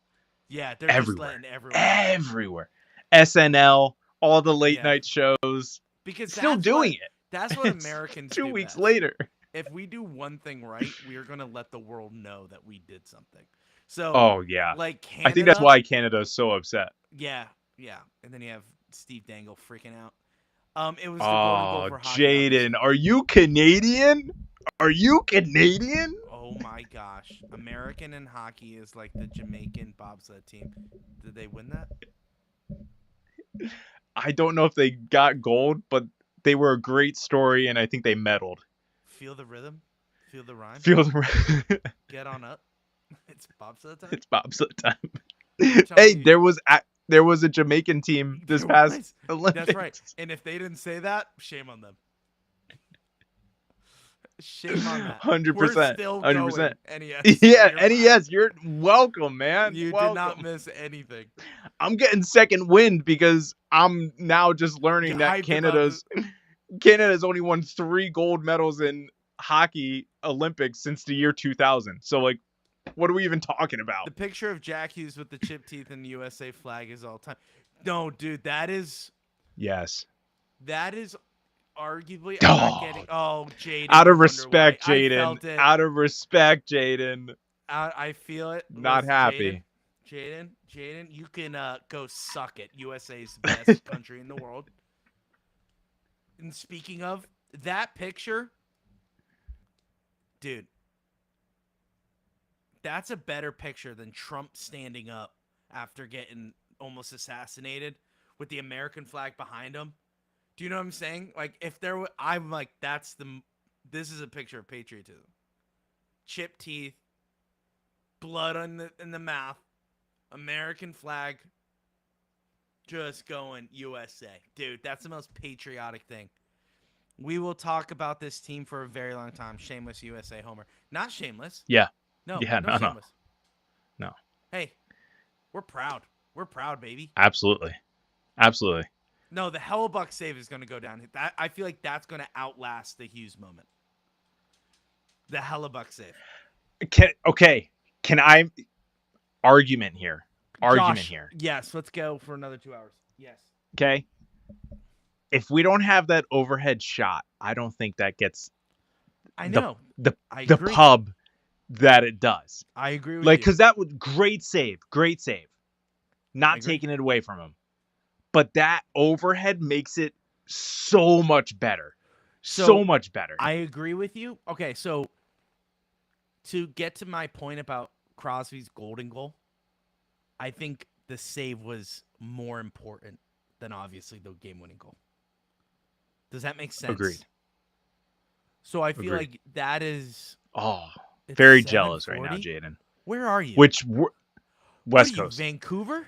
Yeah, they're everywhere. Just letting everywhere. SNL, all the late night shows. Because still doing it. That's what Americans do. 2 weeks best. later. If we do one thing right, we are going to let the world know that we did something. So, oh yeah, like Canada, I think that's why Canada is so upset. Yeah, and then you have Steve Dangle freaking out. It was the golden goal for hockey. Jaden, are you Canadian? Are you Canadian? Oh my gosh, American in hockey is like the Jamaican bobsled team. Did they win that? I don't know if they got gold, but they were a great story, and I think they medaled. Feel the rhythm, feel the rhyme. Get on up. It's bobsled time. It's bobsled time. Hey, there was a Jamaican team this past Olympics. That's right. And if they didn't say that, shame on them. Shame on that. 100%. 100%. NES. Yeah, NES. You're welcome, man. You welcome. did not miss anything. I'm getting second wind because I'm now just learning that Canada's only won 3 gold medals in hockey Olympics since the year 2000. So like, what are we even talking about? The picture of Jack Hughes with the chip teeth and the USA flag is all time. No, dude, that is. Yes. That is arguably. I'm not getting. Oh, Jaden. Out you of wonder respect, why. I Jaden. felt it. Out of respect, Jaden. I feel it. Not Listen, happy. Jaden, you can go suck it. USA's the best country in the world. And speaking of that picture, dude, that's a better picture than Trump standing up after getting almost assassinated with the American flag behind him. Do you know what I'm saying? Like, if there were, I'm like, this is a picture of patriotism. Chipped teeth, blood in the mouth, American flag, just going USA. Dude, that's the most patriotic thing. We will talk about this team for a very long time. Shameless USA homer. Not shameless. Yeah. No, Yeah, no shameless. No. Hey, we're proud. We're proud, baby. Absolutely. Absolutely. No, the Hellebuck save is going to go down. I feel like that's going to outlast the Hughes moment. The Hellebuck save. Can I argument here? Josh, yes, let's go for another 2 hours. Yes. Okay. If we don't have that overhead shot, I don't think that gets I know. the agree. pub that it does. I agree with Like, you. because that would great save. Not taking it away from him. But that overhead makes it so much better. So much better. I agree with you. Okay, so to get to my point about Crosby's golden goal, I think the save was more important than obviously the game-winning goal. Does that make sense? Agreed. So I feel like that is... Oh, very jealous right now, Jaden. Where are you? West What are you, Coast. Vancouver?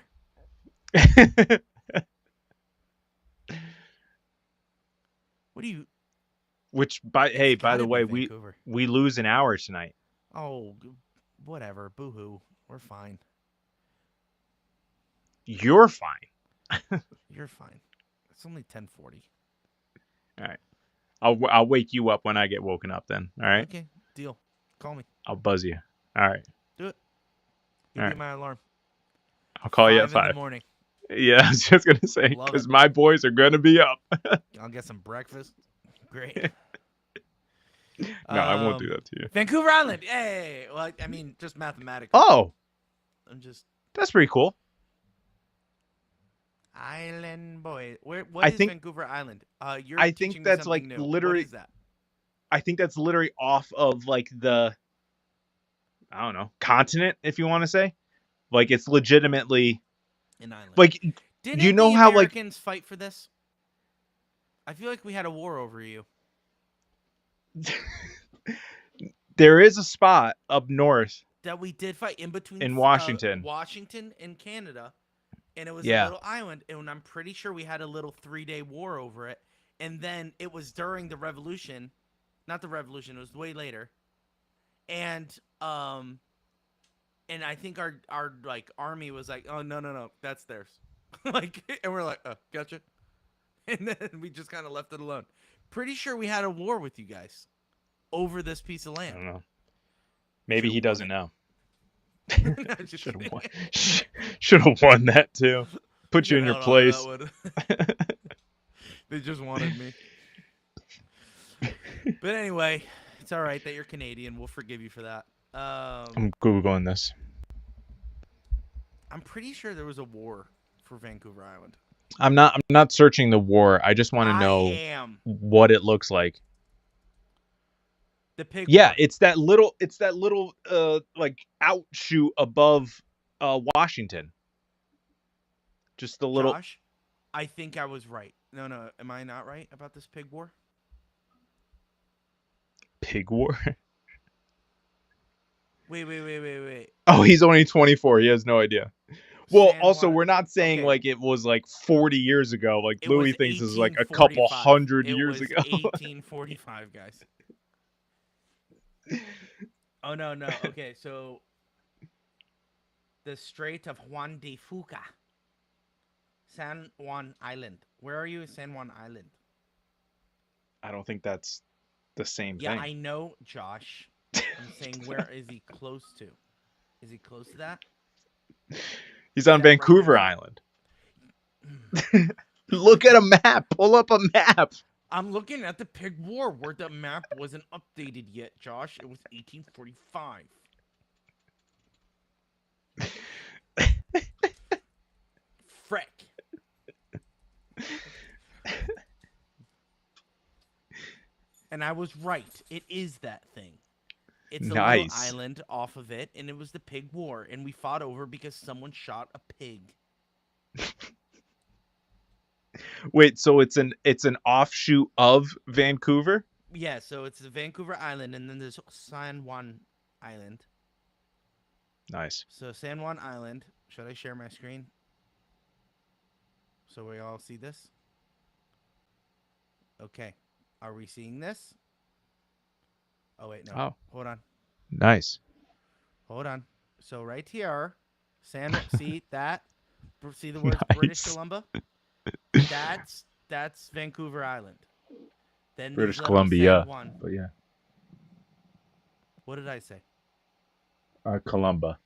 What do you... By the way, Vancouver. we lose an hour tonight. Oh, whatever. Boo-hoo. We're fine. You're fine. You're fine. It's only 10:40. All right. I'll wake you up when I get woken up then. All right. Okay. Deal. Call me. I'll buzz you. All right. Do it. Give me my alarm. I'll call you at 5 in the morning. Yeah, I was just gonna say because my boys are gonna be up. I'll get some breakfast. Great. No, I won't do that to you. Vancouver Island. Hey. Well, I mean, just mathematically. Oh. That's pretty cool. Island boy. What is Vancouver Island? I think that's like new. literally. What is that? I think that's literally off of like the, I don't know, continent, if you want to say. Like it's legitimately an island. Like, Didn't you know the how Americans fight for this? I feel like we had a war over you. There is a spot up north that we did fight in between in Washington, Washington and Canada, and it was a little island, and I'm pretty sure we had a little 3-day war over it, and then it was during the Revolution, not the Revolution, it was way later, and I think our like army was like, oh no, that's theirs, like, and we're like, oh, gotcha, and then we just kind of left it alone. Pretty sure we had a war with you guys over this piece of land. I don't know. Maybe he doesn't know. Should have won that too. Put you in your place. They just wanted me. But anyway, it's all right that you're Canadian. We'll forgive you for that. I'm Googling this. I'm pretty sure there was a war for Vancouver Island. I'm not searching the war. I just want to know what it looks like. The pig. Yeah, war. it's that little like outshoot above Washington. Just the little. Josh, I think I was right. No, am I not right about this pig war? Pig war? Wait. Oh, he's only 24. He has no idea. Well, San also, Juan. we're not saying like it was like 40 years ago. Like It Louis was thinks it's like a couple 1845. hundred years It ago. was 1845, guys. Oh no. Okay, so the Strait of Juan de Fuca, San Juan Island. Where are you, San Juan Island? I don't think that's the same thing. Yeah, I know, Josh. I'm saying, where is he close to? Is he close to that? He's on Vancouver Island. Look at a map. Pull up a map. I'm looking at the Pig War where the map wasn't updated yet, Josh. It was 1845. Frick. And I was right. It is that thing. It's a little Nice. island off of it, and it was the Pig War, and we fought over because someone shot a pig. Wait, so it's an offshoot of Vancouver? Yeah, so it's the Vancouver Island, and then there's San Juan Island. Nice. So San Juan Island. Should I share my screen? So we all see this? Okay. Are we seeing this? Oh, wait, no. Oh. Hold on. Nice. Hold on. So right here, see that? See the words British Nice. Columbia? That's Vancouver Island. Then British there's Columbia. San Juan. But yeah. What did I say? Columbia.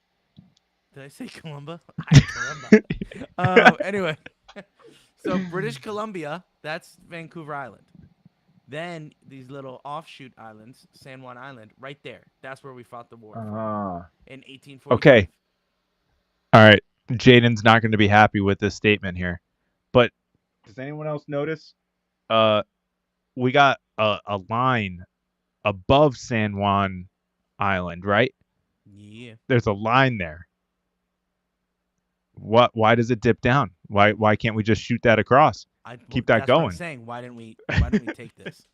Did I say Columbia? Columbia. Anyway, so British Columbia, that's Vancouver Island. Then these little offshoot islands, San Juan Island, right there. That's where we fought the war in 1845. Okay. All right. Jaden's not going to be happy with this statement here. But does anyone else notice? We got a line above San Juan Island, right? Yeah. There's a line there. Why does it dip down? Why can't we just shoot that across? Keep that that's going. What I'm saying. Why don't we take this?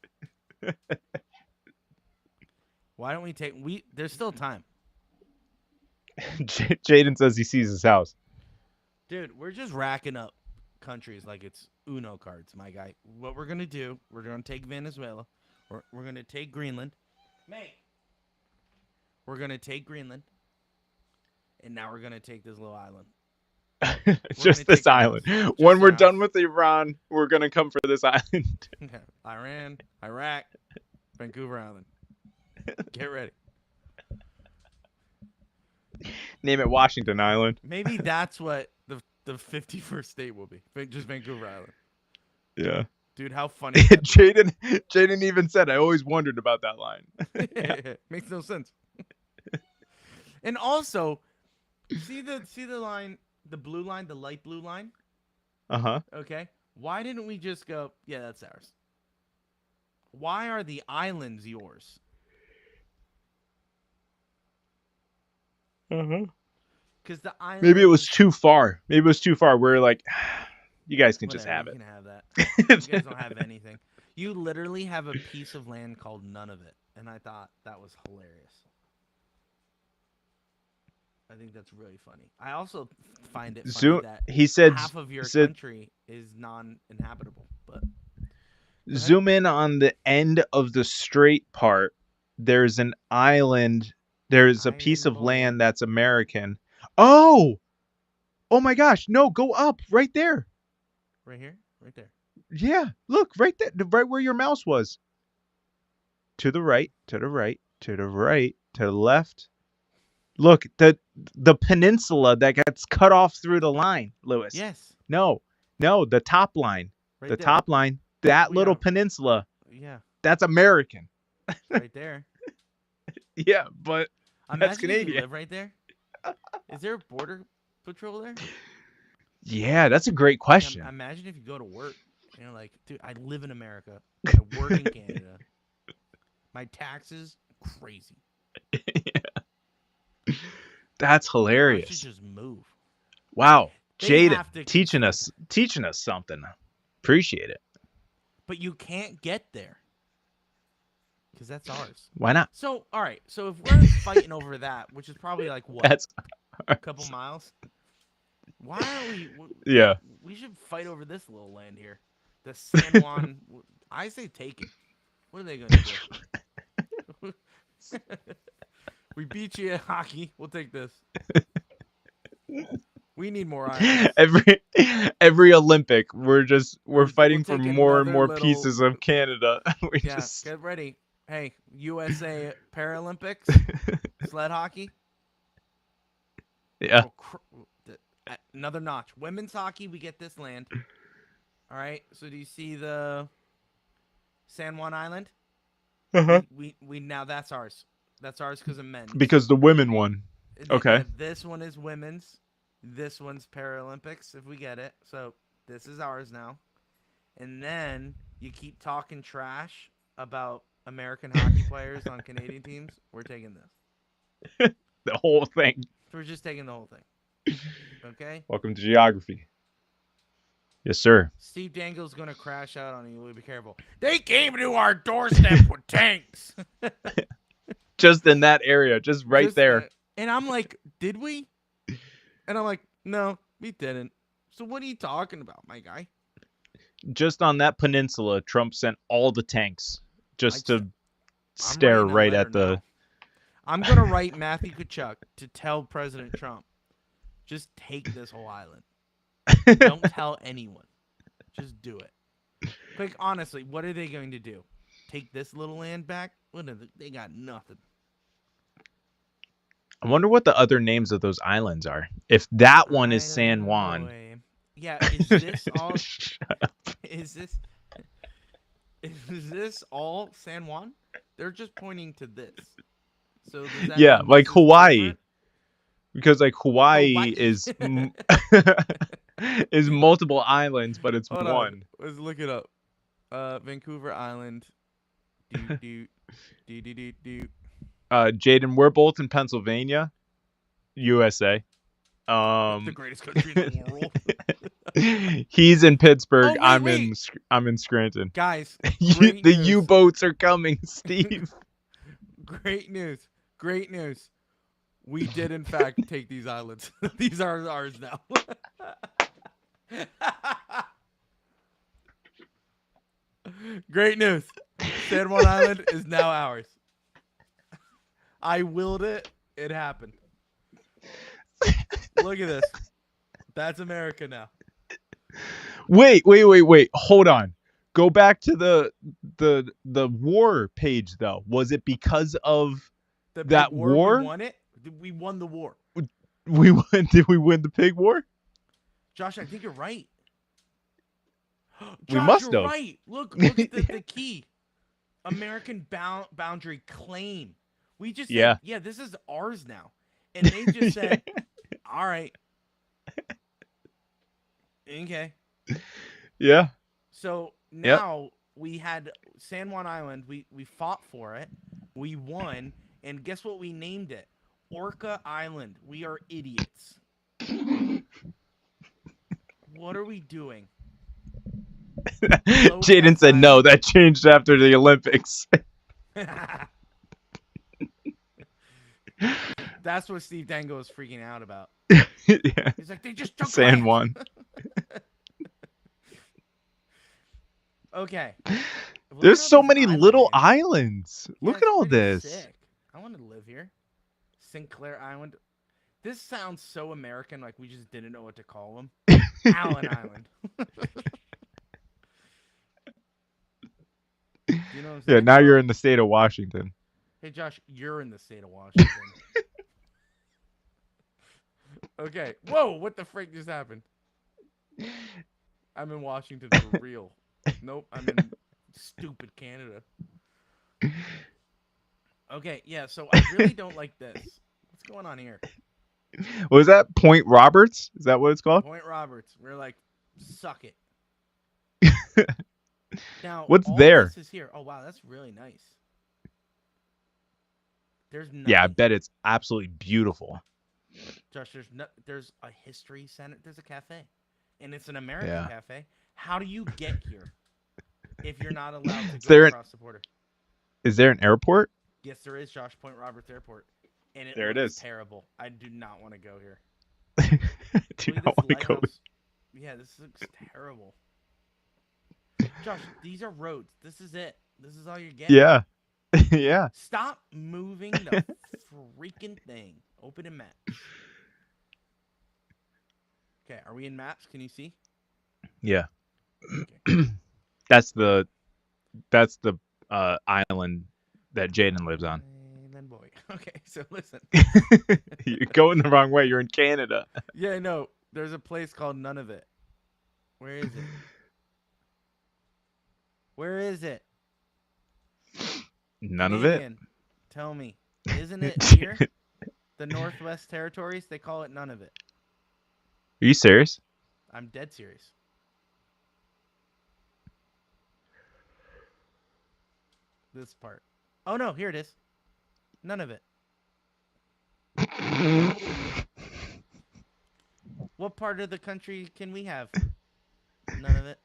Why don't we take there's still time. Jaden says he sees his house. Dude, we're just racking up countries like it's Uno cards, my guy. What we're gonna do, we're gonna take Venezuela. We're gonna take Greenland. Mate. We're gonna take Greenland. And now we're gonna take this little island. Just this island. When we're done with Iran, we're gonna come for this island. Iran, Iraq, Vancouver Island. Get ready. Name it Washington Island. Maybe that's what the 51st state will be. Just Vancouver Island. Yeah. Dude, how funny. Jaden even said, I always wondered about that line. Makes no sense. And also, see the line, the blue line, the light blue line? Uh-huh. Okay. Why didn't we just go, yeah, that's ours? Why are the islands yours? Uh-huh. Because the island. Maybe it was too far. We're like, you guys can just have you it. can have that. You guys don't have anything. You literally have a piece of land called none of it. And I thought that was hilarious. I think that's really funny. I also find it funny that he said, half of your country is non-inhabitable. But zoom in on the end of the straight part. There's an island. There's a piece of land that's American. Oh my gosh. No, go up right there. Right here? Right there. Yeah. Look, right there. Right where your mouse was. To the right, to the right, to the right, to the left. Look, the peninsula that gets cut off through the line, Lewis. Yes. No, the top line. Right the there. top line. That little peninsula. Yeah. That's American. Right there. Yeah, but that's Canadian. If you live right there. Is there a border patrol there? Yeah, that's a great question. Imagine if you go to work and you're like, dude, I live in America. I work in Canada. My taxes, crazy. Yeah. That's hilarious. I should just move. Wow, Jaden, teaching us something. Appreciate it. But you can't get there because that's ours. Why not? So, all right. So if we're fighting over that, which is probably like what? That's a couple miles. Why are we? Yeah. We should fight over this little land here. The San Juan. I say take it. What are they going to do? We beat you at hockey. We'll take this. We need more islands. Every Olympic, we're fighting for more and more little pieces of Canada. Get ready. Hey, USA Paralympics, sled hockey. Yeah. Another notch. Women's hockey, we get this land. All right. So do you see the San Juan Island. Uh-huh. We now that's ours. That's ours because of men's. Because the women won. Okay. Yeah, this one is women's. This one's Paralympics, if we get it. So this is ours now. And then you keep talking trash about American hockey players on Canadian teams. We're taking this. The whole thing. We're just taking the whole thing. Okay? Welcome to geography. Yes, sir. Steve Dangle's going to crash out on you. We'll be careful. They came to our doorstep with tanks. Just in that area. Just right there. And I'm like, did we? And I'm like, no, we didn't. So what are you talking about, my guy? Just on that peninsula, Trump sent all the tanks just to I'm stare writing a right letter at the... now. I'm going to write Matthew Kachuk to tell President Trump, just take this whole island. Don't tell anyone. Just do it. Like, honestly, what are they going to do? Take this little land back? What are they got nothing. I wonder what the other names of those islands are. If that one is San Juan. Boy. Yeah, is this all... Is this all San Juan? They're just pointing to this. So does that Yeah, mean like this is Hawaii. different? Because like Hawaii Hawaii. is is multiple islands, but it's Hold one. on. Let's look it up. Vancouver Island. Do. Jaden, we're both in Pennsylvania, USA. The greatest country in the world. He's in Pittsburgh. Oh, wait. I'm in Scranton. Guys, The great news. U-boats are coming, Steve. Great news. Great news. We did, in fact, take these islands. These are ours now. Great news. San Juan Island is now ours. I willed it. It happened. Look at this. That's America now. Wait. Hold on. Go back to the war page though. Was it because of The that big war? war? We won it. We won the war. we won? Did we win the pig war? Josh, I think you're right. Josh, We must you're have. right. Look at the key. American boundary claim. We just said, yeah, this is ours now. And they just said, all right. Okay. Yeah. So now we had San Juan Island. We fought for it. We won. And guess what we named it? Orca Island. We are idiots. What are we doing? Jaden said no. That changed after the Olympics. That's what Steve Dangle was freaking out about. Yeah. He's like, they just took San land. Juan. Okay. There's so many little islands. Look at all pretty this. Sick. I want to live here. Sinclair Island. This sounds so American, like we just didn't know what to call them. Allen Island. You know what I'm Yeah, saying? now you're in the state of Washington. Hey, Josh, you're in the state of Washington. Okay. Whoa, what the frick just happened? I'm in Washington for real. Nope, I'm in stupid Canada. Okay, yeah, so I really don't like this. What's going on here? Was that Point Roberts? Is that what it's called? Point Roberts. We're like, suck it. Now, What's all there? This is here. Oh, wow, that's really nice. There's nothing. Yeah, I bet it's absolutely beautiful. Josh, there's a history center. There's a cafe, and it's an American cafe. How do you get here if you're not allowed to go across the border? Is there an airport? Yes, there is, Josh. Point Roberts Airport, and it There it looks is. terrible. I do not want to go here. Do Look you at not want this to go? lighthouse. Yeah, this looks terrible. Josh, these are roads. This is it. This is all you're getting. Yeah. Yeah. Stop moving the freaking thing. Open in maps. Okay, are we in maps? Can you see? Yeah. Okay. That's the island that Jaden lives on. Island boy. Okay, so listen. You're going the wrong way. You're in Canada. Yeah, no. There's a place called None of It. Where is it? Where is it? None of it. Canadian, tell me, isn't it here? The Northwest Territories, they call it none of it. Are you serious? I'm dead serious. This part. Oh no, here it is. None of it. What part of the country can we have? None of it.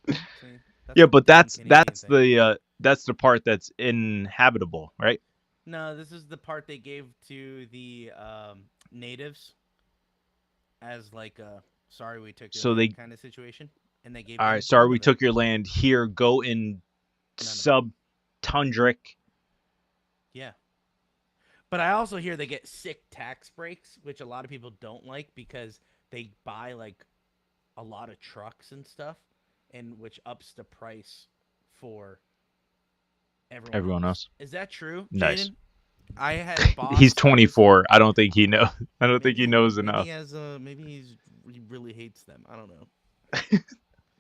See, Yeah, a but dumb that's Canadian thing. that's the part that's inhabitable, right? No, this is the part they gave to the natives as like a sorry we took your So land they, kind of situation, and they gave all them right, sorry none we of it. took your land. Here, go in sub-tundric. Yeah. But I also hear they get sick tax breaks, which a lot of people don't like because they buy like a lot of trucks and stuff, and which ups the price for Everyone else. Is that true, Nice. Jaden? I had a boss. He's that was- 24. I don't think he knows. I don't think he knows maybe enough. He has maybe he really hates them. I don't know.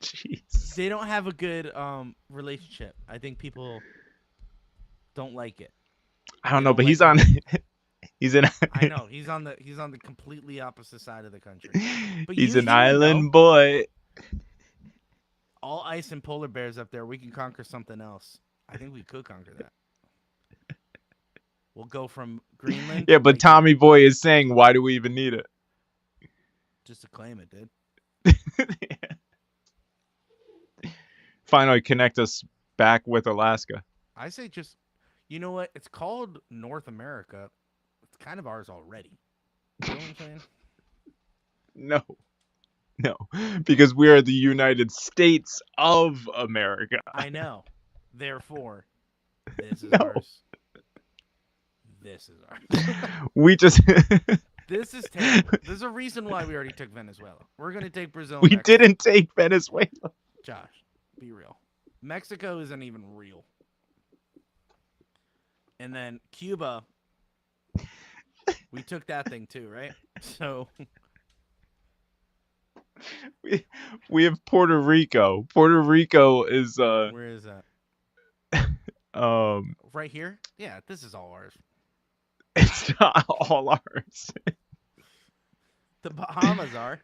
Jeez. They don't have a good relationship. I think people don't like it. I don't They know, don't but like he's it. on. He's in. I know he's on the completely opposite side of the country. But He's you an human, island though. boy. All ice and polar bears up there. We can conquer something else. I think we could conquer that. We'll go from Greenland. Yeah, to, but like, Tommy Boy is saying, why do we even need it? just to claim it, dude. Finally connect us back with Alaska. I say just, you know what? It's called North America. It's kind of ours already. You know what I'm saying? No, because we are the United States of America. I know. Therefore, this is No. ours. This is ours. We just This is terrible. There's a reason why we already took Venezuela. We're going to take Brazil we next. didn't take Venezuela. Josh, be real. Mexico isn't even real. And then Cuba, we took that thing too, right? So we have Puerto Rico. Puerto Rico is where is that? um Right here? Yeah, this is all ours. it's not all ours. The Bahamas are.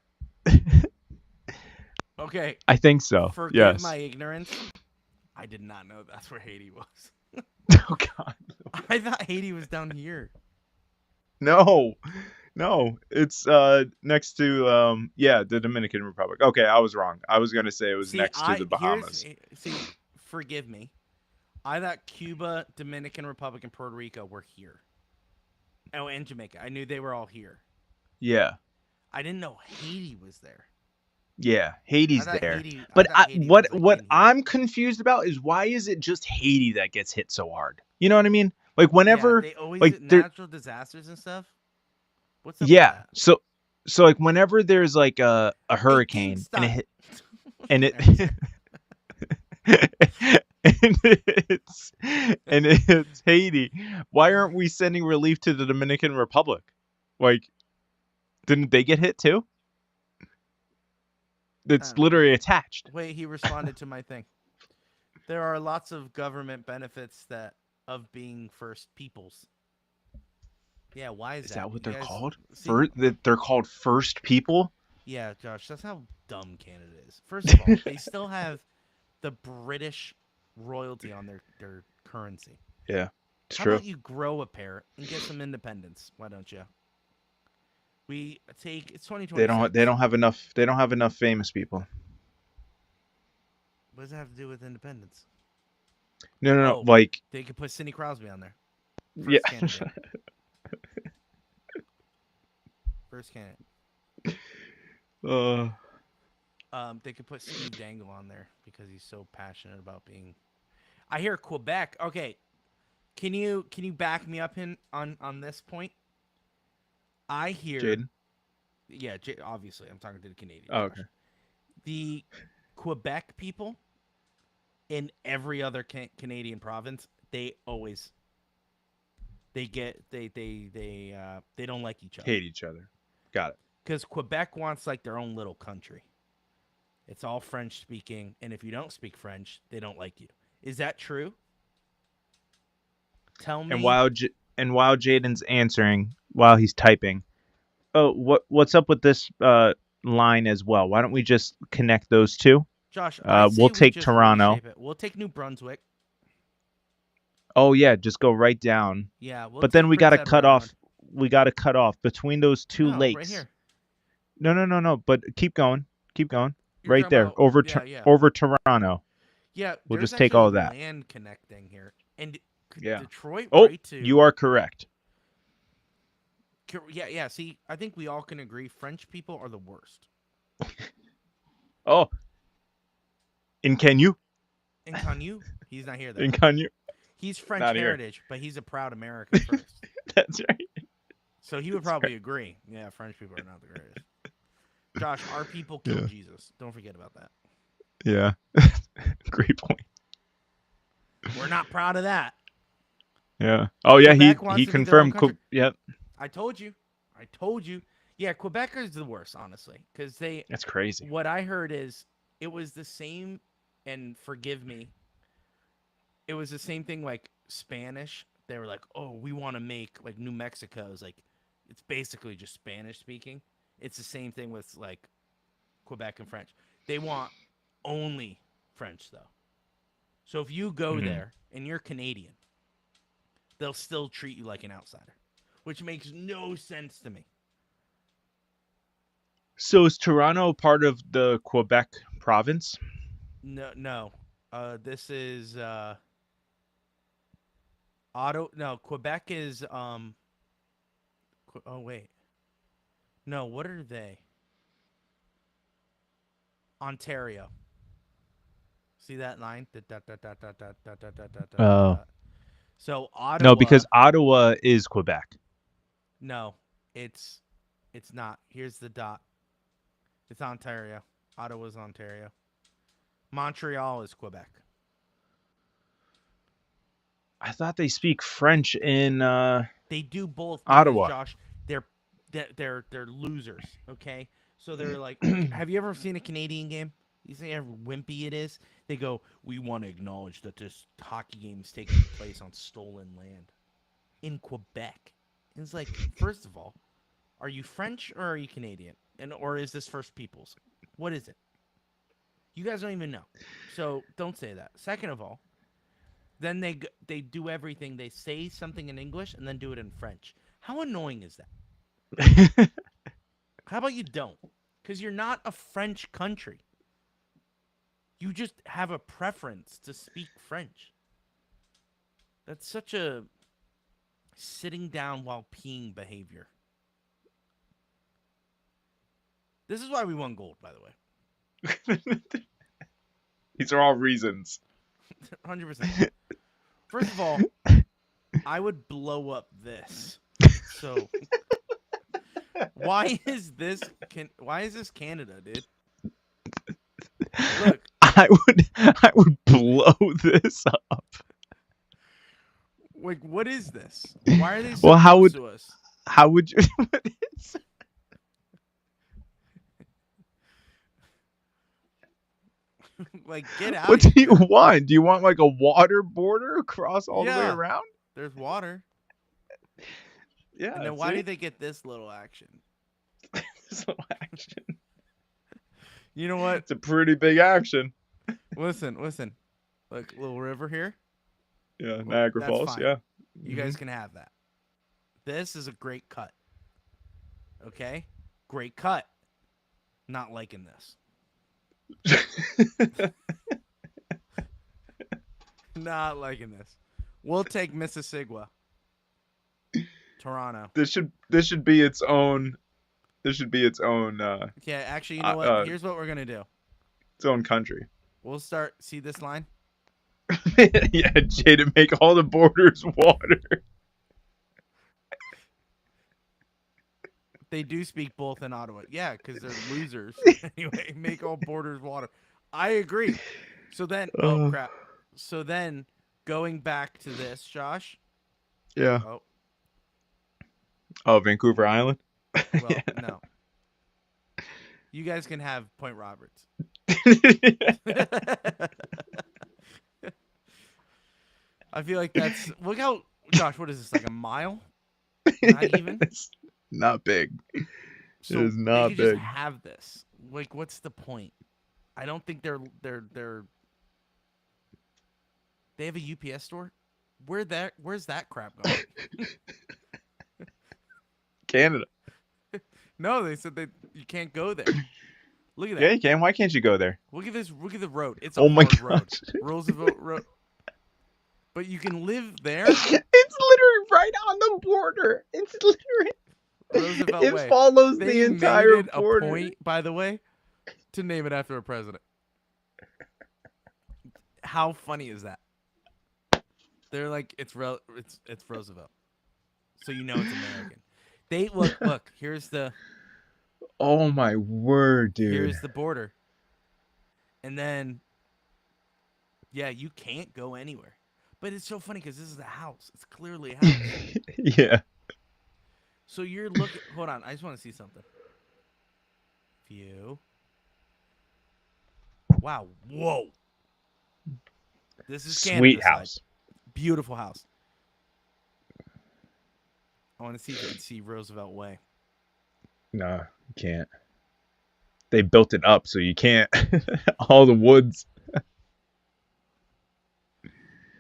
Okay. I think so. Forgive Yes. my ignorance. I did not know that's where Haiti was. Oh God. I thought Haiti was down here. No, it's next to the Dominican Republic. Okay, I was wrong. I was gonna say it was next to the Bahamas. Forgive me. I thought Cuba, Dominican Republic, and Puerto Rico were here. Oh, and Jamaica. I knew they were all here. Yeah, I didn't know Haiti was there. yeah, Haiti's I thought there. Haiti- I But thought Haiti what was, like, what in here. I'm confused about is why is it just Haiti that gets hit so hard? You know what I mean? Like whenever, they always like, hit there- natural disasters and stuff. What's up yeah. with that? So like whenever there's like a hurricane and it hit, and it and it's Haiti. Why aren't we sending relief to the Dominican Republic? Like, didn't they get hit too? It's literally attached. Wait, he responded to my thing. There are lots of government benefits of being first peoples. Yeah, why is that? Is that what You they're guys called? see- They're called first people? Yeah, Josh, that's how dumb Canada is. First of all, they still have the British royalty on their currency. Yeah, it's How true. about you grow a pair and get some independence? Why don't you? It's 2020. They don't have enough famous people. What does that have to do with independence? No, Oh. like They could put Sidney Crosby on there. yeah. Candidate. First candidate. They could put Steve Dangle on there because he's so passionate about being. I hear Quebec. Okay, can you back me up on this point? I hear. Jaden. Yeah, obviously, I'm talking to the Canadians. Oh, okay. The Quebec people in every other Canadian province, they don't like each other. Hate each other. Got it. Because Quebec wants like their own little country. It's all French speaking, and if you don't speak French, they don't like you. Is that true? Tell me. And while Jaden's answering, while he's typing, what's up with this line as well? Why don't we just connect those two? Josh, I say we'll we take just Toronto. reshape it. We'll take New Brunswick. Oh yeah, just go right down. Yeah, we'll But take then we got to Prince cut Edward off. Island. We got to cut off between those two No, lakes. right here. No. But keep going. You're Right talking there, about- over yeah. over Toronto. Yeah, We'll there's just take actually all that. land connecting here, and Yeah. Detroit Oh, right to you are correct. Yeah. See, I think we all can agree French people are the worst. Oh, in Kenya? And Kanye, he's not here though. In Kenya? He's French Not here. heritage, but he's a proud American first. That's right. So he would probably agree. Yeah, French people are not the greatest. Josh, our people killed Yeah. Jesus. Don't forget about that. Yeah. Great point. We're not proud of that. Yeah. Oh yeah, Quebec wants he to be their own confirmed. country. Yep. I told you. Yeah, Quebec is the worst, honestly, because That's crazy. what I heard is it was the same, and forgive me, it was the same thing like Spanish. They were like, oh, we want to make like New Mexico is like, it's basically just Spanish speaking. It's the same thing with like Quebec and French. They want only French though. So if you go there and you're Canadian, they'll still treat you like an outsider, which makes no sense to me. So is Toronto part of the Quebec province? No. This is Quebec is oh wait. No, what are they? Ontario. See that line? Oh. So Ottawa. No, because Ottawa is Quebec. No, it's not. Here's the dot. It's Ontario. Ottawa's Ontario. Montreal is Quebec. I thought they speak French in They do both. Ottawa. Josh, they're losers. Okay, so they're like, have you ever seen a Canadian game? You see how wimpy it is? They go, we want to acknowledge that this hockey game is taking place on stolen land in Quebec. And it's like, first of all, are you French or are you Canadian? Or is this First Peoples? What is it? You guys don't even know. So don't say that. Second of all, then they do everything. They say something in English and then do it in French. How annoying is that? How about you don't? Because you're not a French country. You just have a preference to speak French. That's such a sitting down while peeing behavior. This is why we won gold, by the way. These are all reasons. 100%. First of all, I would blow up this. So why is this Canada, dude? Look, I would blow this up. like, what is this? Why are they so Well, how close would- to us? How would you? What is? Like, get out. What of do here. you want? Do you want like a water border across all the way Yeah. around? There's water. Yeah. And then why do they get this little action? This little action? You know what? It's a pretty big action. Listen. Look, little river here. Yeah, Niagara that's Falls. fine. Yeah. You guys can have that. This is a great cut. Okay? Great cut. Not liking this. Not liking this. We'll take Mississauga. Toronto. This should be its own. This should be its own Yeah, actually, you know what? Here's what we're going to do. its own country. We'll start. See this line? Yeah, Jay, to make all the borders water. They do speak both in Ottawa. Yeah, because they're losers. Anyway, make all borders water. I agree. So then, oh crap. So then, going back to this, Josh. Yeah. Oh, Oh, Vancouver Island. well, no. You guys can have Point Roberts. I feel like that's look how Josh. What is this? Like a mile? Not even. It's not big. So is they not could just big. have this. Like, what's the point? I don't think they're. They have a UPS store. Where's that crap going? Canada. No, they said you can't go there. Look at that. Yeah, you can. Why can't you go there? Look at this. Look at the road. It's a Oh my hard road. gosh. Roosevelt Road. But you can live there. It's literally right on the border. It's literally. Roosevelt It Way. follows They the entire made it border. a point, by the way, to name it after a president. How funny is that? They're like it's Roosevelt, so you know it's American. They look. Here's the Oh my word, dude. here's the border, and then yeah, you can't go anywhere. But it's so funny because this is a house. It's clearly a house. Yeah. So you're looking. Hold on, I just want to see something. View. Wow. Whoa. This is Canada's Sweet side. house. Beautiful house. I want to see if you can see Roosevelt Way. No, you can't. They built it up so you can't. All the woods.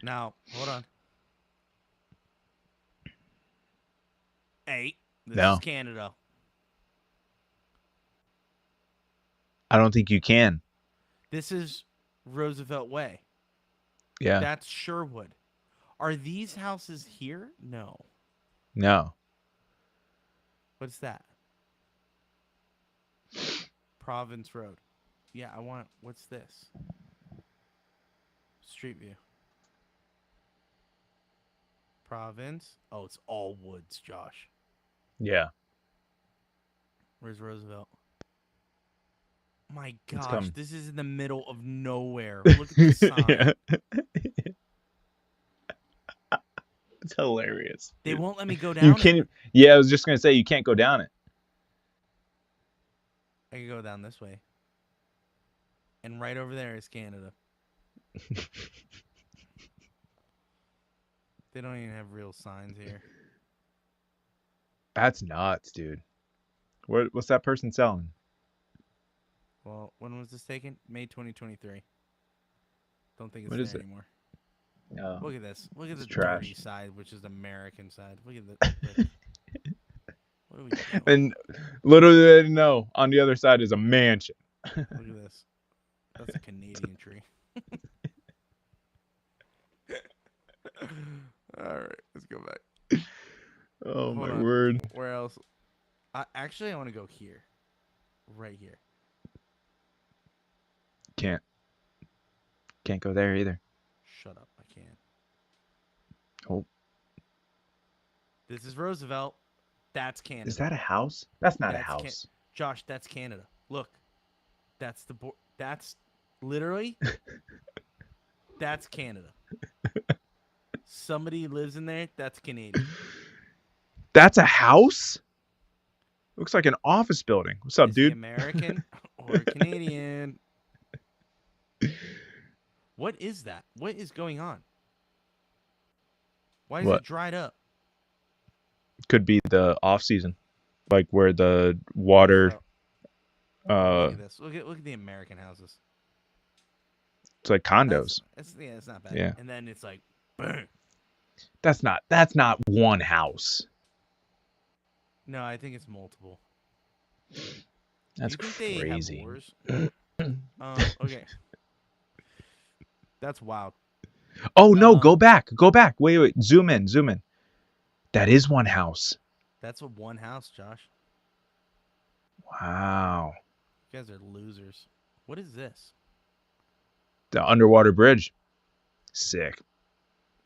Now, hold on. Hey, this No. is Canada. I don't think you can. This is Roosevelt Way. Yeah. That's Sherwood. Are these houses here? No. No. What's that? Province Road. Yeah, I want. What's this? Street View. Province. Oh, it's all woods, Josh. Yeah. Where's Roosevelt? My gosh, coming. this is in the middle of nowhere. Look at this sign. Yeah. It's hilarious. They dude. won't let me go down You it. can't. Yeah, I was just gonna say you can't go down it. I can go down this way. And right over there is Canada. They don't even have real signs here. That's nuts, dude. What's that person selling? Well, when was this taken? May 2023. Don't think it's What there is it? anymore. No. Look at this. Look at It's the trash. dirty side, which is the American side. Look at the what are we doing? And little did they know, on the other side is a mansion. Look at this. That's a Canadian tree. All right, let's go back. Oh Hold my on. word. Where else? Actually, I want to go here. Right here. Can't go there either. Shut up. I can't. Oh. This is Roosevelt. That's Canada. Is that a house? That's not a That's house. Josh, that's Canada. Look. That's the that's literally that's Canada. Somebody lives in there, that's Canadian. That's a house? Looks like an office building. What's up, Is he dude? American or Canadian? What is that? What is going on? Why is What? it dried up? Could be the off season. Like where the water Look at this. Look at the American houses. it's like condos. It's not bad. Yeah. And then it's like, burn. That's not one house. No, I think it's multiple. That's Do you think they have crazy. wars? Okay. That's wild. Oh no, go back. Wait, zoom in. That is one house. That's a one house, Josh. Wow. You guys are losers. What is this? The underwater bridge. Sick.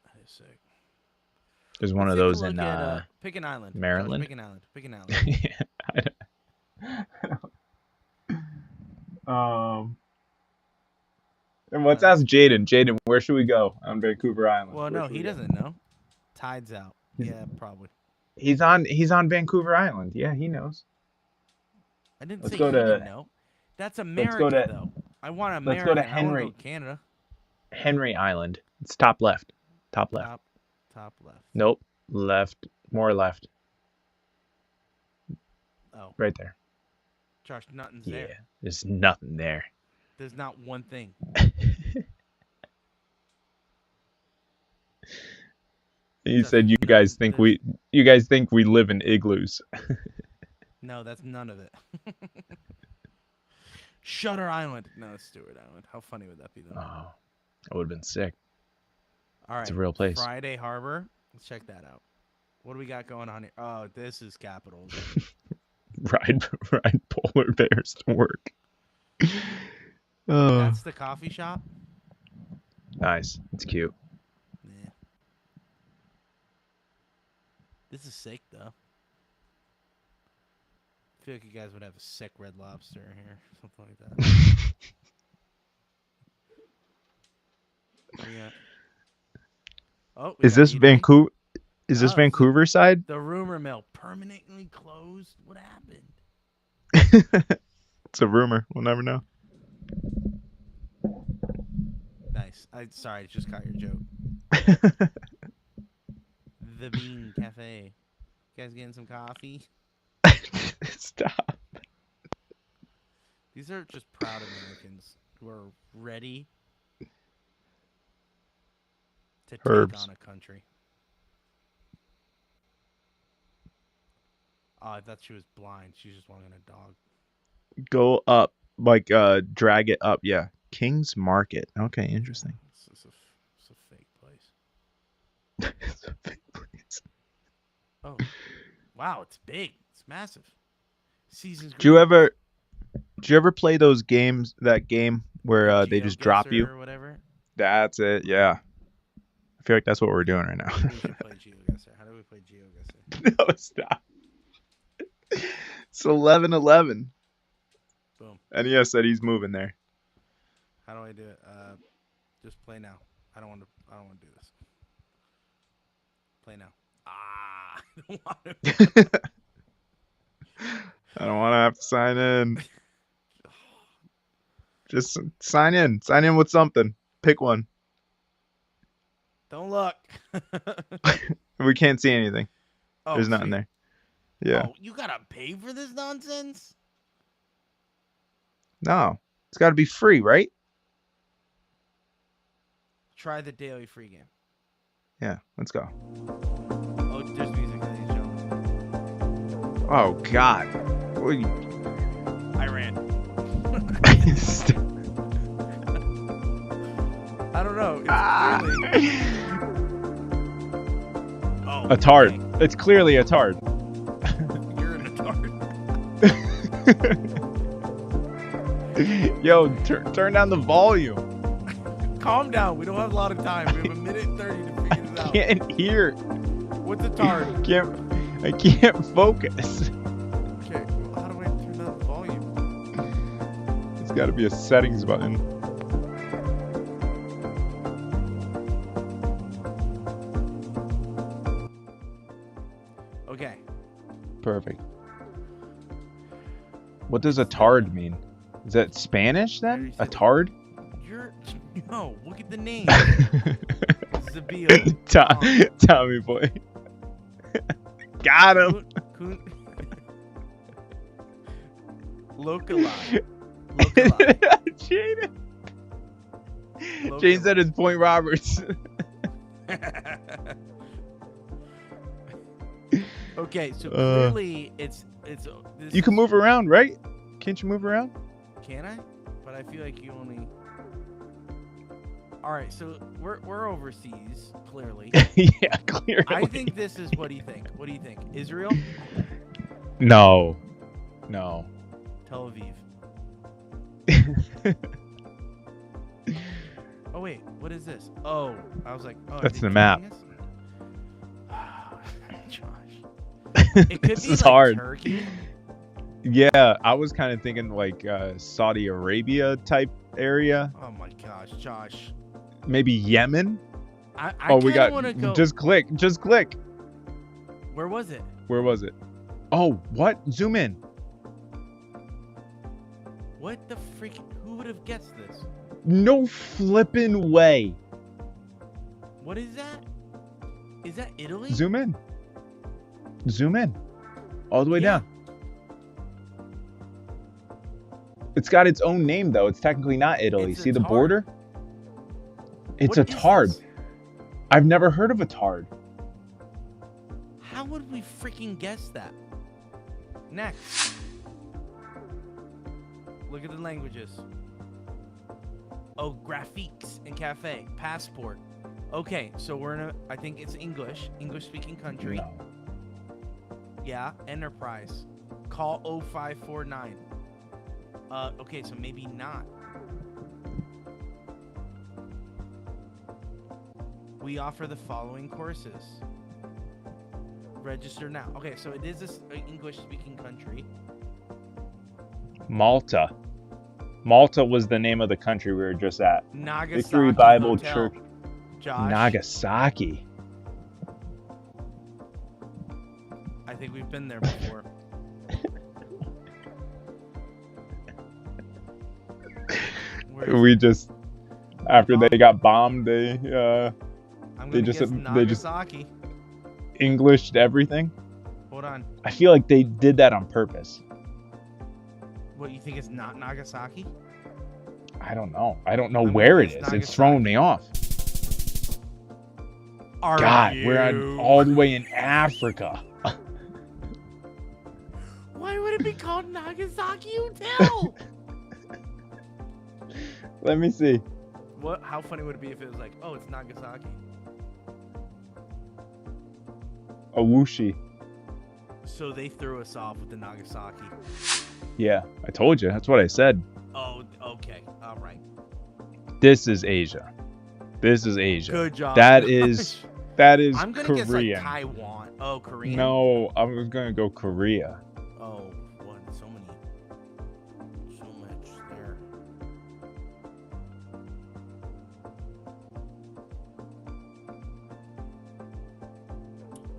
That is sick. There's one Let's of take a those look in at, pick an island. Josh, Maryland? pick an island. Pick an island. And let's ask Jaden. Jaden, where should we go on Vancouver Island? Well, Where no, should he we go? doesn't know. Tide's out. Yeah, probably. He's on Vancouver Island. Yeah, he knows. I didn't Let's say go he to- didn't know. That's America, though. I want Let's America. go to I want to Henry. go Canada. Henry Island. It's top left. Top left. Top left. Nope. Left. More left. Oh, Right there. Josh, nothing's Yeah. there. There's nothing there. There's not one thing. You said you guys think we live in igloos. No, that's none of it. Shutter Island. No, it's Stewart Island. How funny would that be, though? Oh, that would have been sick. All right. It's a real place. Friday Harbor. Let's check that out. What do we got going on here? Oh, this is capitals. Ride polar bears to work. Oh, That's the coffee shop? nice. It's cute. Yeah. This is sick, though. I feel like you guys would have a sick Red Lobster here. Something like that. What do you got? Oh, we Is got this Eatery. Vancouver? Is this Oh, Vancouver side? The rumor mill permanently closed. What happened? It's a rumor. We'll never know. Nice. Sorry, I just caught your joke. The Bean Cafe. You guys getting some coffee? Stop. These are just proud Americans who are ready to take Herbs. on a country. Oh, I thought she was blind. She's just wanting a dog. Go up, like drag it up. Yeah, King's Market. Okay, interesting. It's a fake place. It's a big place. Oh, wow! It's big. It's massive. Season's. Do you ever play those games? That game where they just drop you? Or whatever. That's it. Yeah. I feel like that's what we're doing right now. We should play GeoGuessr. How do we play GeoGuessr? No, stop. It's 11:11. Boom. And he said he's moving there. How do I do it? Just play now. I don't want to do this. Play now. Ah, I don't want to. I don't want to have to sign in. Just sign in. Sign in with something. Pick one. Don't look. We can't see anything. Oh, There's nothing sweet. there. Yeah. Oh, you gotta pay for this nonsense? No. It's got to be free, right? Try the daily free game. Yeah. Let's go. Oh, there's music, ladies and gentlemen. Oh, God. What are you... I ran. I don't know. It's clearly... Oh, A tard. okay. It's clearly a tard. You're in a tard. Yo, turn down the volume. Calm down. We don't have a lot of time. We have a minute and 30 to figure this out. Can't hear. What's a tard? I can't focus. Okay, well, how do I turn down the volume? It's got to be a settings button. Okay. Perfect. What does a tard mean? Is that Spanish then? A tard? No, look at the name. Zabil. Tommy boy. Got him. Localize. Jaden. Jane said it's Point Roberts. Okay, so clearly it's You can move around, right? Can't you move around? Can I? But I feel like you only. All right, so we're overseas, clearly. Yeah, clearly. I think this is. What do you think? What do you think? Israel? No. Tel Aviv. Oh wait, what is this? Oh, I was like, oh, are That's they the map. joining us? Josh. It could This be is like hard. Turkey. Yeah, I was kind of thinking like Saudi Arabia type area. Oh my gosh, Josh. Maybe Yemen. I We got. want to go. Just click. Where was it? Where was it? Oh, what? Zoom in. What the freak? Who would have guessed this? No flippin' way. What is that? Is that Italy? Zoom in. Zoom in. All the way Yeah. down. It's got its own name, though. It's technically not Italy. It's a See the tard. border? It's What a is tard. this? I've never heard of a tard. How would we freaking guess that? Next. Look at the languages. Oh, graphiques and cafe. Passport. Okay, so we're in a, I think it's English-speaking country. No. Yeah, enterprise. Call 0549. Okay, so maybe not. We offer the following courses. Register now. Okay, so it is an English-speaking country. Malta. Malta was the name of the country we were just at. Nagasaki Victory Bible Hotel. Church. Josh, Nagasaki. I think we've been there before. We just, after they got bombed, they I'm they gonna just- guess they just- Nagasaki. Englished everything. Hold on. I feel like they did that on purpose. What, you think it's not Nagasaki? I don't know. I don't know I'm where gonna it guess is. Nagasaki. It's throwing me off. Are God, you? we're all the way in Africa. Why would it be called Nagasaki Hotel? Let me see. What? How funny would it be if it was like, oh, it's Nagasaki? Owushi. So they threw us off with the Nagasaki. Yeah, I told you. That's what I said. Oh, okay. All right. This is Asia. This is Asia. Good job. That Josh. is I'm gonna guess like Korean. Taiwan. Oh, Korean. No, I was gonna go Korea. Oh, what? So much there.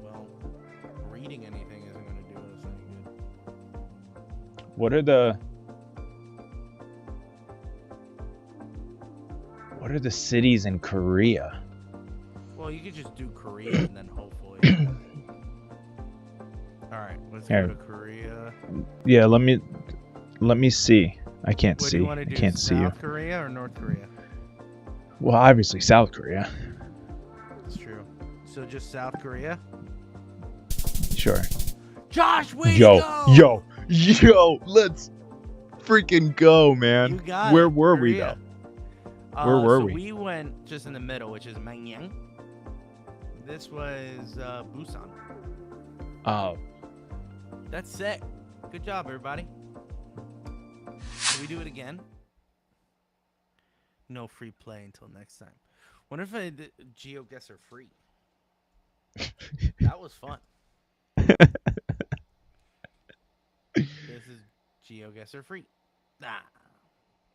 Well, reading anything isn't gonna do us any good. What are the cities in Korea? Well, you could just do Korea and then hopefully. All right, let's Here. go to Korea. Yeah, let me see. I can't What do see. you want to I do? can't see you. South Korea or North Korea? Well, obviously South Korea. That's true. So just South Korea. Sure. Josh, way Yo, to go! yo, let's freaking go, man. You got Where it, were we Korea. though? Where were so we? We went just in the middle, which is Mangyang. This was Busan. Oh, That's sick. Good job, everybody. Can we do it again? No free play until next time. Wonder if I did GeoGuessr free. That was fun. This is GeoGuessr free. Ah,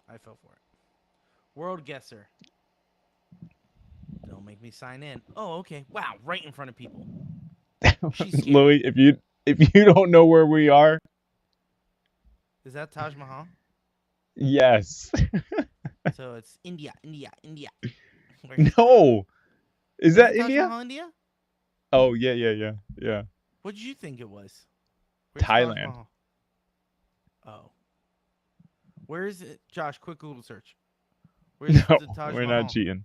I fell for it. World Guesser. Don't make me sign in. Oh, okay. Wow, right in front of people. She's scared. Louis, if you don't know where we are, Is that Taj Mahal? yes. So it's India. Where- No. Is that it Taj India? Mahal, India? Oh, yeah. What did you think it was? Where's Taj Thailand. Mahal? Oh. Where is it? Josh, quick Google search. Where's No, the Taj we're Mahal? not cheating.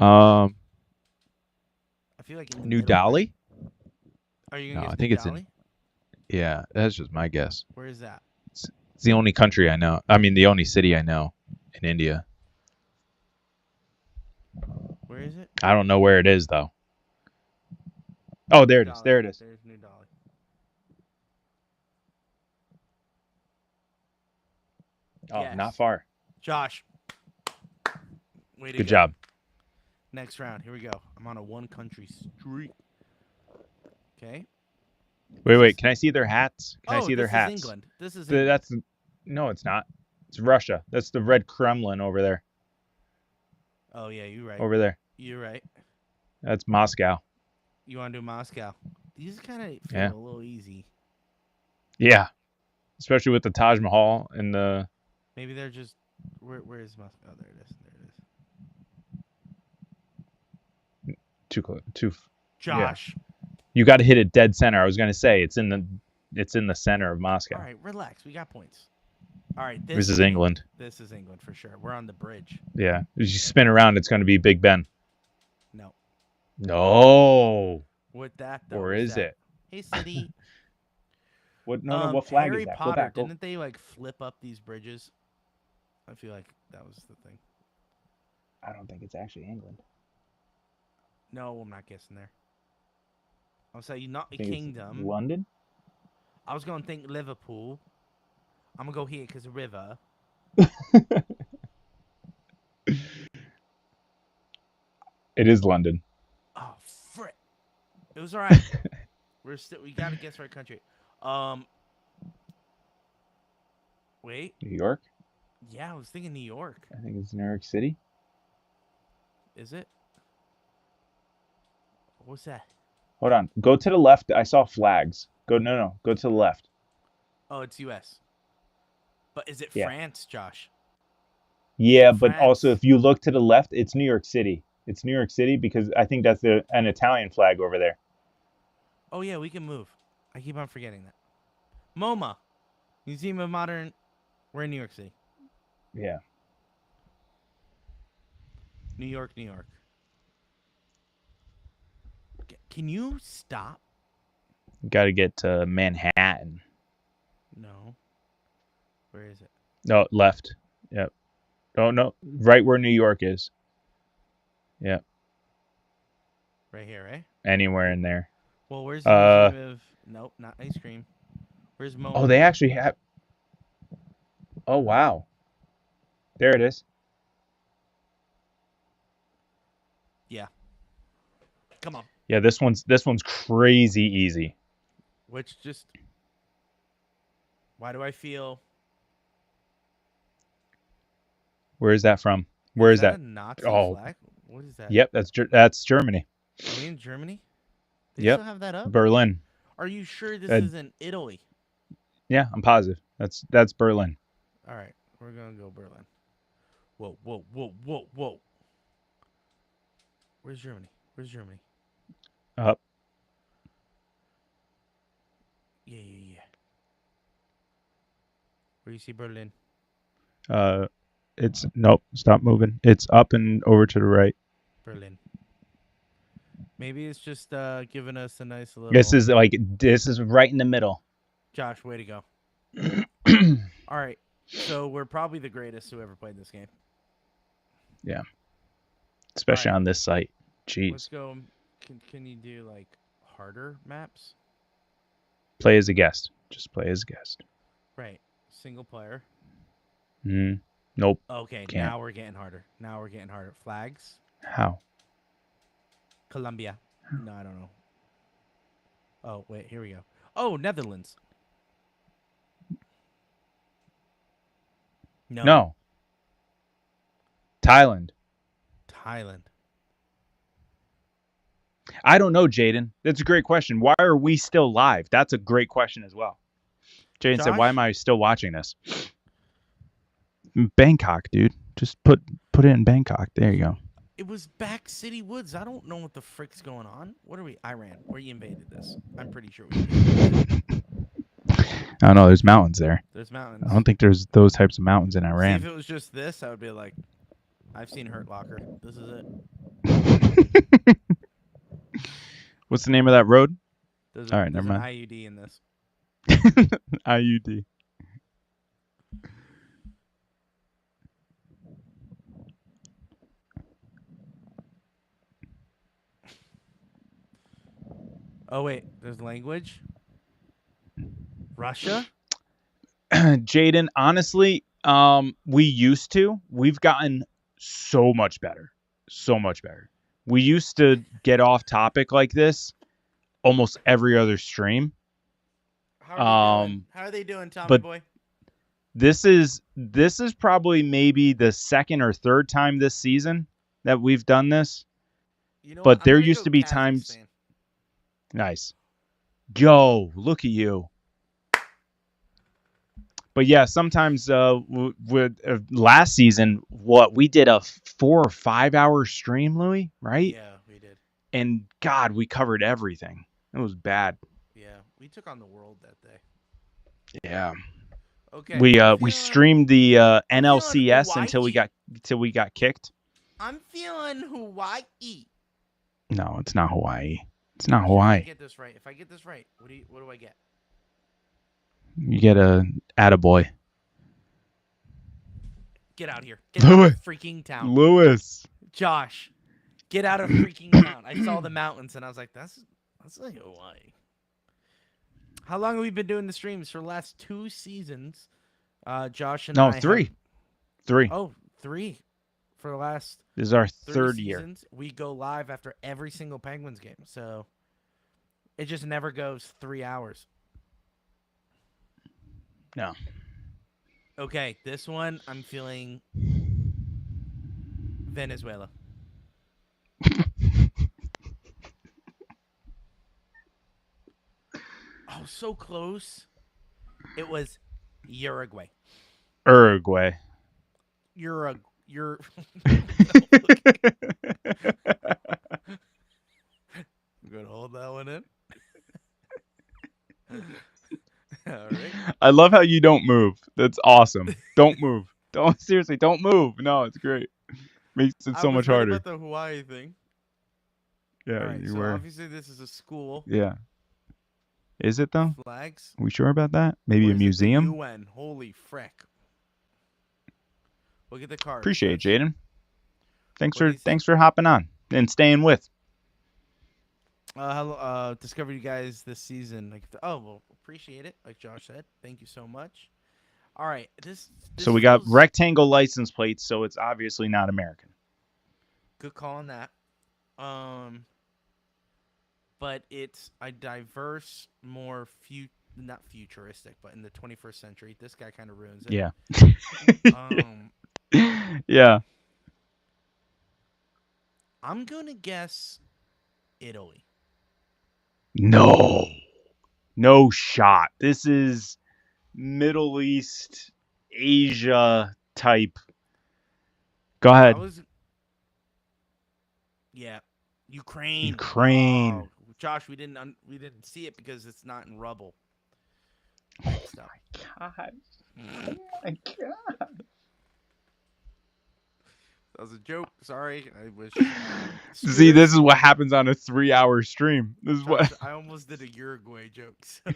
I feel like in the New middle, Delhi? right? Are you No, gonna guess I think New it's in- Delhi? Yeah, that's just my guess. Where is that? It's the only country I know. I mean, the only city I know in India. Where is it? I don't know where it is though. Oh, there it is. Delhi. There it is. There's New Delhi. Oh, Yes. not far. Josh. Way to Good go. job. Next round. Here we go. I'm on a one country streak. Okay. Wait. Can I see their hats? Can I see their this hats? is England. This is England. That's no, it's not. It's Russia. That's the Red Kremlin over there. Oh yeah, you're right. Over there. You're right. That's Moscow. You want to do Moscow? These kind of feel Yeah. a little easy. Yeah. Especially with the Taj Mahal and the Maybe they're just Where is Moscow? Oh, there it is. Too close. Too. Josh. Yeah. You got to hit it dead center. I was gonna say it's in the center of Moscow. All right, relax. We got points. All right, This is England. This is England for sure. We're on the bridge. Yeah. As you spin around, it's going to be Big Ben. No. No. What that though? Or is it? Hey, city. What? No. What flag Harry is that? Potter, Go back. didn't they like flip up these bridges? I feel like that was the thing. I don't think it's actually England. No, I'm not guessing there. I'll say not a kingdom. London. I was gonna think Liverpool. I'm gonna go here because of river. It is London. Oh frick! It was all right. We gotta guess right country. Wait. New York. Yeah, I was thinking New York. I think it's New York City. Is it? What's that? Hold on. Go to the left. I saw flags. No. Go to the left. Oh, it's U.S. But is it Yeah. France, Josh? Yeah, but France. also if you look to the left, it's New York City. It's New York City because I think that's an Italian flag over there. Oh yeah, we can move. I keep on forgetting that. MoMA, Museum of Modern. We're in New York City. Yeah. New York, New York. Can you stop? Got to get to Manhattan. No. Where is it? No, left. Yep. Oh, no. Right where New York is. Yep. Right here, right? Anywhere in there. Well, where's the Museum of... Nope, not ice cream. Where's MoMA? Oh, they actually have... Oh, wow. There it is. Yeah. Come on. Yeah, this one's crazy easy. Which just... Why do I feel... Where is that from? Where is that? a Nazi Oh. flag? What is that? Yep, that's Germany. Are we in Germany? They Yep. still have that up? Berlin. Are you sure this isn't Italy? Yeah, I'm positive. That's Berlin. All right, we're gonna go Berlin. Whoa. Where's Germany? Up. Yeah. Where do you see Berlin? It's nope. Stop moving. It's up and over to the right. Berlin. Maybe it's just giving us a nice little... This is right in the middle. Josh, way to go. All right, so we're probably the greatest who ever played this game. Yeah. Especially All right. on this site. Jeez. Let's go. Can you do like harder maps? Play as a guest. Just play as a guest. Right. Single player. Nope. Okay, Can't. now we're getting harder. Flags. How? Colombia. No, I don't know. Oh, wait, here we go. Oh, Netherlands. No. Thailand. I don't know, Jaden. That's a great question. Why are we still live? That's a great question as well. Jaden said, "Why am I still watching this?" Bangkok, dude. Just put it in Bangkok. There you go. It was back City Woods. I don't know what the frick's going on. What are we? Iran. Where you invaded this? I'm pretty sure we invaded this. I don't know. There's mountains there. There's mountains. I don't think there's those types of mountains in See, Iran. if it was just this, I would be like, I've seen Hurt Locker. This is it. What's the name of that road? There's All right, there's never an mind. IUD in this. IUD. Oh, wait. There's language? Russia? Jaden, honestly, we've gotten so much better. We used to get off topic like this almost every other stream. How are they doing, Tommy but boy? This is probably maybe the second or third time this season that we've done this. You know But what? there I'm gonna used go to be times. Kazakhstan. Nice. Yo, look at you. But yeah, sometimes with last season, what we did a 4 or 5 hour stream, Louis, right? Yeah, we did. And God, we covered everything. It was bad. Yeah, we took on the world that day. Yeah. Okay. We streamed the I'm feeling NLCS until we got kicked. I'm feeling Hawaii. No, it's not Hawaii. It's If I not Hawaii. get this right, what do I get? You get a attaboy. Get out here. Get out of freaking town. Lewis. Josh, get out of freaking town. I saw the mountains and I was like, that's like Hawaii. How long have we been doing the streams? For the last 2 seasons. Josh and I. No, 3. 3. Oh, 3. For the last This is our 3 third year. seasons, we go live after every single Penguins game. So it just never goes 3 hours. No. Okay, this one I'm feeling Venezuela. Oh, so close. It was Uruguay. Uruguay. You're I'm gonna hold that one in. All right. I love how you don't move. That's awesome. Don't move. Don't seriously. Don't move. No, it's great. Makes it so much right harder. about the Hawaii thing. Yeah, All right, you so were. obviously this is a school. Yeah. Is it though? Flags. Are we sure about that? Maybe What a is it, the museum? UN. Holy frick. Look at the card. Appreciate it, Jaden. What do you think? Thanks for hopping on and staying with. Hello, discovered you guys this season. Well, appreciate it. Like Josh said, thank you so much. All right, this So we got feels- rectangle license plates, so it's obviously not American. Good call on that. But it's a diverse, more not futuristic, but in the 21st century. This guy kind of ruins it. Yeah. Um, Yeah. I'm gonna guess Italy. No. No shot. This is Middle East, Asia type. Go ahead. Yeah, Ukraine. Ukraine. Oh, Josh, we didn't see it because it's not in rubble. Next up. God. Oh my God. That was a joke. Sorry, I wish. See, this is what happens on a 3-hour stream. This is what. I almost did a Uruguay joke. So.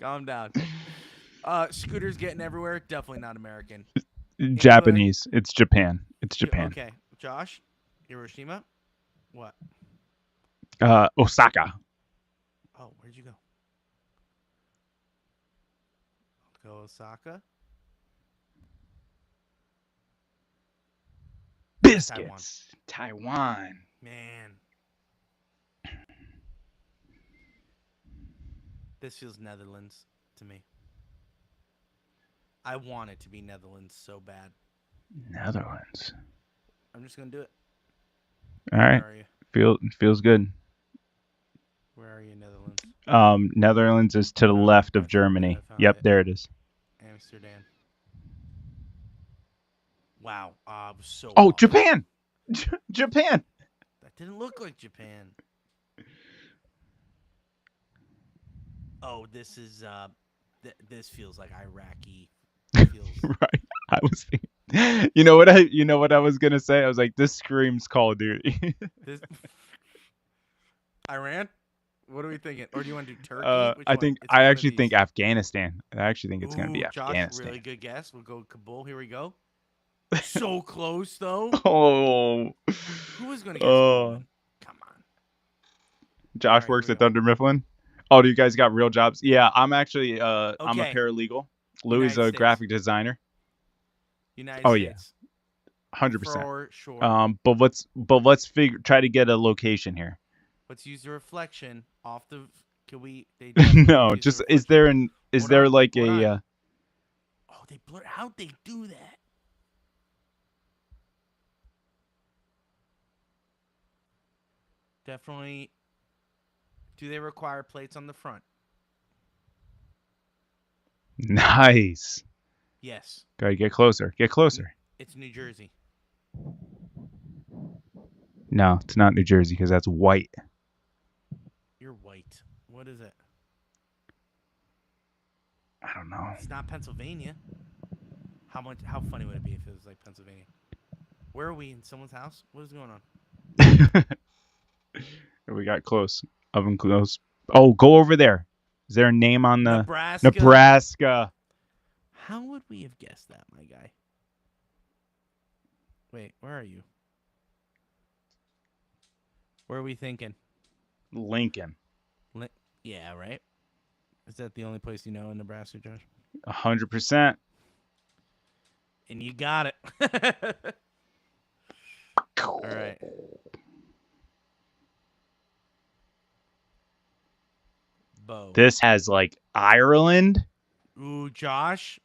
Calm down. Scooters getting everywhere. Definitely not American. Japanese. It's Japan. It's Japan. Okay, Josh, Hiroshima. What? Osaka. Oh, where'd you go? Go Osaka. Biscuits. Taiwan. Man. This feels Netherlands to me. I want it to be Netherlands so bad. Netherlands. I'm just going to do it. All right. Where are you? Feels good. Where are you, Netherlands? Netherlands is to the left of Germany. Yep, there it is. Amsterdam. Wow. I was so Oh, off. Japan. Japan. That didn't look like Japan. Oh, this is this feels like Iraqi. Right. I was thinking. You know what I was gonna say? I was like, this screams Call of Duty. Iran? What are we thinking? Or do you want to do Turkey? I actually think Afghanistan. I actually think it's gonna be Afghanistan. Josh, really good guess. We'll go Kabul. Here we go. So close though. Oh. Who was gonna guess? Poland? Come on. Josh works at Thunder Mifflin. Oh, do you guys got real jobs? Yeah, I'm actually I'm a paralegal. Louis is a graphic designer. United oh States. Yeah, 100%. For sure. But let's try to get a location here. Let's use the reflection off the. Can we? They no, just is there like a? Oh, they blur. How'd they do that? Definitely. Do they require plates on the front? Nice. Yes. Gotta get closer. Get closer. It's New Jersey. No, it's not New Jersey because that's white. You're white. What is it? I don't know. It's not Pennsylvania. How funny would it be if it was like Pennsylvania? Where are we? In someone's house? What is going on? We got close. Up and close. Oh, go over there. Is there a name on the Nebraska? How would we have guessed that, my guy? Wait, where are you? Where are we thinking? Lincoln. Yeah, right? Is that the only place you know in Nebraska, Josh? 100%. And you got it. All right. Bo. This has like Ireland. Ooh, Josh.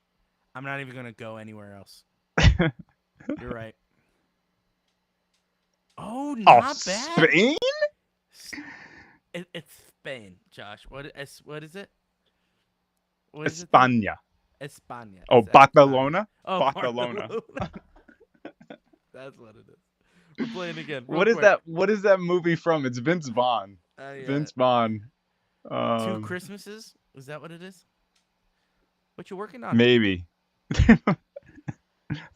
I'm not even going to go anywhere else. You're right. Oh, not bad. Spain? It's Spain, Josh. What is it? España. España. Oh, Barcelona? Oh, Barcelona. That's what it is. We're playing again. What is that? What is that movie from? It's Vince Vaughn. Yeah. Vince Vaughn. Two Christmases? Is that what it is? What you working on? Maybe.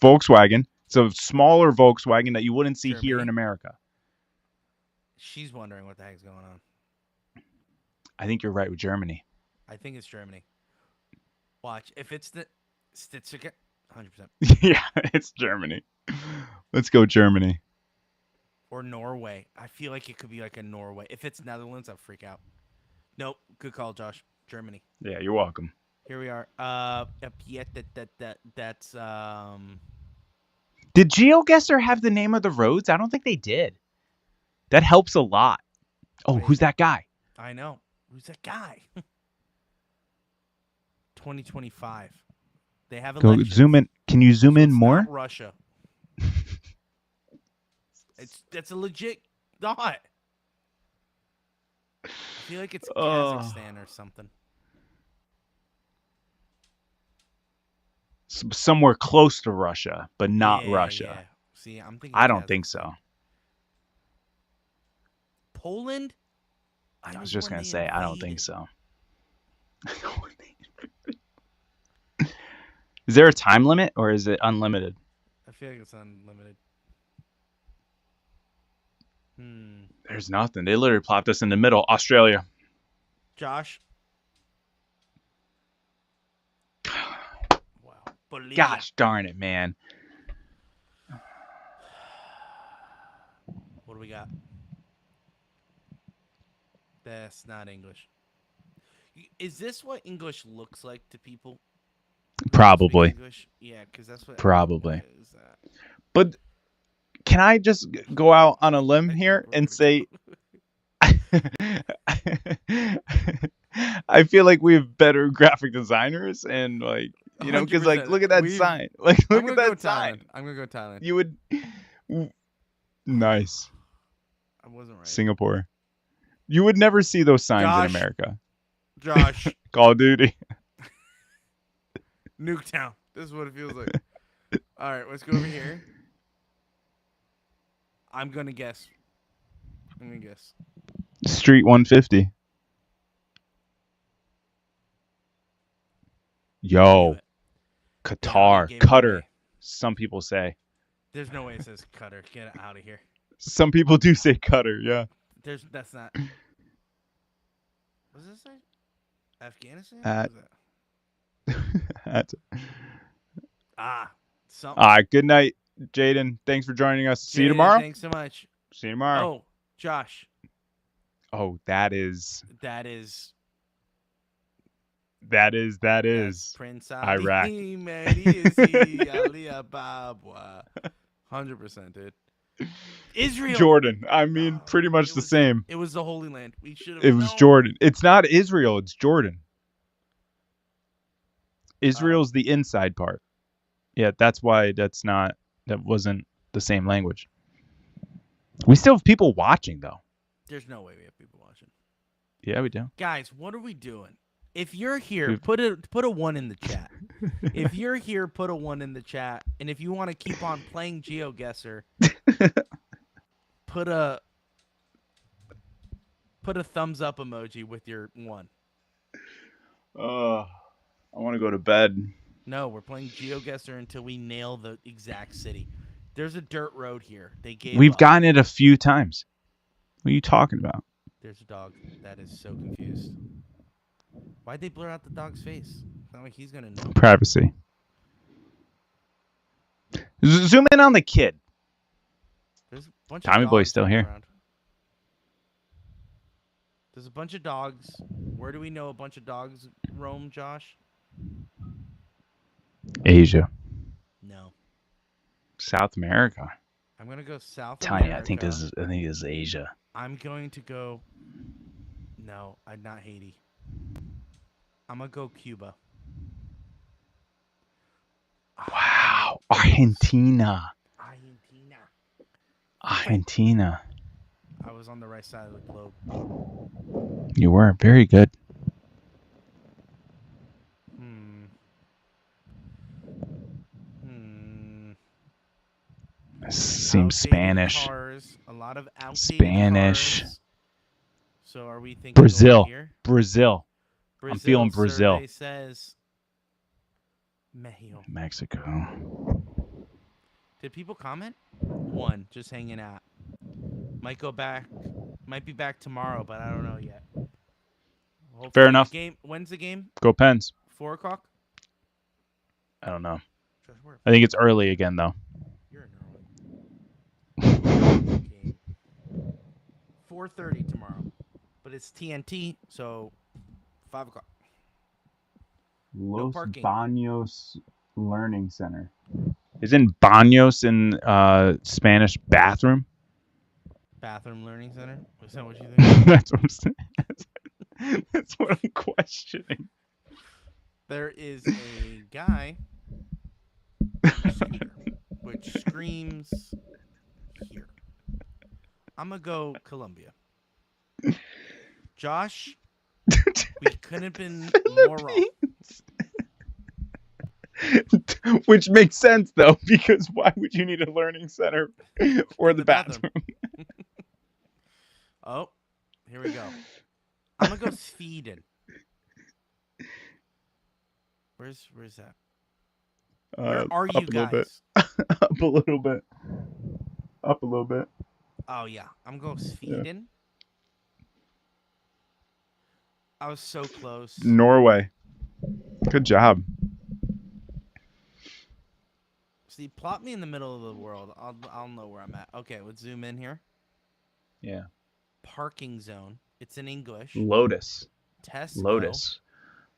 Volkswagen. It's a smaller Volkswagen that you wouldn't see here in America. She's wondering what the heck's going on. I think you're right with Germany. I think it's Germany. Watch. If it's the Stitziger, 100%. Yeah, it's Germany. Let's go Germany. Or Norway. I feel like it could be like a Norway. If it's Netherlands, I'll freak out. Nope. Good call, Josh. Germany. Yeah, you're welcome. Here we are. That's Did GeoGuessr have the name of the roads? I don't think they did. That helps a lot. Oh, Wait. Who's that guy? I know. Who's that guy? 2025. They have elections. Go zoom in. Can you zoom in more? Not Russia. That's a legit thought. I feel like it's Kazakhstan or something. Somewhere close to Russia, but not Russia. Yeah. See, I'm thinking. I don't think so. Poland? I was just gonna say, I don't think so. Is there a time limit or is it unlimited? I feel like it's unlimited. There's nothing. They literally plopped us in the middle. Australia. Josh. Wow. Bolivia. Gosh darn it, man. What do we got? That's not English. Is this what English looks like to people? Probably. English? Yeah, because that's what. Probably. Is that? But can I just go out on a limb here and say I feel like we have better graphic designers and like, you know, because like, look at that sign. Like, look at that sign. I'm going to go Thailand. You would. Nice. I wasn't right. Singapore. You would never see those signs in America. Josh. Call of Duty. Nuketown. This is what it feels like. All right, let's go over here. I'm going to guess. Street 150. Yo. Qatar. Qatar. Some people say. There's no way it says Qatar. Get out of here. Some people do say Qatar, yeah. That's not. What does it say? Afghanistan? Something. All right, good night, Jaden. Thanks for joining us. See you tomorrow. Thanks so much. See you tomorrow. Oh, Josh. Oh, that is Prince Iraq. 100%, dude. Israel. Jordan. I mean, pretty much the same. It was the Holy Land. We should have. It was Jordan. It's not Israel. It's Jordan. Israel's the inside part. Yeah, that's why that wasn't the same language. We still have people watching, though. There's no way we have people watching. Yeah, we do. Guys, what are we doing? If you're here, put a 1 in the chat. If you're here, put a 1 in the chat. And if you want to keep on playing GeoGuessr, put a thumbs up emoji with your 1. I want to go to bed. No, we're playing GeoGuessr until we nail the exact city. There's a dirt road here. They gave We've up. gotten it a few times. What are you talking about? There's a dog that is so confused. Why'd they blur out the dog's face? It's not like he's gonna know. Privacy. Zoom in on the kid. There's a bunch Tommy of Boy's dogs still running here. around. There's a bunch of dogs. Where do we know a bunch of dogs roam, Josh? Asia. No. South America. I'm gonna go South Tanya, America. I think this is Asia. I'm going to go. No, I'm not Haiti. I'm gonna go Cuba. Wow. Argentina. Argentina. I was on the right side of the globe. You were very good. Seems Outdated Spanish. Cars, a lot of outdated Spanish. cars. So are we thinking Brazil. over here? Brazil. I'm feeling Brazil. Survey says Mexico. Mexico. Did people comment? 1, just hanging out. Might go back. Might be back tomorrow, but I don't know yet. Hopefully Fair enough. When's the game? Go Pens. 4 o'clock? I don't know. Josh, where- I think it's early again, though. You're an early game. 4:30 tomorrow. But it's TNT, so 5 o'clock. Los parking. Baños Learning Center. Isn't baños in Spanish bathroom? Bathroom Learning Center? Is that what you think? That's what I'm saying. That's what I'm questioning. There is a guy on a scooter, which screams here. I'm going to go Colombia. Josh, we couldn't have been more wrong. Which makes sense, though, because why would you need a learning center for the bathroom? Oh, here we go. I'm going to go Sweden. Where's that? Where are you guys? Up a little bit. Up a little bit. Oh, yeah. I'm going Sweden. Yeah. I was so close. Norway. Good job. See, plot me in the middle of the world. I'll know where I'm at. Okay, let's zoom in here. Yeah. Parking zone. It's in English. Lotus. Tesco. Lotus.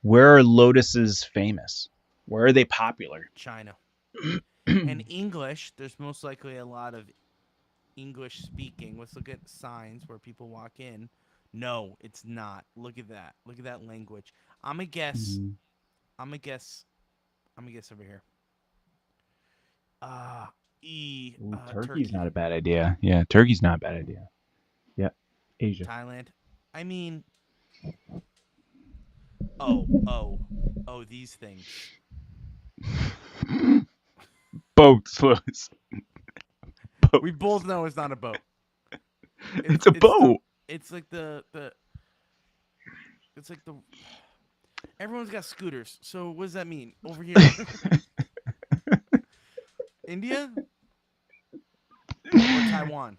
Where are lotuses famous? Where are they popular? China. In English, there's most likely a lot of English speaking. Let's look at signs where people walk in. No, it's not. Look at that. Look at that language. I'm gonna guess. Mm-hmm. I'm gonna guess over here. Turkey's Turkey. not a bad idea. Yeah, Turkey's not a bad idea. Yeah, Asia. Thailand. I mean, oh, these things. Boats, Lewis. Boat. We both know it's not a boat. It's a boat. It's like the. It's like the. Everyone's got scooters. So what does that mean over here? India or Taiwan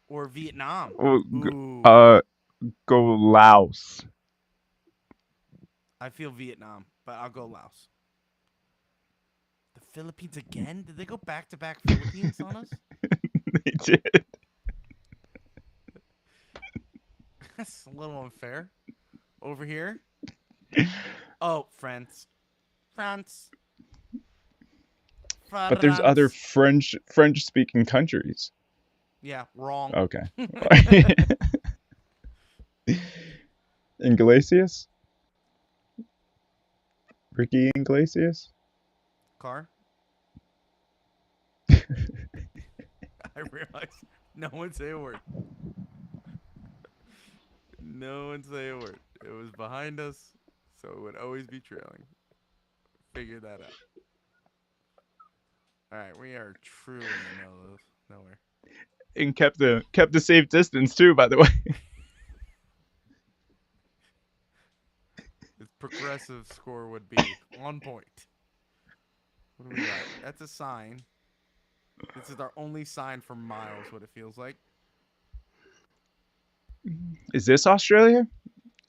or Vietnam? Go Laos. I feel Vietnam, but I'll go Laos. The Philippines again? Did they go back-to-back Philippines on us? They did. That's a little unfair. Over here? Oh, France. But there's other French-speaking countries. Yeah, wrong. Okay. Iglesias? Ricky Iglesias? Car? I realized no one say a word. No one say a word. It was behind us, so it would always be trailing. Figure that out. All right, we are truly in the middle of nowhere. And kept a safe distance too, by the way. Its progressive score would be on point. What do we got? That's a sign. This is our only sign for miles, what it feels like. Is this Australia?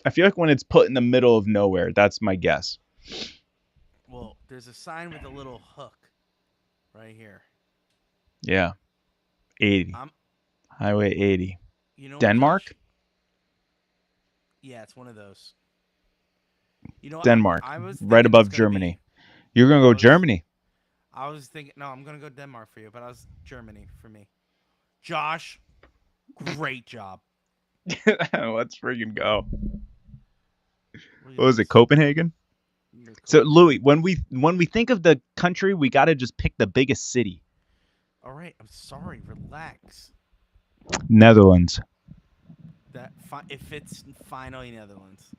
I feel like when it's put in the middle of nowhere, that's my guess. Well, there's a sign with a little hook right here. Yeah. 80. Highway 80. You know what, Denmark? Josh? Yeah, it's one of those. You know, Denmark. I was Right above Germany. You're going to go Germany. I was thinking, no, I'm going to go Denmark for you, but I was Germany for me. Josh, great job. Let's freaking go. What was it, Copenhagen? So Louis, when we think of the country, we got to just pick the biggest city. All right, I'm sorry. Relax. Netherlands. If it's finally Netherlands.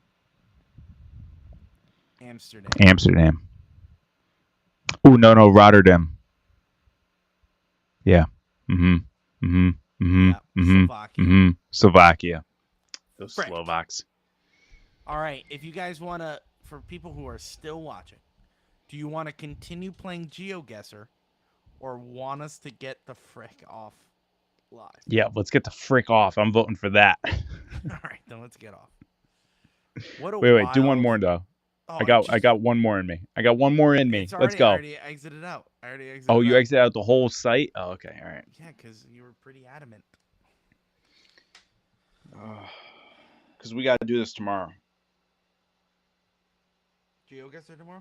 Amsterdam. Amsterdam. Oh, no, Rotterdam. Yeah. Slovakia. Slovakia. Those Frick. Slovaks. All right, if you guys want to, for people who are still watching, do you want to continue playing GeoGuessr or want us to get the frick off live? Yeah, let's get the frick off. I'm voting for that. All right, then let's get off. Wait, do one more though. Oh, I got one more in me. Let's go. I already exited out. Oh, you exited out the whole site? Oh, okay. All right. Yeah, because you were pretty adamant. Because we got to do this tomorrow. GeoGuessr tomorrow?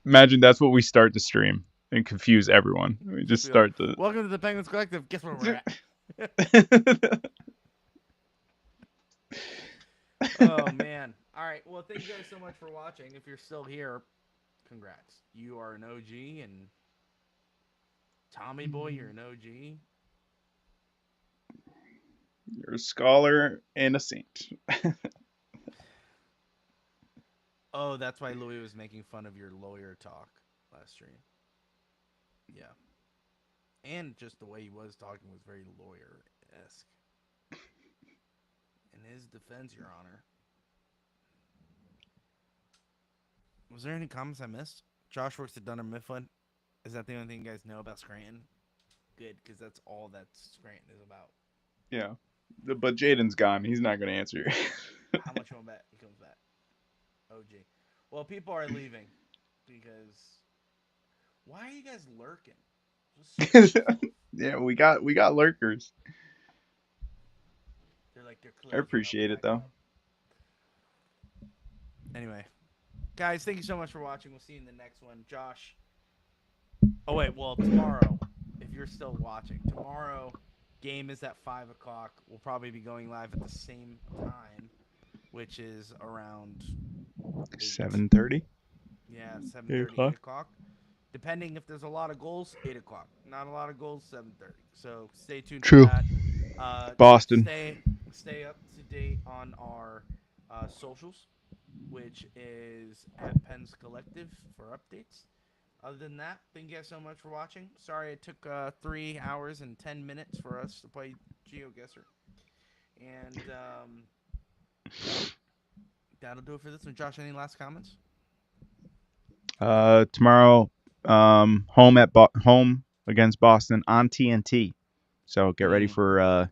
Imagine that's what we start the stream and confuse everyone. We just start the. Welcome to the Penguins Collective. Guess where we're at? Oh man! All right. Well, thank you guys so much for watching. If you're still here, congrats. You are an OG, and Tommy Boy, you're an OG. You're a scholar and a saint. Oh, that's why Louis was making fun of your lawyer talk last stream. Yeah. And just the way he was talking was very lawyer-esque. In his defense, Your Honor. Was there any comments I missed? Josh works at Dunder Mifflin. Is that the only thing you guys know about Scranton? Good, because that's all that Scranton is about. Yeah. But Jaden's gone. He's not going to answer you. How much you want to bet he comes back? OG. Well, people are leaving because... Why are you guys lurking? Yeah, we got lurkers. They're I appreciate it, though. Anyway. Guys, thank you so much for watching. We'll see you in the next one. Josh. Oh, wait. Well, tomorrow, if you're still watching, tomorrow, game is at 5 o'clock. We'll probably be going live at the same time, which is around 7:30? Yeah, 7:30, 8 o'clock. Depending if there's a lot of goals, 8 o'clock. Not a lot of goals, 7:30. So stay tuned for that. Boston. Stay up to date on our socials, which is at Pens Collective for updates. Other than that, thank you guys so much for watching. Sorry it took 3 hours and 10 minutes for us to play GeoGuessr. And that'll do it for this one. Josh, any last comments? Tomorrow, home against Boston on TNT. So get ready for